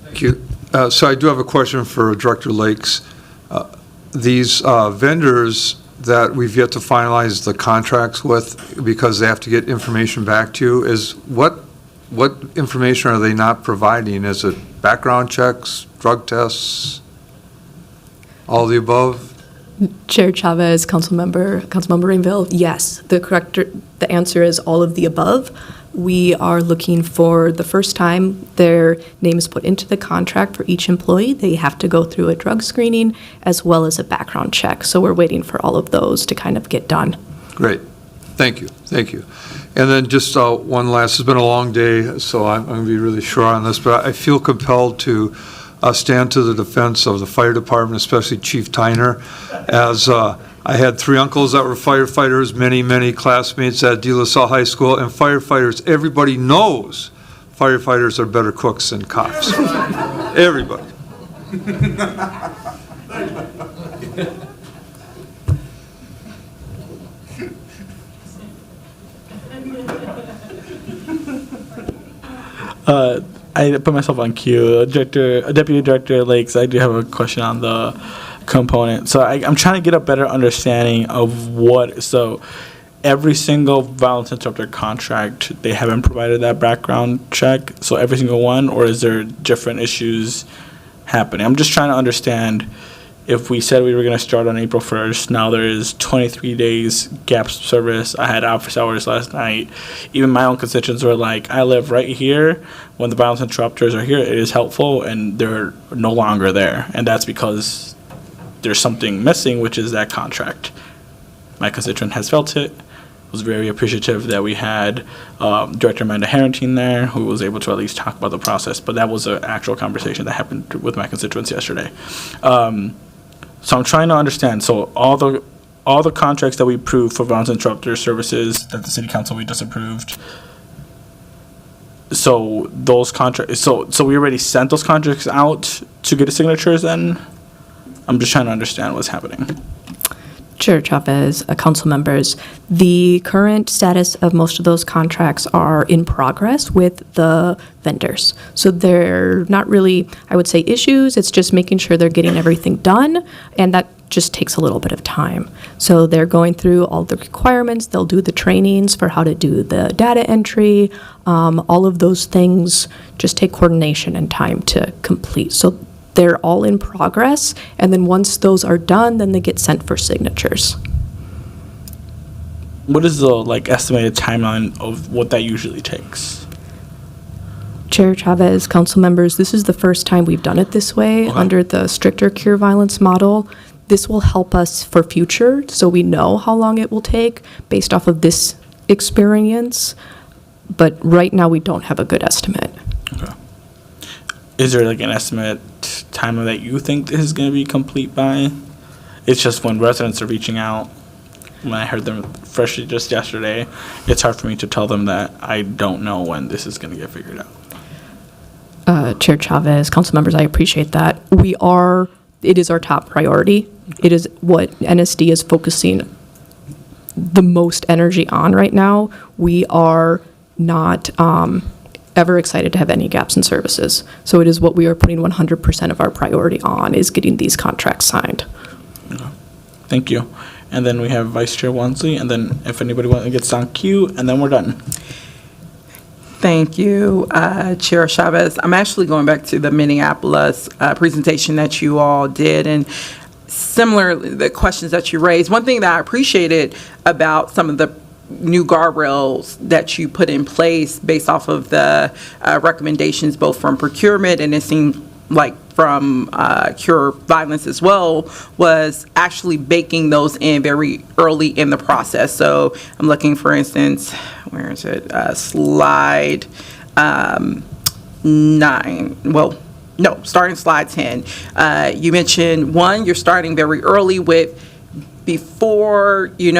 Thank you. So I do have a question for Director Lakes. These vendors that we've yet to finalize the contracts with because they have to get information back to you, is what information are they not providing? Is it background checks, drug tests, all the above? Chair Chavez, Councilmember Rainville, yes. The answer is all of the above. We are looking for the first time their name is put into the contract for each employee. They have to go through a drug screening as well as a background check. So we're waiting for all of those to kind of get done. Great. Thank you. Thank you. And then just one last, it's been a long day, so I'm going to be really short on this, but I feel compelled to stand to the defense of the fire department, especially Chief Tyner, as I had 3 uncles that were firefighters, many classmates at De La Salle High School, and firefighters, everybody knows firefighters are better cooks than cops. Everybody. I put myself on cue. Deputy Director Lakes, I do have a question on the component. So I'm trying to get a better understanding of so every single violence interrupter contract, they haven't provided that background check, so every single one, or is there different issues happening? I'm just trying to understand, if we said we were going to start on April 1st, now there is 23 days gap service. I had office hours last night. Even my own constituents were like, I live right here. When the violence interrupters are here, it is helpful, and they're no longer there. And that's because there's something missing, which is that contract. My constituent has felt it. Was very appreciative that we had Director Amanda Harrington there, who was able to at least talk about the process. But that was an actual conversation that happened with my constituents yesterday. So I'm trying to understand. So all the contracts that we approved for violence interrupter services that the city council we just approved. So those contracts. So we already sent those contracts out to get the signatures. Then I'm just trying to understand what's happening. Chair Chavez, council members, the current status of most of those contracts are in progress with the vendors. So they're not really, I would say, issues. It's just making sure they're getting everything done, and that just takes a little bit of time. So they're going through all the requirements. They'll do the trainings for how to do the data entry. All of those things just take coordination and time to complete. So they're all in progress, and then once those are done, then they get sent for signatures. What is the estimated timeline of what that usually takes? Chair Chavez, council members, this is the first time we've done it this way under the stricter cure violence model. This will help us for future, so we know how long it will take based off of this experience, but right now we don't have a good estimate. Okay. Is there an estimate time that you think this is going to be complete by? It's just when residents are reaching out, when I heard them freshly just yesterday, it's hard for me to tell them that I don't know when this is going to get figured out. Chair Chavez, council members, I appreciate that. It is our top priority. It is what NSD is focusing the most energy on right now. We are not ever excited to have any gaps in services. So it is what we are putting 100% of our priority on, is getting these contracts signed. Okay. Thank you. And then we have Vice Chair Wansley, and then if anybody gets on cue, and then we're done. Thank you, Chair Chavez. I'm actually going back to the Minneapolis presentation that you all did, and similar the questions that you raised. One thing that I appreciated about some of the new guardrails that you put in place based off of the recommendations both from procurement and it seemed like from cure violence as well, was actually baking those in very early in the process. So I'm looking, for instance, where is it? Slide 9. Well, No, starting slide 10. You mentioned, one, you're starting very early with, before, you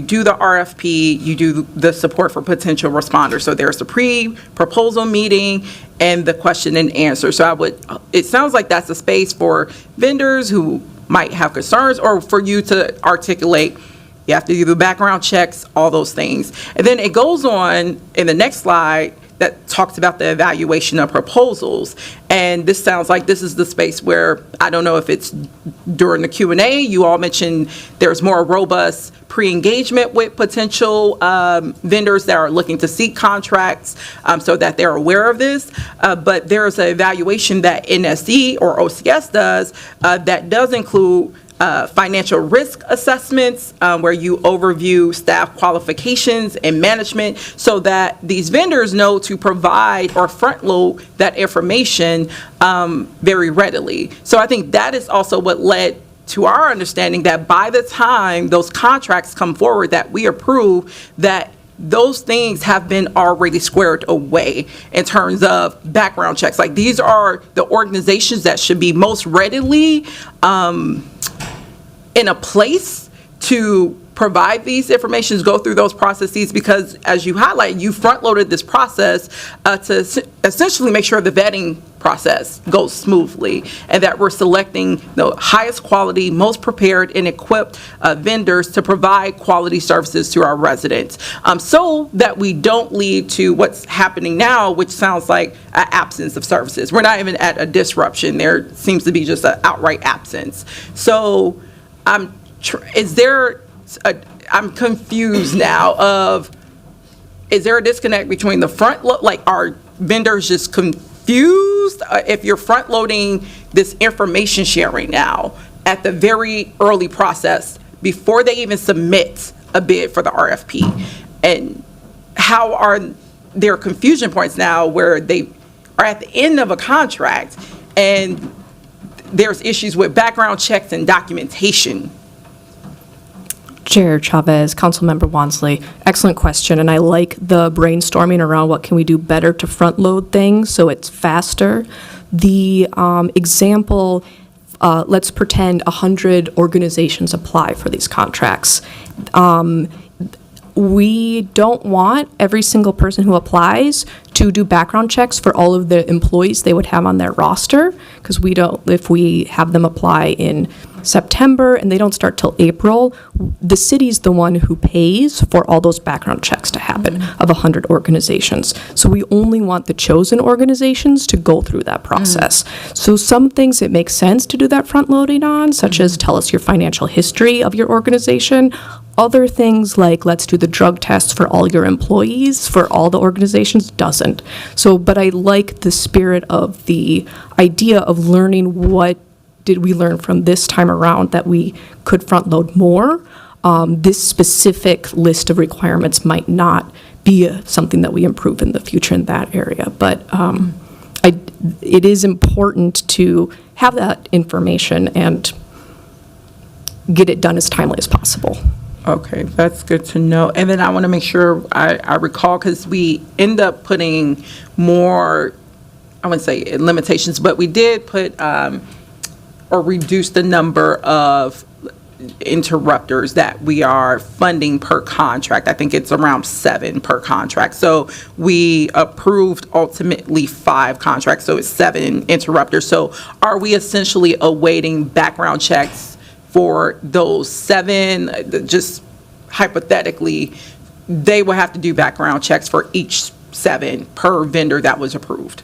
do the RFP, you do the support for potential responders. So there's the pre-proposal meeting and the question and answer. So it sounds like that's a space for vendors who might have concerns, or for you to articulate, you have to do the background checks, all those things. And then it goes on in the next slide that talks about the evaluation of proposals. And this sounds like this is the space where, I don't know if it's during the Q&A, you all mentioned there's more robust pre-engagement with potential vendors that are looking to seek contracts, so that they're aware of this. But there's an evaluation that NSD or OCS does that does include financial risk assessments, where you overview staff qualifications and management, so that these vendors know to provide or front load that information very readily. So I think that is also what led to our understanding that by the time those contracts come forward that we approve, that those things have been already squared away in terms of background checks. Like, these are the organizations that should be most readily in a place to provide these informations, go through those processes, because as you highlight, you front-loaded this process to essentially make sure the vetting process goes smoothly, and that we're selecting the highest quality, most prepared and equipped vendors to provide quality services to our residents, so that we don't lead to what's happening now, which sounds like an absence of services. We're not even at a disruption. There seems to be just an outright absence. So I'm confused now of, is there a disconnect between the front load, like, are vendors just confused if you're front loading this information sharing now at the very early process before they even submit a bid for the RFP? And how are there confusion points now where they are at the end of a contract and there's issues with background checks and documentation? Chair Chavez, Councilmember Wansley, excellent question, and I like the brainstorming around what can we do better to front load things so it's faster. The example, let's pretend 100 organizations apply for these contracts. We don't want every single person who applies to do background checks for all of the employees they would have on their roster, because if we have them apply in September and they don't start till April, the city's the one who pays for all those background checks to happen of 100 organizations. So we only want the chosen organizations to go through that process. So some things it makes sense to do that front loading on, such as tell us your financial history of your organization. Other things like let's do the drug tests for all your employees for all the organizations doesn't. So, but I like the spirit of the idea of learning what did we learn from this time around that we could front load more. This specific list of requirements might not be something that we improve in the future in that area. But it is important to have that information and get it done as timely as possible. Okay, that's good to know. And then I want to make sure I recall, because we end up putting more, I wouldn't say limitations, but we did put or reduce the number of interrupters that we are funding per contract. I think it's around 7 per contract. So we approved ultimately 5 contracts, so it's 7 interrupters. So are we essentially awaiting background checks for those 7? Just hypothetically, they will have to do background checks for each 7 per vendor that was approved.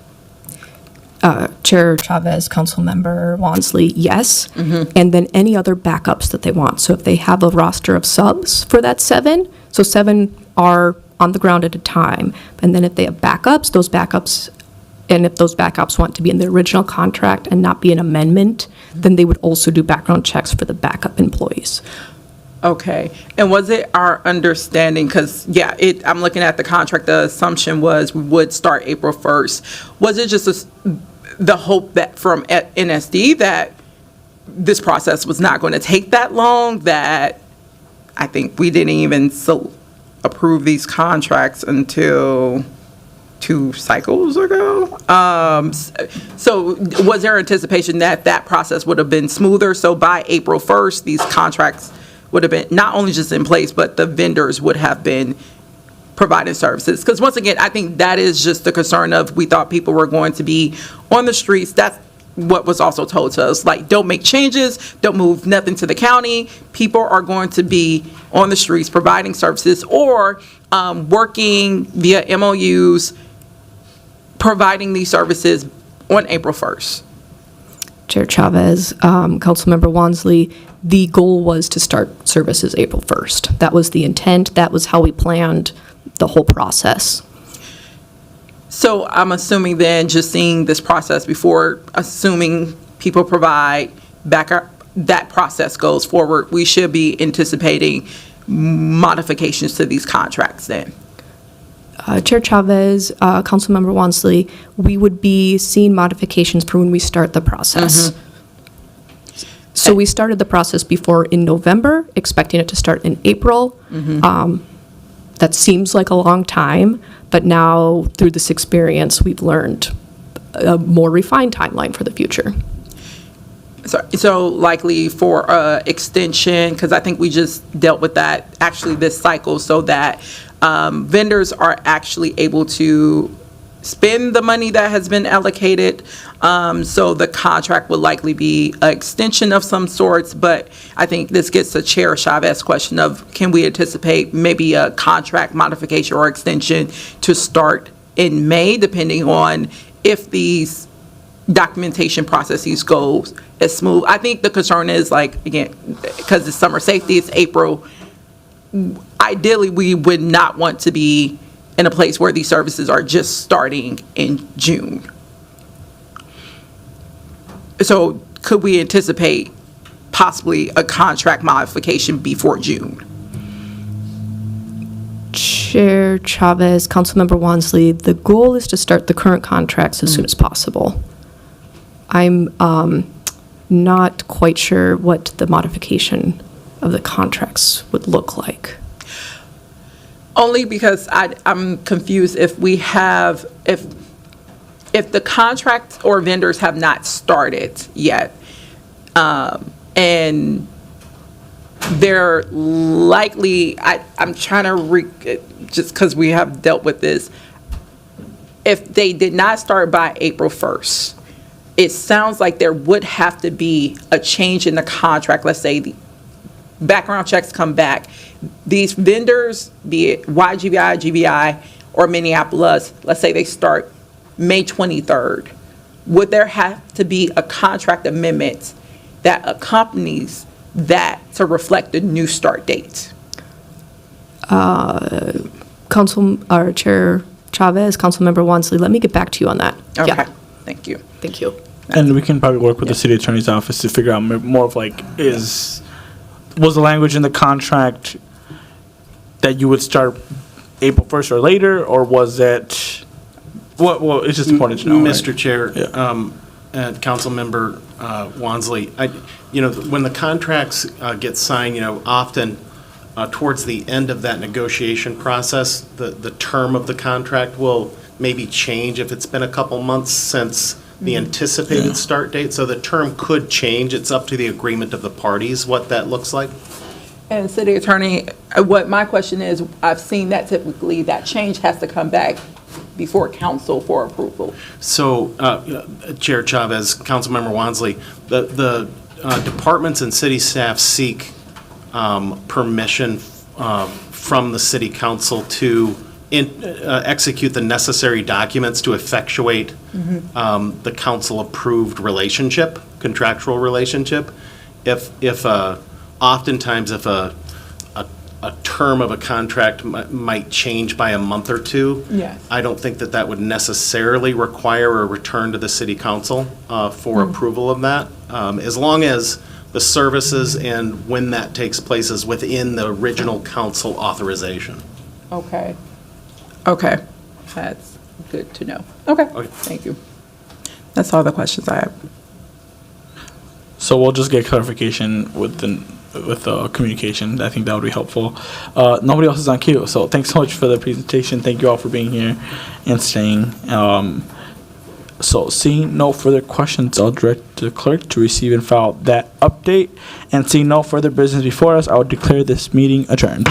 Chair Chavez, Councilmember Wansley, yes. And then any other backups that they want. So if they have a roster of subs for that 7, so 7 are on the ground at a time. And then if they have backups, those backups, and if those backups want to be in the original contract and not be an amendment, then they would also do background checks for the backup employees. Okay. And was it our understanding, because, yeah, I'm looking at the contract, the assumption was we would start April 1st. Was it just the hope that from NSD that this process was not going to take that long, that I think we didn't even approve these contracts until 2 cycles ago. So was there anticipation that that process would have been smoother? So by April 1st, these contracts would have been not only just in place, but the vendors would have been providing services? Because once again, I think that is just the concern of, we thought people were going to be on the streets. That's what was also told to us, like, don't make changes, don't move nothing to the county. People are going to be on the streets providing services or working via MOUs, providing these services on April 1st. Chair Chavez, Councilmember Wansley, the goal was to start services April 1st. That was the intent. That was how we planned the whole process. So I'm assuming then, just seeing this process before, assuming people provide backup, that process goes forward, we should be anticipating modifications to these contracts then. Chair Chavez, Councilmember Wansley, we would be seeing modifications for when we start the process. So we started the process before in November, expecting it to start in April. That seems like a long time, but now through this experience, we've learned a more refined timeline for the future. So likely for extension, because I think we just dealt with that actually this cycle, so that vendors are actually able to spend the money that has been allocated. So the contract would likely be an extension of some sorts, but I think this gets to Chair Chavez's question of, can we anticipate maybe a contract modification or extension to start in May, depending on if these documentation processes go as smooth. I think the concern is, like, again, because it's summer safety, it's April. Ideally, we would not want to be in a place where these services are just starting in June. So could we anticipate possibly a contract modification before June? Chair Chavez, Councilmember Wansley, the goal is to start the current contracts as soon as possible. I'm not quite sure what the modification of the contracts would look like. Only because I'm confused if we have, if the contracts or vendors have not started yet, and they're likely, I'm trying to, just because we have dealt with this, if they did not start by April 1st, it sounds like there would have to be a change in the contract. Let's say the background checks come back. These vendors, be it YGBI, GBI, or Minneapolis, let's say they start May 23rd. Would there have to be a contract amendment that accompanies that to reflect the new start date? Chair Chavez, Councilmember Wansley, let me get back to you on that. Okay, Yeah. thank you. Thank you. And we can probably work with the city attorney's office to figure out more of, like, was the language in the contract that you would start April 1st or later, or was it, well, it's just important to know, right? Mr. Chair, Yeah. and Councilmember Wansley, when the contracts get signed, often towards the end of that negotiation process, the term of the contract will maybe change if it's been a couple months since the anticipated start date. So the term could change. It's up to the agreement of the parties what that looks like. And city attorney, what my question is, I've seen that typically that change has to come back before council for approval. So, Chair Chavez, Councilmember Wansley, the departments and city staff seek permission from the city council to execute the necessary documents to effectuate the council-approved relationship, contractual relationship. Oftentimes, if a term of a contract might change by a month or two, Yes. I don't think that would necessarily require a return to the city council for approval of that, as long as the services and when that takes place is within the original council authorization. Okay. Okay, that's good to know. Okay, thank you. That's all the questions I have. So we'll just get clarification with communication. I think that would be helpful. Nobody else is on queue, so thanks so much for the presentation. Thank you all for being here and staying. So seeing no further questions, I'll direct the clerk to receive and file that update. And seeing no further business before us, I will declare this meeting adjourned.